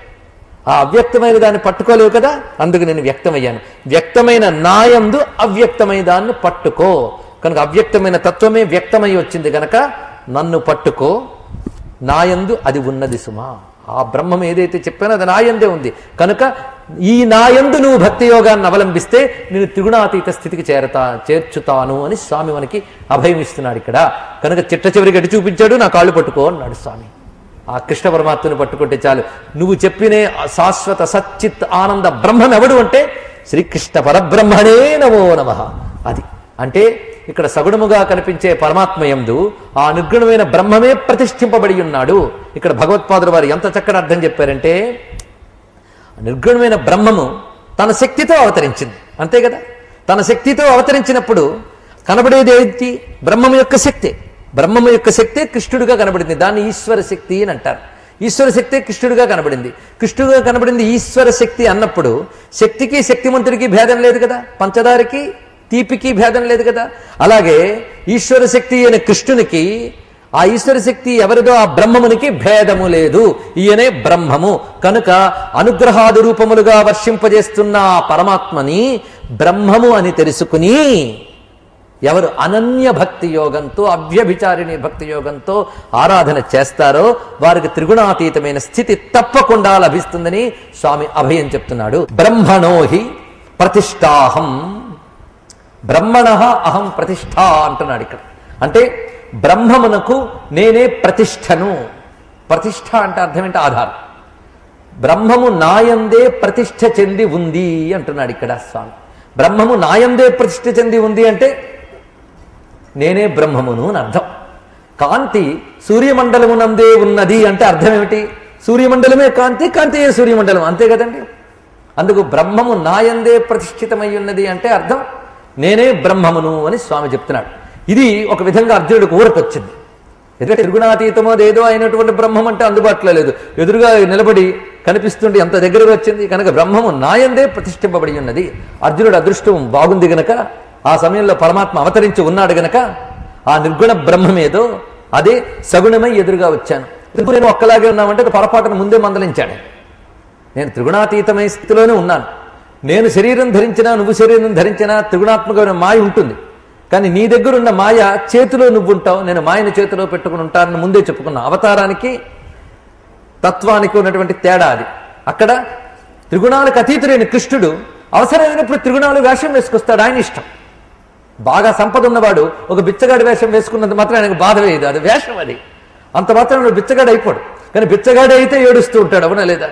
ఆ అవ్యక్తమైన దాన్ని పట్టుకోలేవు కదా, అందుకు నేను వ్యక్తమయ్యాను. వ్యక్తమైన నాయందు అవ్యక్తమైన దాన్ని పట్టుకో. కనుక అవ్యక్తమైన తత్వమే వ్యక్తమై వచ్చింది గనక నన్ను పట్టుకో, నాయందు అది ఉన్నది సుమా. ఆ బ్రహ్మం ఏదైతే చెప్పానో అది నాయందే ఉంది. కనుక ఈ నాయందు నువ్వు భక్తి యోగాన్ని అవలంబిస్తే నేను త్రిగుణాతీత స్థితికి చేర్చుతాను అని స్వామి మనకి అభయం ఇస్తున్నాడు ఇక్కడ. కనుక చిట్ట చివరికి ఎటు చూపించాడు? నా కాళ్ళు పట్టుకో అన్నాడు స్వామి. ఆ కృష్ణ పరమాత్మని పట్టుకుంటే చాలు. నువ్వు చెప్పినే శాశ్వత సచ్చిత్ ఆనంద బ్రహ్మం ఎవడు అంటే శ్రీకృష్ణ పరబ్రహ్మణే నమో నమః. అది అంటే ఇక్కడ సగుణముగా కనిపించే పరమాత్మయందు ఆ నిర్గుణమైన బ్రహ్మమే ప్రతిష్ఠింపబడి ఉన్నాడు. ఇక్కడ భగవత్పాదుల వారు ఎంత చక్కటి అర్థం చెప్పారంటే, నిర్గుణమైన బ్రహ్మము తన శక్తితో అవతరించింది, అంతే కదా. తన శక్తితో అవతరించినప్పుడు కనబడేది ఏంటి? బ్రహ్మము యొక్క శక్తి. బ్రహ్మము యొక్క శక్తే కృష్ణుడిగా కనబడింది. దాన్ని ఈశ్వర శక్తి అని అంటారు. ఈశ్వర శక్తే కృష్ణుడిగా కనబడింది. కృష్ణుడిగా కనబడింది ఈశ్వర శక్తి అన్నప్పుడు శక్తికి శక్తిమంతుడికి భేదం లేదు కదా, పంచదారికి తీపికి భేదం లేదు కదా. అలాగే ఈశ్వర శక్తి అయిన కృష్ణునికి ఆ ఈశ్వర శక్తి ఎవరిదో ఆ బ్రహ్మమునికి భేదము లేదు. ఈయనే బ్రహ్మము కనుక అనుగ్రహాది రూపములుగా వర్షింపజేస్తున్న ఆ పరమాత్మని బ్రహ్మము అని తెలుసుకుని ఎవరు అనన్య భక్తి యోగంతో, అవ్యభిచారిణి భక్తి యోగంతో ఆరాధన చేస్తారో వారికి త్రిగుణాతీతమైన స్థితి తప్పకుండా లభిస్తుందని స్వామి అభయం చెప్తున్నాడు. బ్రహ్మణోహి ప్రతిష్టాహం, బ్రహ్మణ అహం ప్రతిష్ఠ అంటున్నాడు ఇక్కడ. అంటే బ్రహ్మమునకు నేనే ప్రతిష్ఠను. ప్రతిష్ఠ అంటే అర్థం ఏంటి? ఆధారం. బ్రహ్మము నాయందే ప్రతిష్ఠ చెంది ఉంది అంటున్నాడు ఇక్కడ స్వామి. బ్రహ్మము నాయందే ప్రతిష్ఠ చెంది ఉంది అంటే నేనే బ్రహ్మమును అని అర్థం. కాంతి సూర్యమండలమునందే ఉన్నది అంటే అర్థం ఏమిటి? సూర్యమండలమే కాంతి, కాంతియే సూర్యమండలం, అంతే కదండి. అందుకు బ్రహ్మము నాయందే ప్రతిష్ఠితమై ఉన్నది అంటే అర్థం నేనే బ్రహ్మమును అని స్వామి చెప్తున్నాడు. ఇది ఒక విధంగా అర్జునుడికి ఊరకొచ్చింది. ఎందుకంటే త్రిగుణాతీతమో ఏదో అయినటువంటి బ్రహ్మం అంటే అందుబాటులో లేదు, ఎదురుగా నిలబడి కనిపిస్తుంటే ఎంత దగ్గరగా వచ్చింది. కనుక బ్రహ్మము నాయందే ప్రతిష్ఠింపబడి ఉన్నది. అర్జునుడు అదృష్టం బాగుంది గనక ఆ సమయంలో పరమాత్మ అవతరించి ఉన్నాడు గనక ఆ నిర్గుణ బ్రహ్మమేదో అదే సగుణమై ఎదురుగా వచ్చాను. నేను ఒక్కలాగే ఉన్నామంటే పొరపాటును ముందే మందలించాడు. నేను త్రిగుణాతీతమైన స్థితిలోనే ఉన్నాను. నేను శరీరం ధరించినా నువ్వు శరీరం ధరించినా త్రిగుణాత్మకమైన మాయ ఉంటుంది. కానీ నీ దగ్గర ఉన్న మాయ చేతిలో నువ్వు ఉంటావు, నేను మాయను చేతిలో పెట్టుకుని ఉంటానని ముందే చెప్పుకున్నా. అవతారానికి తత్వానికి ఉన్నటువంటి తేడా అది. అక్కడ త్రిగుణాలకు అతీతుడైన కృష్ణుడు అవసరమైనప్పుడు త్రిగుణాలు వేషం వేసుకొస్తాడు, ఆయన ఇష్టం. బాగా సంపద ఉన్నవాడు ఒక బిచ్చగాడి వేషం వేసుకున్నంత మాత్రం ఆయనకు బాధ వేయదు, అది వేషం. అది అంత మాత్రం బిచ్చగాడు అయిపోడు. కానీ బిచ్చగాడే అయితే ఏడుస్తూ ఉంటాడు, అవునా లేదా?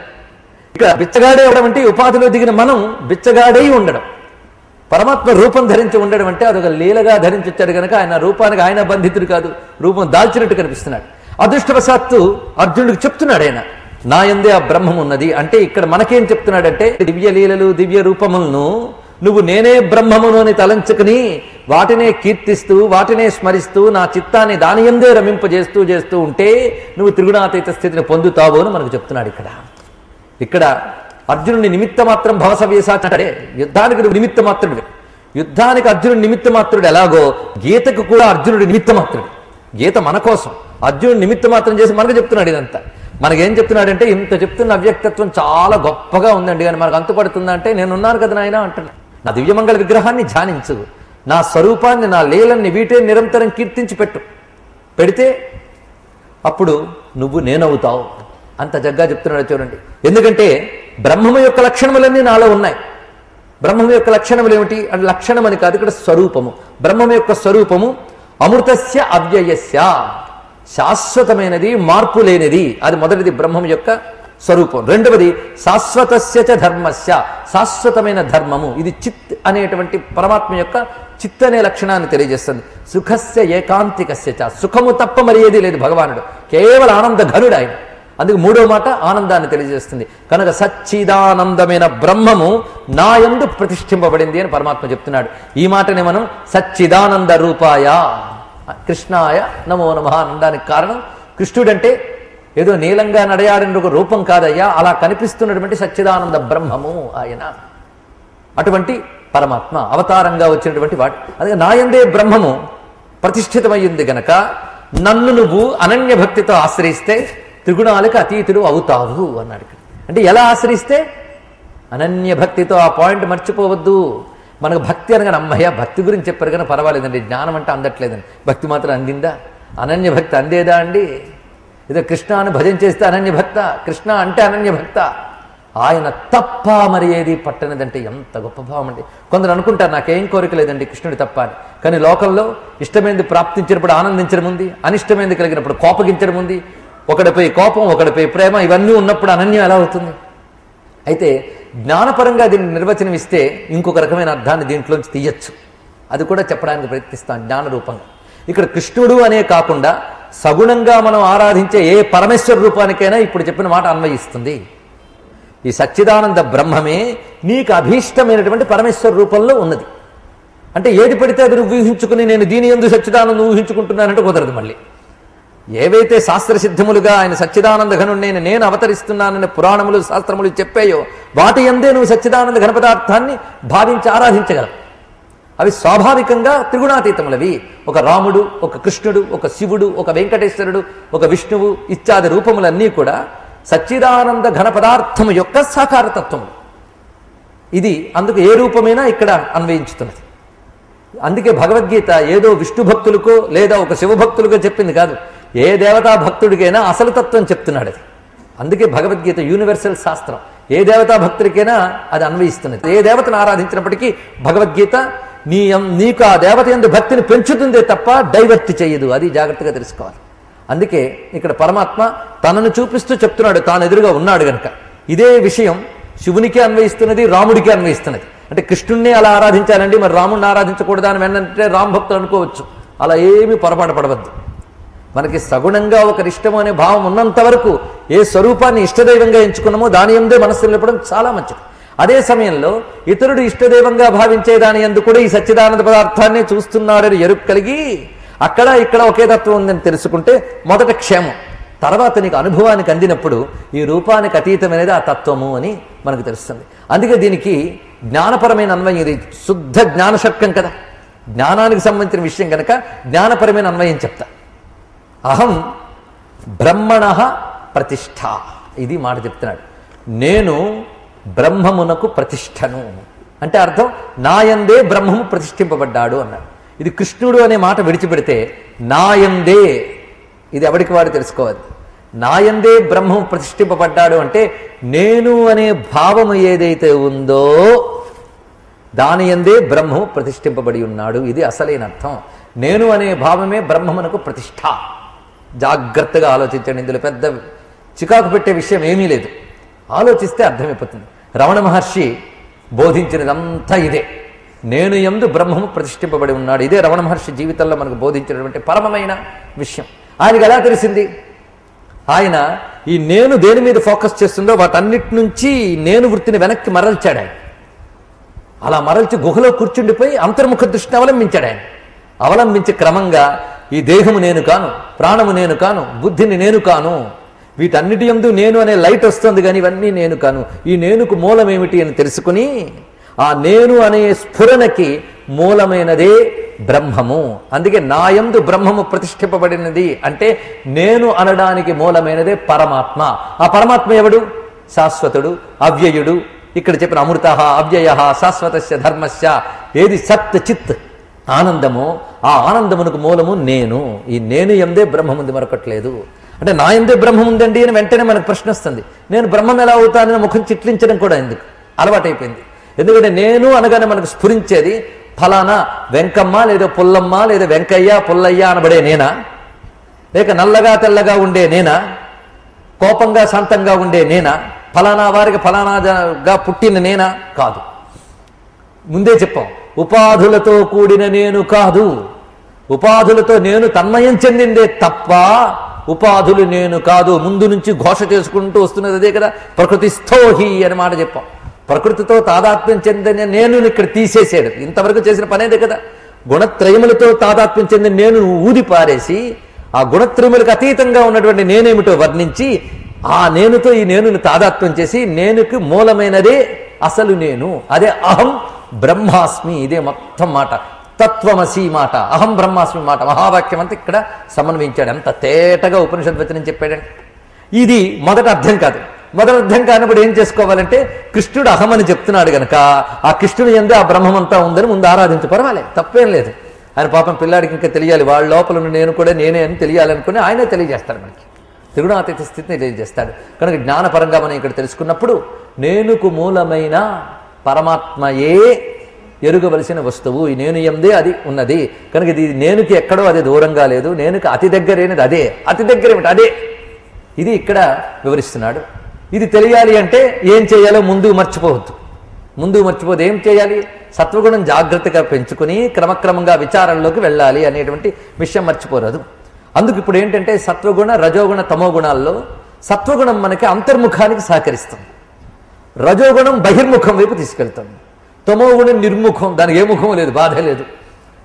ఇక బిచ్చగాడే అవడం అంటే ఉపాధిలో దిగిన మనం బిచ్చగాడై ఉండడం. పరమాత్మ రూపం ధరించి ఉండడం అంటే అదొక లీలగా ధరించొచ్చాడు కనుక ఆయన రూపానికి ఆయన బంధితుడు కాదు, రూపం దాల్చినట్టు కనిపిస్తున్నాడు. అదృష్టవశాత్తు అర్జునుడికి చెప్తున్నాడు ఆయన నా యందే ఆ బ్రహ్మం ఉన్నది. అంటే ఇక్కడ మనకేం చెప్తున్నాడంటే దివ్య లీలలు దివ్య రూపములను నువ్వు నేనే బ్రహ్మమును అని తలంచుకుని వాటినే కీర్తిస్తూ వాటినే స్మరిస్తూ నా చిత్తాన్ని దాని యందే రమింపజేస్తూ చేస్తూ ఉంటే నువ్వు త్రిగుణాతీత స్థితిని పొందుతావు అని మనకు చెప్తున్నాడు. ఇక్కడ అర్జునుని నిమిత్త మాత్రం భవసవ్యసాచే, యుద్ధానికి నువ్వు నిమిత్త మాత్రుడు. యుద్ధానికి అర్జునుడి నిమిత్త మాత్రుడు ఎలాగో గీతకు కూడా అర్జునుడి నిమిత్త మాత్రుడు. గీత మన కోసం, అర్జునుడు నిమిత్త మాత్రం చేసి మనకు చెప్తున్నాడు. ఇదంతా మనకేం చెప్తున్నాడంటే ఇంత చెప్తున్న అవ్యక్తత్వం చాలా గొప్పగా ఉందండి, కానీ మనకు అంతుపడుతుందా అంటే నేనున్నాను కదా నాయన అంటున్నా. నా దివ్యమంగళ విగ్రహాన్ని ధ్యానించు, నా స్వరూపాన్ని నా లీలన్ని వీటే నిరంతరం కీర్తించి పెడితే అప్పుడు నువ్వు నేనవుతావు. అంత జగ్గా చెప్తున్నాడు చూడండి. ఎందుకంటే బ్రహ్మము యొక్క లక్షణములన్నీ నాలో ఉన్నాయి. బ్రహ్మము యొక్క లక్షణములు ఏమిటి అంటే లక్షణం అని కాదు, ఇక్కడ స్వరూపము. బ్రహ్మము యొక్క స్వరూపము అమృతస్య అవ్యయస్య, శాశ్వతమైనది, మార్పు లేనిది. అది మొదటిది బ్రహ్మం యొక్క స్వరూపం. రెండవది శాశ్వతస్య చ ధర్మస్య, శాశ్వతమైన ధర్మము. ఇది చిత్ అనేటువంటి పరమాత్మ యొక్క చిత్ అనే లక్షణాన్ని తెలియజేస్తుంది. సుఖస్య ఏకాంతికస్య చ, సుఖము తప్ప మరి ఏది లేదు భగవానుడు, కేవలం ఆనంద ఘనుడు ఆయన. అందుకు మూడో మాట ఆనందాన్ని తెలియజేస్తుంది. కనుక సచ్చిదానందమైన బ్రహ్మము నా యందు ప్రతిష్ఠింపబడింది అని పరమాత్మ చెప్తున్నాడు. ఈ మాటని మనం సచ్చిదానంద రూపాయ కృష్ణాయ నమో నమః అనడానికి కారణం కృష్ణుడంటే ఏదో నీలంగా నడయాడిన ఒక రూపం కాదయ్యా, అలా కనిపిస్తున్నటువంటి సచ్చిదానంద బ్రహ్మము ఆయన. అటువంటి పరమాత్మ అవతారంగా వచ్చినటువంటి వాడు. అదే నాయందే బ్రహ్మము ప్రతిష్ఠితమయ్యింది గనక నన్ను నువ్వు అనన్య భక్తితో ఆశ్రయిస్తే త్రిగుణాలకు అతీతుడు అవుతావు అన్నాడు. అంటే ఎలా ఆశ్రయిస్తే? అనన్య భక్తితో. ఆ పాయింట్ మర్చిపోవద్దు. మనకు భక్తి అనగానే అమ్మయ్య భక్తి గురించి చెప్పారు కానీ పర్వాలేదండి, జ్ఞానం అంటే అందట్లేదండి. భక్తి మాత్రం అందిందా? అనన్య భక్తి అందేదా అండి? ఏదో కృష్ణ అని భజన చేస్తే అనన్య భక్త, కృష్ణ అంటే అనన్య భక్త. ఆయన తప్ప మరి ఏది పట్టనిదంటే ఎంత గొప్ప భావం అండి. కొందరు అనుకుంటారు నాకేం కోరిక లేదండి కృష్ణుడి తప్ప అని. కానీ లోకంలో ఇష్టమైనది ప్రాప్తించినప్పుడు ఆనందించడం ఉంది, అనిష్టమైనది కలిగినప్పుడు కోపగించడం ఉంది. ఒకడిపై కోపం, ఒకడిపై ప్రేమ, ఇవన్నీ ఉన్నప్పుడు అనన్యం ఎలా అవుతుంది? అయితే జ్ఞానపరంగా దీన్ని నిర్వచనం ఇస్తే ఇంకొక రకమైన అర్థాన్ని దీంట్లోంచి తీయచ్చు. అది కూడా చెప్పడానికి ప్రయత్నిస్తాం జ్ఞాన రూపంగా. ఇక్కడ కృష్ణుడు అనే కాకుండా సగుణంగా మనం ఆరాధించే ఏ పరమేశ్వర రూపానికైనా ఇప్పుడు చెప్పిన మాట అన్వయిస్తుంది. ఈ సచ్చిదానంద బ్రహ్మమే నీకు అభీష్టమైనటువంటి పరమేశ్వర రూపంలో ఉన్నది. అంటే ఏది పడితే అది నువ్వు ఊహించుకుని నేను దీని యందు సచ్చిదానందం ఊహించుకుంటున్నానంటే కుదరదు. మళ్ళీ ఏవైతే శాస్త్రసిద్ధములుగా ఆయన సచ్చిదానంద ఘనుడిని నేను అవతరిస్తున్నానని పురాణములు శాస్త్రములు చెప్పాయో వాటి యందే నువ్వు సచ్చిదానంద ఘన పదార్థాన్ని భావించి ఆరాధించగలవు. అవి స్వాభావికంగా త్రిగుణాతీతములవి. ఒక రాముడు, ఒక కృష్ణుడు, ఒక శివుడు, ఒక వెంకటేశ్వరుడు, ఒక విష్ణువు ఇత్యాది రూపములన్నీ కూడా సచ్చిదానంద ఘన పదార్థము యొక్క సాకారతత్వము. ఇది అందుకు ఏ రూపమైనా ఇక్కడ అన్వయించుతున్నది. అందుకే భగవద్గీత ఏదో విష్ణు భక్తులకో లేదా ఒక శివభక్తులకో చెప్పింది కాదు, ఏ దేవతా భక్తుడికైనా అసలు తత్వం చెప్తున్నాడు అది. అందుకే భగవద్గీత యూనివర్సల్ శాస్త్రం. ఏ దేవతా భక్తుడికైనా అది అన్వయిస్తున్నది. ఏ దేవతను ఆరాధించినప్పటికీ భగవద్గీత నీకు ఆ దేవత యందు భక్తిని పెంచుతుందే తప్ప డైవర్ట్ చేయదు. అది జాగ్రత్తగా తెలుసుకోవాలి. అందుకే ఇక్కడ పరమాత్మ తనను చూపిస్తూ చెప్తున్నాడు, తాను ఎదురుగా ఉన్నాడు గనక. ఇదే విషయం శివునికి అన్వయిస్తున్నది, రాముడికి అన్వయిస్తున్నది. అంటే కృష్ణుణ్ణి అలా ఆరాధించాలండి, మరి రాముడిని ఆరాధించకూడదా అని వెంటనే రామ్ భక్తులు అనుకోవచ్చు. అలా ఏమీ పొరపాటు పడవద్దు. మనకి సగుణంగా ఒక ఇష్టం అనే భావం ఉన్నంత వరకు ఏ స్వరూపాన్ని ఇష్టదైవంగా ఎంచుకున్నామో దాని యందే మనస్సు నిలపడం చాలా మంచిది. అదే సమయంలో ఇతరుడు ఇష్టదైవంగా భావించే దాని యందు కూడా ఈ సచ్చిదానంద పదార్థాన్ని చూస్తున్నాడని ఎరుక కలిగి అక్కడ ఇక్కడ ఒకే తత్వం ఉందని తెలుసుకుంటే మొదట క్షేమం, తర్వాత నీకు అనుభవానికి అందినప్పుడు ఈ రూపానికి అతీతమైనది ఆ తత్వము అని మనకు తెలుస్తుంది. అందుకే దీనికి జ్ఞానపరమైన అన్వయం. ఇది శుద్ధ జ్ఞానశక్యం కదా, జ్ఞానానికి సంబంధించిన విషయం కనుక జ్ఞానపరమైన అన్వయం చెప్తా. అహం బ్రహ్మణ ప్రతిష్ఠ, ఇది మాట చెప్తున్నాడు. నేను బ్రహ్మమునకు ప్రతిష్టను అంటే అర్థం నాయందే బ్రహ్మము ప్రతిష్ఠింపబడ్డాడు అన్నాడు. ఇది కృష్ణుడు అనే మాట విడిచిపెడితే నాయందే, ఇది ఎవరికి వాడు తెలుసుకోవాలి. నాయందే బ్రహ్మము ప్రతిష్ఠింపబడ్డాడు అంటే నేను అనే భావము ఏదైతే ఉందో దాని యందే బ్రహ్మము ప్రతిష్ఠింపబడి ఉన్నాడు. ఇది అసలైన అర్థం. నేను అనే భావమే బ్రహ్మమునకు ప్రతిష్ఠ. జాగ్రత్తగా ఆలోచించండి. ఇందులో పెద్ద చికాకు పెట్టే విషయం ఏమీ లేదు. ఆలోచిస్తే అర్థమైపోతుంది. రమణ మహర్షి బోధించినదంతా ఇదే. నేను యందు బ్రహ్మము ప్రతిష్ఠింపబడి ఉన్నాడు. ఇదే రమణ మహర్షి జీవితంలో మనకు బోధించినటువంటి పరమమైన విషయం. ఆయనకు ఎలా తెలిసింది? ఆయన ఈ నేను దేని మీద ఫోకస్ చేస్తుందో వాటన్నిటి నుంచి నేను వృత్తిని వెనక్కి మరల్చాడు. ఆయన అలా మరల్చి గుహలో కూర్చుండిపోయి అంతర్ముఖ దృష్టిని అవలంబించాడు. ఆయన అవలంబించే క్రమంగా ఈ దేహము నేను కాను, ప్రాణము నేను కాను, బుద్ధిని నేను కాను, వీటన్నిటి యందు నేను అనే లైట్ వస్తుంది కానీ ఇవన్నీ నేను కాను. ఈ నేనుకు మూలం ఏమిటి అని తెలుసుకుని ఆ నేను అనే స్ఫురణకి మూలమైనదే బ్రహ్మము. అందుకే నాయందు బ్రహ్మము ప్రతిష్ఠింపబడినది అంటే నేను అనడానికి మూలమైనదే పరమాత్మ. ఆ పరమాత్మ ఎవడు? శాశ్వతుడు, అవ్యయుడు. ఇక్కడ చెప్పిన అమృత, అవ్యయ, శాశ్వతస్య ధర్మస్య, ఏది సత్ చిత్ ఆనందమో ఆ ఆనందమునకు మూలము నేను. ఈ నేను యందే బ్రహ్మం ఉంది, మరొకట్లేదు. అంటే నా యందే బ్రహ్మం ఉందండి అని వెంటనే మనకు ప్రశ్న వస్తుంది. నేను బ్రహ్మం ఎలా అవుతానని ముఖం చిట్లించడం కూడా ఎందుకు అలవాటైపోయింది. ఎందుకంటే నేను అనగానే మనకు స్ఫురించేది ఫలానా వెంకమ్మ లేదా పుల్లమ్మ లేదా వెంకయ్య పుల్లయ్య అనబడే నేనా, లేక నల్లగా తెల్లగా ఉండే నేనా, కోపంగా శాంతంగా ఉండే నేనా, ఫలానా వారికి ఫలానాగా పుట్టిన నేనా? కాదు. ముందే చెప్పాం, ఉపాధులతో కూడిన నేను కాదు. ఉపాధులతో నేను తన్మయం చెందిందే తప్ప ఉపాధులు నేను కాదు. ముందు నుంచి ఘోష చేసుకుంటూ వస్తున్నది అదే కదా, ప్రకృతిస్థోహి అని మాట చెప్పాం. ప్రకృతితో తాదాత్మ్యం చెందిన నేను ఇక్కడ తీసేసాడు. ఇంతవరకు చేసిన పనేదే కదా. గుణత్రయములతో తాదాత్మ్యం చెందిన నేను ఊది పారేసి ఆ గుణత్రయములకు అతీతంగా ఉన్నటువంటి నేనేమిటో వర్ణించి ఆ నేనుతో ఈ నేనుని తాదాత్మ్యం చేసి నేనుకి మూలమైనదే అసలు నేను. అదే అహం బ్రహ్మాస్మి. ఇదే మొత్తం మాట, తత్వమసి మాట, అహం బ్రహ్మాస్మి మాట, మహావాక్యం అంతా ఇక్కడ సమన్వయించాడు. ఎంత తేటగా ఉపనిషద్వచనం చెప్పాడంటే ఇది మొదట అర్థం కాదు. మొదటి అర్థం కానప్పుడు ఏం చేసుకోవాలంటే కృష్ణుడు అహం అని చెప్తున్నాడు గనక ఆ కృష్ణుడు యందే ఆ బ్రహ్మమంతా ఉందని ముందు ఆరాధించు, పర్వాలేదు, తప్పేం లేదు. ఆయన పాపం పిల్లాడికి ఇంకా తెలియాలి, వాళ్ళ లోపల నేను కూడా నేనే అని తెలియాలనుకుని ఆయనే తెలియజేస్తాడు. మనకి త్రిగుణాతీత స్థితిని తెలియజేస్తాడు. కనుక జ్ఞానపరంగా మనం ఇక్కడ తెలుసుకున్నప్పుడు నేనుకు మూలమైన పరమాత్మయే ఎరుగవలసిన వస్తువు. ఈ నేను యందే అది ఉన్నది కనుక ఇది నేనుకి ఎక్కడో అది దూరంగా లేదు. నేనుకి అతి దగ్గరైనది అదే. అతి దగ్గర ఏమిటి? అదే. ఇది ఇక్కడ వివరిస్తున్నాడు. ఇది తెలియాలి అంటే ఏం చేయాలో ముందు మర్చిపోవద్దు. ముందు మర్చిపోతే ఏం చేయాలి? సత్వగుణం జాగ్రత్తగా పెంచుకుని క్రమక్రమంగా విచారంలోకి వెళ్ళాలి అనేటువంటి విషయం మర్చిపోరాదు. అందుకు ఇప్పుడు ఏంటంటే సత్వగుణ రజోగుణ తమో గుణాల్లో సత్వగుణం మనకి అంతర్ముఖానికి సహకరిస్తుంది, రజోగుణం బహిర్ముఖం వైపు తీసుకెళ్తుంది, తమోగుణం నిర్ముఖం, దానికి ఏ ముఖము లేదు, బాధ లేదు,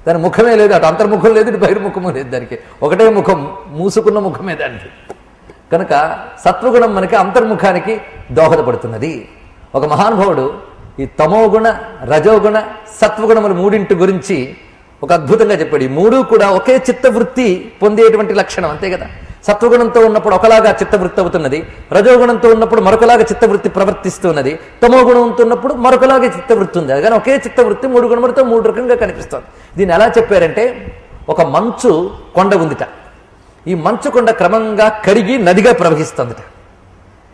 దాని ముఖమే లేదు, అటు అంతర్ముఖం లేదు, ఇటు బహిర్ముఖము లేదు, దానికి ఒకటే ముఖం, మూసుకున్న ముఖమే దానికి. కనుక సత్వగుణం మనకి అంతర్ముఖానికి దోహదపడుతున్నది. ఒక మహానుభావుడు ఈ తమోగుణ రజోగుణ సత్వగుణములు మూడింటి గురించి ఒక అద్భుతంగా చెప్పాడు. ఈ మూడు కూడా ఒకే చిత్తవృత్తి పొందేటువంటి లక్షణం, అంతే కదా. సత్వగుణంతో ఉన్నప్పుడు ఒకలాగా చిత్తవృత్తి అవుతున్నది, రజోగుణంతో ఉన్నప్పుడు మరొకలాగా చిత్తవృత్తి ప్రవర్తిస్తున్నది, తమోగుణంతో ఉన్నప్పుడు మరొకలాగా చిత్తవృత్తి ఉంది. కానీ ఒకే చిత్తవృత్తి మూడు గుణములతో మూడు రకంగా కనిపిస్తుంది. దీన్ని ఎలా చెప్పారంటే, ఒక మంచు కొండ ఉందిట, ఈ మంచు కొండ క్రమంగా కరిగి నదిగా ప్రవహిస్తుందిట.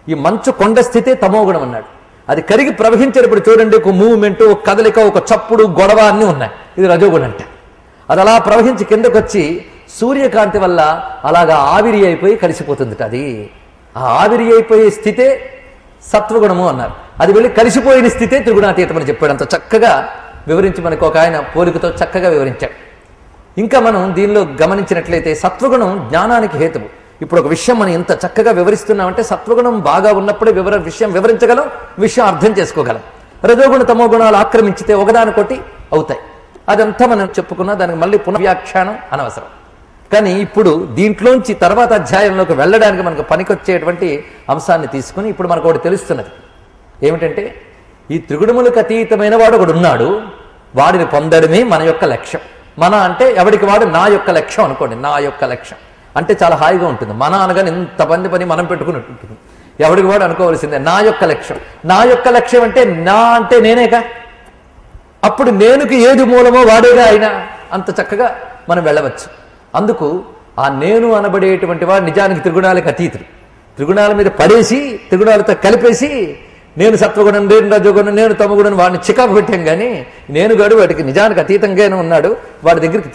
ఈ మంచు కొండ స్థితే తమోగుణం అన్నాడు. అది కరిగి ప్రవహించేటప్పుడు చూడండి, ఒక మూవ్మెంట్, ఒక కదలిక, ఒక చప్పుడు, గొడవ అన్నీ ఉన్నాయి, ఇది రజోగుణం అంటే. అది అలా ప్రవహించి కిందకు వచ్చి సూర్యకాంతి వల్ల అలాగా ఆవిరి అయిపోయి కలిసిపోతుందిట. అది ఆ ఆవిరి అయిపోయే స్థితే సత్వగుణము అన్నారు. అది వెళ్ళి కలిసిపోయిన స్థితే త్రిగుణాతీతం అని చెప్పాడు. అంత చక్కగా వివరించి మనకు ఒక ఆయన పోలికతో చక్కగా వివరించాడు. ఇంకా మనం దీనిలో గమనించినట్లయితే సత్వగుణం జ్ఞానానికి హేతువు. ఇప్పుడు ఒక విషయం మనం ఇంత చక్కగా వివరిస్తున్నామంటే సత్వగుణం బాగా ఉన్నప్పుడే విషయం వివరించగలం, విషయం అర్థం చేసుకోగలం. రజోగుణ తమో గుణాలు ఆక్రమించితే ఒకదానికొకటి అవుతాయి. అదంతా మనం చెప్పుకున్నా, దానికి మళ్ళీ పునర్వ్యాఖ్యానం అనవసరం. కానీ ఇప్పుడు దీంట్లోంచి తర్వాత అధ్యాయంలోకి వెళ్ళడానికి మనకు పనికొచ్చేటువంటి అంశాన్ని తీసుకుని ఇప్పుడు మనకు ఒకటి తెలుస్తున్నది. ఏమిటంటే, ఈ త్రిగుణములకు అతీతమైన వాడు ఒకడు ఉన్నాడు, వాడిని పొందడమే మన యొక్క లక్ష్యం. మన అంటే ఎవడికి వాడు నా యొక్క లక్ష్యం అనుకోండి. నా యొక్క లక్ష్యం అంటే చాలా హాయిగా ఉంటుంది. మన అనగానే ఇంతమంది పని మనం పెట్టుకున్నట్టు ఉంటుంది. ఎవడికి వాడు అనుకోవాల్సిందే నా యొక్క లక్ష్యం. నా యొక్క లక్ష్యం అంటే నా అంటే నేనేగా. అప్పుడు నేనుకి ఏది మూలమో వాడేగా అయినా అంత చక్కగా మనం వెళ్ళవచ్చు. అందుకు ఆ నేను అనబడేటువంటి వాడు నిజానికి త్రిగుణాలకు అతీతుడు. త్రిగుణాల మీద పడేసి త్రిగుణాలతో కలిపేసి నేను సత్వగుణం, నేను రజోగుణం, నేను తమగుణం వాడిని చికాకు పెట్టాం. కానీ నేను గడు వాడికి నిజానికి అతీతంగానే ఉన్నాడు, వాడి దగ్గరికి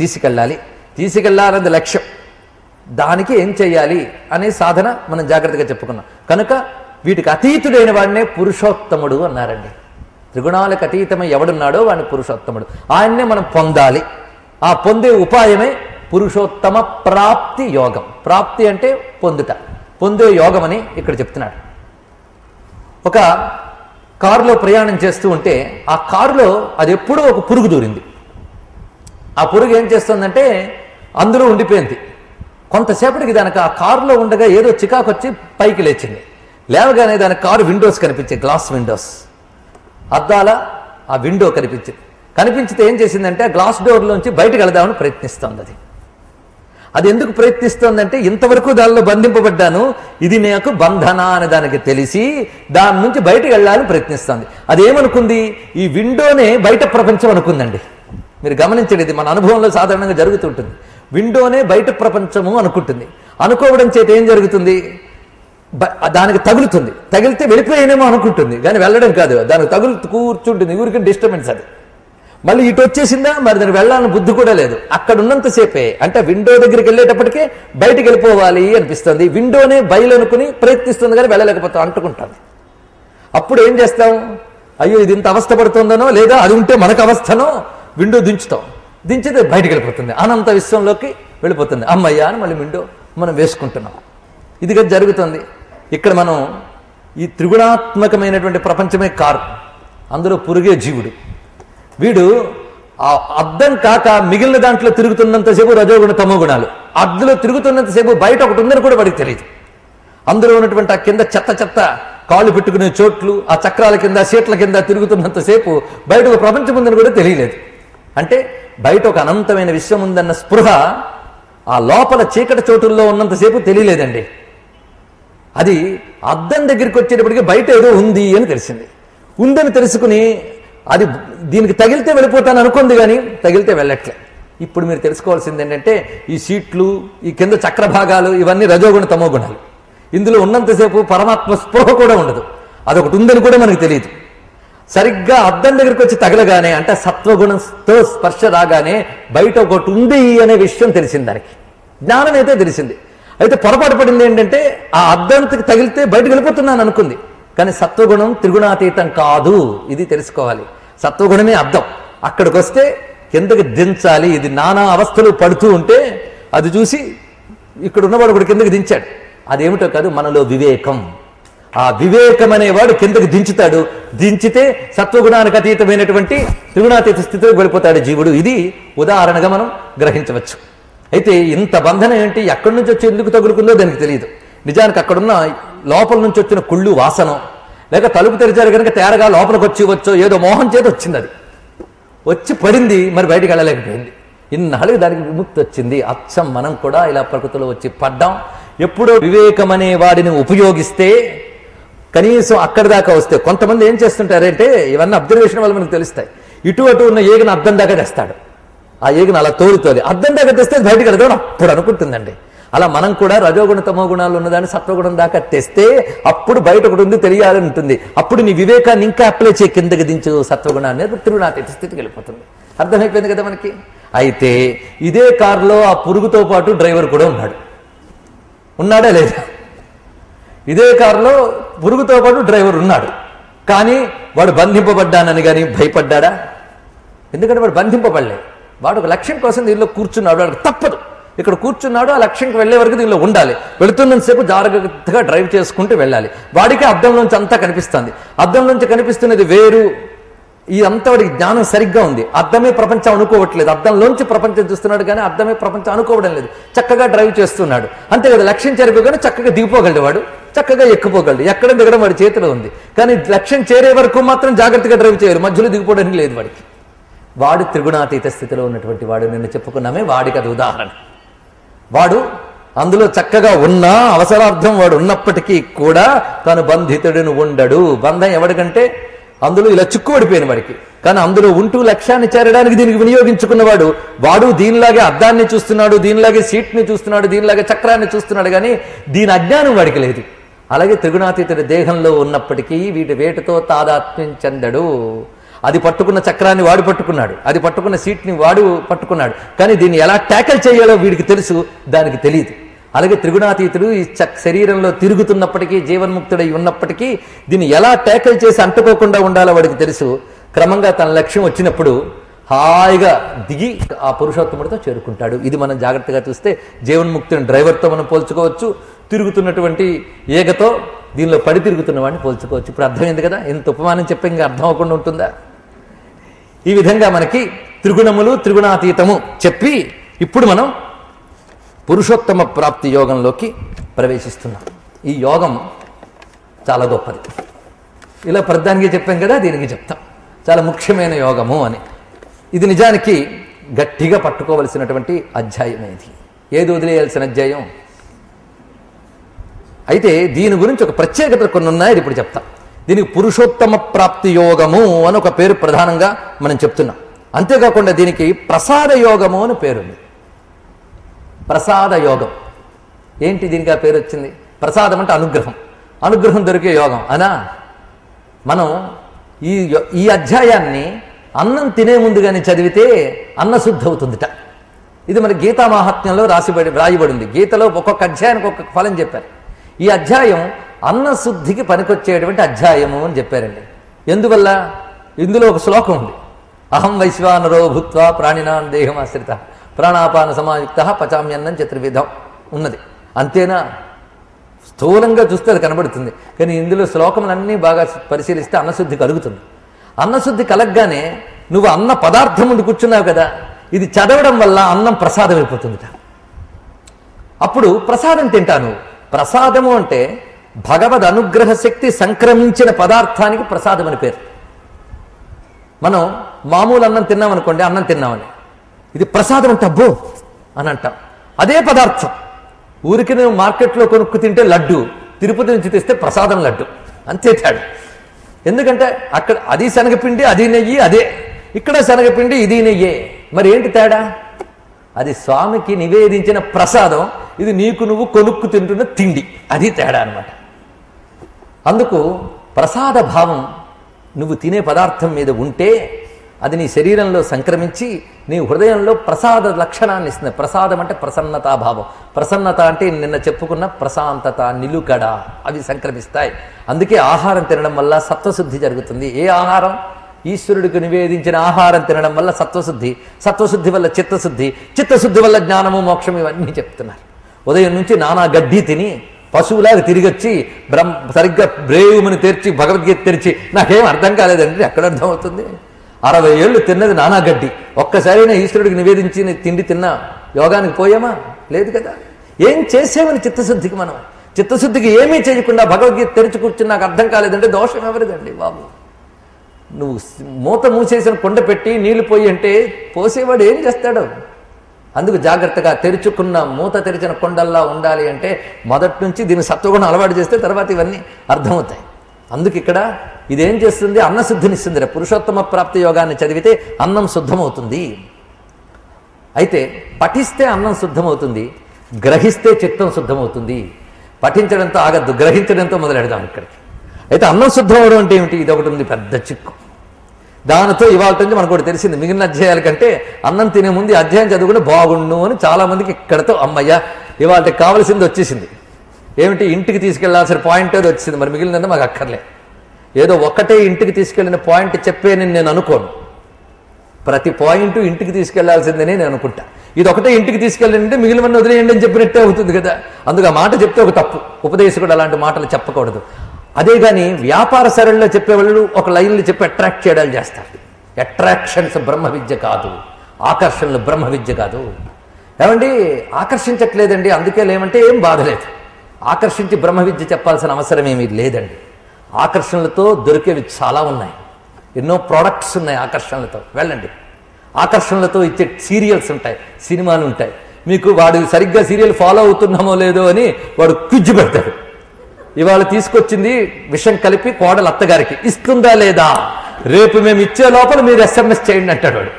తీసుకెళ్ళాలన్నది లక్ష్యం. దానికి ఏం చెయ్యాలి అనే సాధన మనం జాగ్రత్తగా చెప్పుకున్నాం. కనుక వీటికి అతీతుడైన వాడినే పురుషోత్తముడు అన్నారండి. త్రిగుణాలకు అతీతమై ఎవడున్నాడో వాడిని పురుషోత్తముడు, ఆయన్నే మనం పొందాలి. ఆ పొందే ఉపాయమే పురుషోత్తమ ప్రాప్తి యోగం. ప్రాప్తి అంటే పొందుట, పొందే యోగం అని ఇక్కడ చెప్తున్నాడు. ఒక కారులో ప్రయాణం చేస్తూ ఉంటే ఆ కారులో అది ఎప్పుడూ ఒక పురుగు దూరింది. ఆ పురుగు ఏం చేస్తుందంటే అందులో ఉండిపోయింది. కొంతసేపటికి దానికి ఆ కారులో ఉండగా ఏదో చికాకు వచ్చి పైకి లేచింది. లేవగానే దాని కారు విండోస్ కనిపించాయి, గ్లాస్ విండోస్, అద్దాల ఆ విండో కనిపించితే ఏం చేసిందంటే ఆ గ్లాస్ డోర్లోంచి బయటకు వెళదామని ప్రయత్నిస్తుంది. అది ఎందుకు ప్రయత్నిస్తోందంటే, ఇంతవరకు దానిలో బంధింపబడ్డాను, ఇది నాకు బంధన అని దానికి తెలిసి దాని నుంచి బయటకు వెళ్ళాలని ప్రయత్నిస్తుంది. అదేమనుకుంది, ఈ విండోనే బయట ప్రపంచం అనుకుందండి. మీరు గమనించండి, ఇది మన అనుభవంలో సాధారణంగా జరుగుతుంటుంది. విండోనే బయట ప్రపంచము అనుకుంటుంది. అనుకోవడం చేత ఏం జరుగుతుంది, దానికి తగులుతుంది. తగిలితే వెళ్ళిపోయేనేమో అనుకుంటుంది, కానీ వెళ్ళడం కాదు, దానికి తగులుతూ కూర్చుంటుంది. ఊరికి డిస్టర్బెన్స్. అది మళ్ళీ ఇటు వచ్చేసిందా, మరి దానికి వెళ్ళాలని బుద్ధి కూడా లేదు. అక్కడ ఉన్నంతసేపే, అంటే విండో దగ్గరికి వెళ్ళేటప్పటికే బయటికి వెళ్ళిపోవాలి అనిపిస్తుంది. విండోనే బయలు అనుకుని ప్రయత్నిస్తుంది, కానీ వెళ్ళలేకపోతాం, అంటుకుంటుంది. అప్పుడు ఏం చేస్తాం, అయ్యో ఇది ఇంత అవస్థ పడుతుందనో, లేదా అది ఉంటే మనకు అవస్థనో విండో దించుతాం. దించితే బయటికి వెళ్ళిపోతుంది, అనంత విశ్వంలోకి వెళ్ళిపోతుంది. అమ్మయ్య అని మళ్ళీ విండో మనం వేసుకుంటున్నాం. ఇదిగా జరుగుతుంది. ఇక్కడ మనం ఈ త్రిగుణాత్మకమైనటువంటి ప్రపంచమే కారు, అందులో పురుగే జీవుడు. వీడు ఆ అద్దం కాక మిగిలిన దాంట్లో తిరుగుతున్నంతసేపు రజోగుణ తమో గుణాలు, అద్దులో తిరుగుతున్నంతసేపు బయట ఒకటి ఉందని కూడా వాడికి తెలియదు. అందులో ఉన్నటువంటి ఆ కింద చెత్త కాళ్ళు పెట్టుకునే చోట్లు, ఆ చక్రాల కింద సీట్ల కింద తిరుగుతున్నంతసేపు బయట ఒక ప్రపంచం ఉందని కూడా తెలియలేదు. అంటే బయట ఒక అనంతమైన విశ్వం ఉందన్న స్పృహ ఆ లోపల చీకటి చోటుల్లో ఉన్నంతసేపు తెలియలేదండి. అది అద్దం దగ్గరికి వచ్చేటప్పటికి బయట ఏదో ఉంది అని తెలిసింది. ఉందని తెలుసుకుని అది దీనికి తగిలితే వెళ్ళిపోతాను అనుకుంది, కానీ తగిలితే వెళ్ళట్లే. ఇప్పుడు మీరు తెలుసుకోవాల్సింది ఏంటంటే, ఈ సీట్లు, ఈ కింద చక్రభాగాలు, ఇవన్నీ రజోగుణ తమో గుణాలు. ఇందులో ఉన్నంతసేపు పరమాత్మ స్పృహ కూడా ఉండదు. అదొకటి ఉందని కూడా మనకు తెలియదు. సరిగ్గా అద్దం దగ్గరికి వచ్చి తగలగానే, అంటే సత్వగుణంతో స్పర్శ రాగానే బయట ఒకటి ఉంది అనే విషయం తెలిసింది. దానికి జ్ఞానం అయితే తెలిసింది. అయితే పొరపాటు పడింది ఏంటంటే, ఆ అద్దంకి తగిలితే బయటకు వెళ్ళిపోతున్నాను అనుకుంది. కానీ సత్వగుణం త్రిగుణాతీతం కాదు, ఇది తెలుసుకోవాలి. సత్వగుణమే అద్దం, అక్కడికి వస్తే కిందకి దించాలి. ఇది నానా అవస్థలు పడుతూ ఉంటే అది చూసి ఇక్కడ ఉన్నవాడు కూడా కిందకి దించాడు. అదేమిటో కాదు, మనలో వివేకం. ఆ వివేకం అనేవాడు కిందకి దించుతాడు. దించితే సత్వగుణానికి అతీతమైనటువంటి త్రిగుణాతీత స్థితిలోకి వెళ్ళిపోతాడు జీవుడు. ఇది ఉదాహరణగా మనం గ్రహించవచ్చు. అయితే ఇంత బంధనం ఏంటి, ఎక్కడి నుంచి వచ్చి ఎందుకు తగులుకుందో దానికి తెలియదు. నిజానికి అక్కడున్న లోపల నుంచి వచ్చిన కుళ్ళు వాసనం, లేక తలుపు తెరిచారు కనుక తేరగా లోపలికి వచ్చి వచ్చో ఏదో మోహం చేతి వచ్చింది. అది వచ్చి పడింది, మరి బయటికి వెళ్ళలేకపోయింది. ఇన్నాళ్ళకి దానికి విముక్తి వచ్చింది. అచ్చం మనం కూడా ఇలా ప్రకృతిలో వచ్చి పడ్డాం. ఎప్పుడో వివేకం అనే వాడిని ఉపయోగిస్తే కనీసం అక్కడి దాకా వస్తే, కొంతమంది ఏం చేస్తుంటారంటే ఇవన్నీ అబ్జర్వేషన్ వల్ల మనకు తెలుస్తాయి. ఇటు అటు ఉన్న ఏగిన అద్దం దాకా తెస్తాడు. ఆ ఏగిన అలా తోలుతోలి అద్దం దాకా తెస్తే బయటికి వెళ్దాం అప్పుడు అనుకుంటుందండి. అలా మనం కూడా రజోగుణ తమో గుణాలు ఉన్నదాన్ని సత్వగుణం దాకా తెస్తే అప్పుడు బయట ఒకటి ఉంది తెలియాలని ఉంటుంది. అప్పుడు నీ వివేకాన్ని ఇంకా అప్లై చేయి, కిందకి దించు సత్వగుణాన్ని, త్రిగుణాతీత స్థితికి వెళ్ళిపోతుంది. అర్థమైపోయింది కదా మనకి. అయితే ఇదే కారులో ఆ పురుగుతో పాటు డ్రైవర్ కూడా ఉన్నాడా లేదా? ఇదే కారులో పురుగుతో పాటు డ్రైవర్ ఉన్నాడు. కానీ వాడు బంధింపబడ్డానని కానీ భయపడ్డా? ఎందుకంటే వాడు బంధింపబడలే. వాడు ఒక లక్ష్యం కోసం దీనిలో కూర్చున్నాడు. వాడికి తప్పదు, ఇక్కడ కూర్చున్నాడు, ఆ లక్ష్యంకి వెళ్లే వరకు దీనిలో ఉండాలి. వెళుతున్నంతసేపు జాగ్రత్తగా డ్రైవ్ చేసుకుంటూ వెళ్ళాలి. వాడికి అద్దంలోంచి అంతా కనిపిస్తుంది. అద్దంలోంచి కనిపిస్తున్నది వేరు. ఈ అంతా వాడికి జ్ఞానం సరిగ్గా ఉంది. అద్దమే ప్రపంచం అనుకోవట్లేదు. అద్దంలోంచి ప్రపంచం చూస్తున్నాడు కానీ అద్దమే ప్రపంచం అనుకోవడం లేదు. చక్కగా డ్రైవ్ చేస్తున్నాడు. అంతే కదా, లక్ష్యం చేరిపోగానే చక్కగా దిగిపోగలడు, వాడు చక్కగా ఎక్కిపోగలడు. ఎక్కడ దిగడం వాడి చేతిలో ఉంది. కానీ లక్ష్యం చేరే వరకు మాత్రం జాగ్రత్తగా డ్రైవ్ చేయరు, మధ్యలో దిగిపోవడానికి లేదు వాడికి. వాడు త్రిగుణాతీత స్థితిలో ఉన్నటువంటి వాడు. నిన్ను చెప్పుకున్నామే, వాడికి అది ఉదాహరణ. వాడు అందులో చక్కగా ఉన్నా, అవసరార్థం వాడు ఉన్నప్పటికీ కూడా తాను బంధితుడిని ఉండడు. బంధం ఎవడికంటే అందులో ఇలా చిక్కుబడిపోయిన వాడికి. కానీ అందులో ఉంటూ లక్ష్యాన్ని చేరడానికి దీనికి వినియోగించుకున్నవాడు వాడు దీనిలాగే అద్దాన్ని చూస్తున్నాడు, దీనిలాగే సీట్ని చూస్తున్నాడు, దీనిలాగే చక్రాన్ని చూస్తున్నాడు. కానీ దీని అజ్ఞానం వాడికి లేదు. అలాగే త్రిగుణాతీతుడి దేహంలో ఉన్నప్పటికీ వేటితో తాదాత్మ్యం చెందడు. అది పట్టుకున్న చక్రాన్ని వాడు పట్టుకున్నాడు, అది పట్టుకున్న సీట్ని వాడు పట్టుకున్నాడు. కానీ దీన్ని ఎలా ట్యాకిల్ చేయాలో వీడికి తెలుసు, దానికి తెలియదు. అలాగే త్రిగుణాతీతుడు ఈ శరీరంలో తిరుగుతున్నప్పటికీ, జీవన్ముక్తుడై ఉన్నప్పటికీ దీన్ని ఎలా ట్యాకిల్ చేసి అంటుకోకుండా ఉండాలో వాడికి తెలుసు. క్రమంగా తన లక్ష్యం వచ్చినప్పుడు హాయిగా దిగి ఆ పురుషోత్తముడితో చేరుకుంటాడు. ఇది మనం జాగ్రత్తగా చూస్తే జీవన్ముక్తుని డ్రైవర్తో మనం పోల్చుకోవచ్చు, తిరుగుతున్నటువంటి ఏగతో దీనిలో పడి తిరుగుతున్న వాడిని పోల్చుకోవచ్చు. ఇప్పుడు అర్థమైంది కదా, ఇంత ఉపమానం చెప్పి ఇంకా అర్థం అవ్వకుండా ఉంటుందా? ఈ విధంగా మనకి త్రిగుణములు, త్రిగుణాతీతము చెప్పి ఇప్పుడు మనం పురుషోత్తమ ప్రాప్తి యోగంలోకి ప్రవేశిస్తున్నాం. ఈ యోగం చాలా గొప్పది. ఇలా ప్రధానంగా చెప్పాం కదా, దీనికి చెప్తాం చాలా ముఖ్యమైన యోగము అని. ఇది నిజానికి గట్టిగా పట్టుకోవలసినటువంటి అధ్యాయమే. ఇది ఏది వదిలేయాల్సిన అధ్యాయం. అయితే దీని గురించి ఒక ప్రత్యేకత కొన్ని ఉన్నాయి, అది ఇప్పుడు చెప్తాం. దీనికి పురుషోత్తమ ప్రాప్తి యోగము అని ఒక పేరు ప్రధానంగా మనం చెప్తున్నాం. అంతేకాకుండా దీనికి ప్రసాద యోగము అని పేరుంది. ప్రసాద యోగం ఏంటి, దీనికి ఆ పేరు వచ్చింది? ప్రసాదం అంటే అనుగ్రహం, అనుగ్రహం దొరికే యోగం అనా. మనం ఈ అధ్యాయాన్ని అన్నం తినే ముందుగానే చదివితే అన్నశుద్ధి అవుతుందిట. ఇది మన గీతా మహాత్మ్యంలో రాయబడింది. గీతలో ఒక్కొక్క అధ్యాయానికి ఒక్కొక్క ఫలం చెప్పారు. ఈ అధ్యాయం అన్నశుద్ధికి పనికొచ్చేటువంటి అధ్యాయము అని చెప్పారండి. ఎందువల్ల? ఇందులో ఒక శ్లోకం ఉంది. అహం వైశ్వానరో భూత్వా ప్రాణినాం దేహం ఆశ్రిత ప్రాణాపాన సమాయుక్త పచామ్యన్నం చతుర్విధం ఉన్నది. అంతేనా? స్థూలంగా చూస్తే అది కనబడుతుంది. కానీ ఇందులో శ్లోకములన్నీ బాగా పరిశీలిస్తే అన్నశుద్ధి కలుగుతుంది. అన్నశుద్ధి కలగగానే నువ్వు అన్న పదార్థం ముందు కూర్చున్నావు కదా, ఇది చదవడం వల్ల అన్నం ప్రసాదం అయిపోతుందిట. అప్పుడు ప్రసాదం తింటాను. ప్రసాదము అంటే భగవద్ అనుగ్రహ శక్తి సంక్రమించిన పదార్థానికి ప్రసాదం అని పేరు. మనం మామూలు అన్నం తిన్నామనుకోండి, అన్నం తిన్నామని, ఇది ప్రసాదం అంటే అబ్బో అని అంటాం. అదే పదార్థం ఊరికి నువ్వు మార్కెట్లో కొనుక్కు తింటే లడ్డు, తిరుపతి నుంచి తెస్తే ప్రసాదం లడ్డు, అంతే తేడా. ఎందుకంటే అక్కడ అది శనగపిండి, అది నెయ్యి, అదే. ఇక్కడ శనగపిండి, ఇది నెయ్యే. మరి ఏంటి తేడా? అది స్వామికి నివేదించిన ప్రసాదం, ఇది నీకు నువ్వు కొనుక్కు తింటున్న తిండి, అది తేడా అనమాట. అందుకు ప్రసాద భావం నువ్వు తినే పదార్థం మీద ఉంటే అది నీ శరీరంలో సంక్రమించి నీ హృదయంలో ప్రసాద లక్షణాన్ని ఇస్తుంది. ప్రసాదం అంటే ప్రసన్నతాభావం. ప్రసన్నత అంటే నిన్న చెప్పుకున్న ప్రశాంతత, నిలుకడ, అవి సంక్రమిస్తాయి. అందుకే ఆహారం తినడం వల్ల సత్వశుద్ధి జరుగుతుంది. ఏ ఆహారం? ఈశ్వరుడికి నివేదించిన ఆహారం తినడం వల్ల సత్వశుద్ధి, సత్వశుద్ధి వల్ల చిత్తశుద్ధి, చిత్తశుద్ధి వల్ల జ్ఞానము మోక్షం ఇవన్నీ చెప్తున్నారు. ఉదయం నుంచి నానా గడ్డి తిని పశువులాగా తిరిగొచ్చి సరిగ్గా బ్రేవుమని తెరిచి భగవద్గీత తెరిచి నాకేం అర్థం కాలేదండి, ఎక్కడ అర్థం అవుతుంది? 60 ఏళ్ళు తిన్నది నానా గడ్డి, ఒక్కసారైనా ఈశ్వరుడికి నివేదించి తిండి తిన్నా యోగానికి పోయామా? లేదు కదా. ఏం చేసేవని చిత్తశుద్ధికి? మనం చిత్తశుద్ధికి ఏమీ చేయకుండా భగవద్గీత తెరిచి కూర్చుని నాకు అర్థం కాలేదంటే దోషం ఎవరిదండి బాబు? నువ్వు మూత మూసేసిన కొండ పెట్టి నీళ్లు పోయి అంటే పోసేవాడు ఏం చేస్తాడు? అందుకు జాగ్రత్తగా తెరుచుకున్న మూత తెరిచిన కొండల్లా ఉండాలి అంటే మొదటి నుంచి దీన్ని సత్వగుణం అలవాటు చేస్తే తర్వాత ఇవన్నీ అర్థమవుతాయి. అందుకు ఇక్కడ ఇదేం చేస్తుంది? అన్నశుద్ధినిస్తుంది. పురుషోత్తమ ప్రాప్తి యోగాన్ని చదివితే అన్నం శుద్ధమవుతుంది. అయితే పఠిస్తే అన్నం శుద్ధమవుతుంది, గ్రహిస్తే చిత్తం శుద్ధమవుతుంది. పఠించడంతో ఆగద్దు, గ్రహించడంతో మొదలెడదాం ఇక్కడికి. అయితే అన్నం శుద్ధం అవడం అంటే ఏమిటి? ఇది ఒకటి ఉంది పెద్ద చిక్కు. దానితో ఇవాళ నుంచి మనకు ఒకటి తెలిసింది, మిగిలిన అధ్యాయాల కంటే అన్నం తినే ముందు ఈ అధ్యాయం చదువుకుంటే బాగుండు అని చాలా మందికి ఇక్కడతో అమ్మయ్య ఇవాళకి కావలసింది వచ్చేసింది. ఏమిటి? ఇంటికి తీసుకెళ్లాల్సిన పాయింట్ ఏదో వచ్చింది. మరి మిగిలినందుకు మాకు అక్కర్లే. ఏదో ఒక్కటే ఇంటికి తీసుకెళ్లిన పాయింట్ చెప్పేనని నేను అనుకోను. ప్రతి పాయింట్ ఇంటికి తీసుకెళ్లాల్సిందని నేను అనుకుంటా. ఇది ఒకటే ఇంటికి తీసుకెళ్ళంటే మిగిలిన వదిలేయండి అని చెప్పినట్టే అవుతుంది కదా. అందుకు ఆ మాట చెప్తే ఒక తప్పు. ఉపదేశకుడు అలాంటి మాటలు చెప్పకూడదు. అదే కానీ వ్యాపార సరళిలో చెప్పేవాళ్ళు ఒక లైన్లు చెప్పి అట్రాక్ట్ చేయడాలు చేస్తారు. అట్రాక్షన్స్ బ్రహ్మ విద్య కాదు, ఆకర్షణలు బ్రహ్మ విద్య కాదు. ఏమండి ఆకర్షించట్లేదండి అందుకే లేమంటే ఏం బాధలేదు. ఆకర్షించి బ్రహ్మ విద్య చెప్పాల్సిన అవసరం ఏమీ లేదండి. ఆకర్షణలతో దొరికేవి చాలా ఉన్నాయి, ఎన్నో ప్రోడక్ట్స్ ఉన్నాయి ఆకర్షణలతో. వెళ్ళండి, ఆకర్షణలతో ఇచ్చే సీరియల్స్ ఉంటాయి, సినిమాలు ఉంటాయి. మీకు వాడు సరిగ్గా సీరియల్ ఫాలో అవుతున్నామో లేదో అని వాడు క్విజ్ పెడతాడు. ఇవాళ తీసుకొచ్చింది విషం కలిపి కోడలు అత్తగారికి ఇస్తుందా లేదా, రేపు మేము ఇచ్చే లోపల మీరు SMS చేయండి అంటాడు వాడు.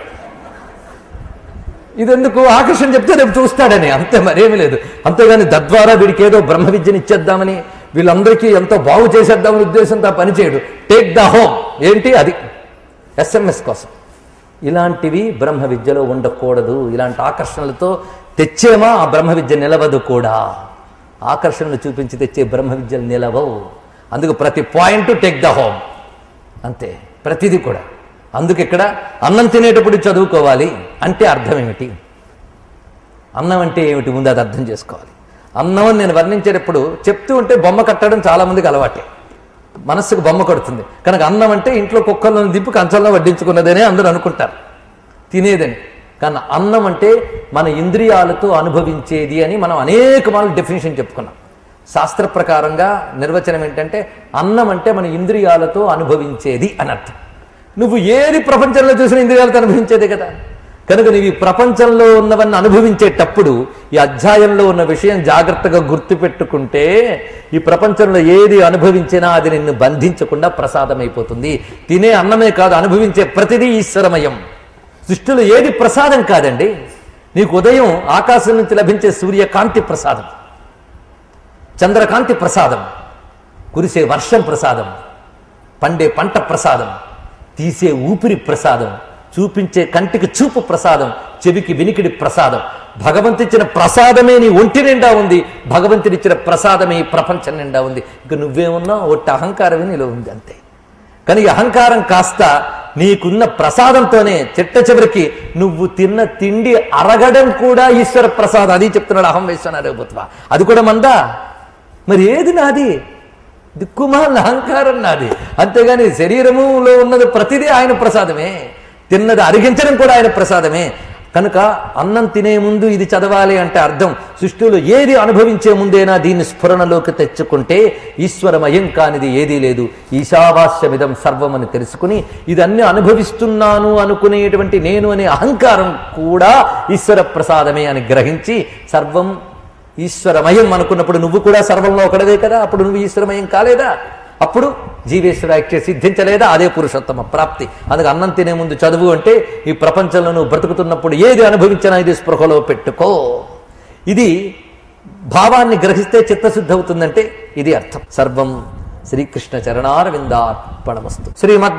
ఇదెందుకు? ఆకర్షణ చెప్తే రేపు చూస్తాడని, అంతే, మరేమీ లేదు. అంతేగాని తద్వారా వీడికి ఏదో బ్రహ్మ విద్యను ఇచ్చేద్దామని, వీళ్ళందరికీ ఎంతో బాగు చేసేద్దామని ఉద్దేశంతో పనిచేయడు. టేక్ ద హోమ్ ఏంటి? అది SMS కోసం. ఇలాంటివి బ్రహ్మ విద్యలో ఉండకూడదు. ఇలాంటి ఆకర్షణలతో తెచ్చేమా ఆ బ్రహ్మ విద్య నిలవదు కూడా. ఆకర్షణలు చూపించి తెచ్చే బ్రహ్మ విద్యలు నిలవవు. అందుకు ప్రతి పాయింట్ టేక్ ద హోమ్, అంతే ప్రతిదీ కూడా. అందుకు ఇక్కడ అన్నం తినేటప్పుడు చదువుకోవాలి అంటే అర్థం ఏమిటి? అన్నం అంటే ఏమిటి ముందు అది అర్థం చేసుకోవాలి. అన్నం అని నేను వర్ణించేటప్పుడు చెప్తూ ఉంటే బొమ్మ కట్టడం చాలా మందికి అలవాటే, మనస్సుకు బొమ్మ కడుతుంది. కనుక అన్నం అంటే ఇంట్లో కుక్కర్లను దింపి కంచంలో వడ్డించుకున్నదనే అందరూ అనుకుంటారు, తినేదని. కానీ అన్నం అంటే మన ఇంద్రియాలతో అనుభవించేది అని మనం అనేక మార్లు డెఫినేషన్ చెప్పుకున్నాం. శాస్త్ర ప్రకారంగా నిర్వచనం ఏంటంటే అన్నం అంటే మన ఇంద్రియాలతో అనుభవించేది అని అర్థం. నువ్వు ఏది ప్రపంచంలో చూసిన ఇంద్రియాలతో అనుభవించేదే కదా. కనుక నువ్వు ఈ ప్రపంచంలో ఉన్నవన్నీ అనుభవించేటప్పుడు ఈ అధ్యాయంలో ఉన్న విషయం జాగ్రత్తగా గుర్తుపెట్టుకుంటే ఈ ప్రపంచంలో ఏది అనుభవించినా అది నిన్ను బంధించకుండా ప్రసాదమైపోతుంది. తినే అన్నమే కాదు, అనుభవించే ప్రతిదీ ఈశ్వరమయం. సృష్టిలో ఏది ప్రసాదం కాదండి. నీకు ఉదయం ఆకాశం నుంచి లభించే సూర్యకాంతి ప్రసాదం, చంద్రకాంతి ప్రసాదం, కురిసే వర్షం ప్రసాదం, పండే పంట ప్రసాదం, తీసే ఊపిరి ప్రసాదం, చూపించే కంటికి చూపు ప్రసాదం, చెవికి వినికిడి ప్రసాదం. భగవంతుడిచ్చిన ప్రసాదమే నీ ఒంటి నిండా ఉంది, భగవంతుడిచ్చిన ప్రసాదమే ఈ ప్రపంచం నిండా ఉంది. ఇక నువ్వేమున్నా ఒట్టి అహంకారమే నీలో ఉంది, అంతే. కానీ ఈ అహంకారం కాస్త నీకున్న ప్రసాదంతోనే చిట్ట చివరికి నువ్వు తిన్న తిండి అరగడం కూడా ఈశ్వర ప్రసాదం. అది చెప్తున్నాడు అహం వైశ్వనారేభూత్వ. అది కూడా మందా? మరి ఏది నాది? దిక్కుమాల అహంకారం నాది. అంతేగాని శరీరములో ఉన్నది ప్రతిదీ ఆయన ప్రసాదమే, తిన్నది అరిగించడం కూడా ఆయన ప్రసాదమే. కనుక అన్నం తినే ముందు ఇది చదవాలి అంటే అర్థం సృష్టిలో ఏది అనుభవించే ముందేనా దీన్ని స్ఫురణలోకి తెచ్చుకుంటే ఈశ్వరమయం కానిది ఏదీ లేదు. ఈశావాస్యమిదం సర్వం అని తెలుసుకుని ఇదన్నీ అనుభవిస్తున్నాను అనుకునేటువంటి నేను అనే అహంకారం కూడా ఈశ్వర ప్రసాదమే అని గ్రహించి సర్వం ఈశ్వరమయం అనుకున్నప్పుడు నువ్వు కూడా సర్వంలో ఒకడవే కదా. అప్పుడు నువ్వు ఈశ్వరమయం కాలేదా? అప్పుడు జీవేశ్వర ఐక్య సిద్ధించలేదా? అదే పురుషోత్తమ ప్రాప్తి. అందుకు అన్నం తినే ముందు చదువు అంటే ఈ ప్రపంచంలో నువ్వు బ్రతుకుతున్నప్పుడు ఏది అనుభవించినా ఇది స్పృహలో పెట్టుకో. ఇది భావాన్ని గ్రహిస్తే చిత్తశుద్ధి అవుతుందంటే ఇది అర్థం. సర్వం శ్రీకృష్ణ చరణారవిందార్పణమస్తు. శ్రీమద్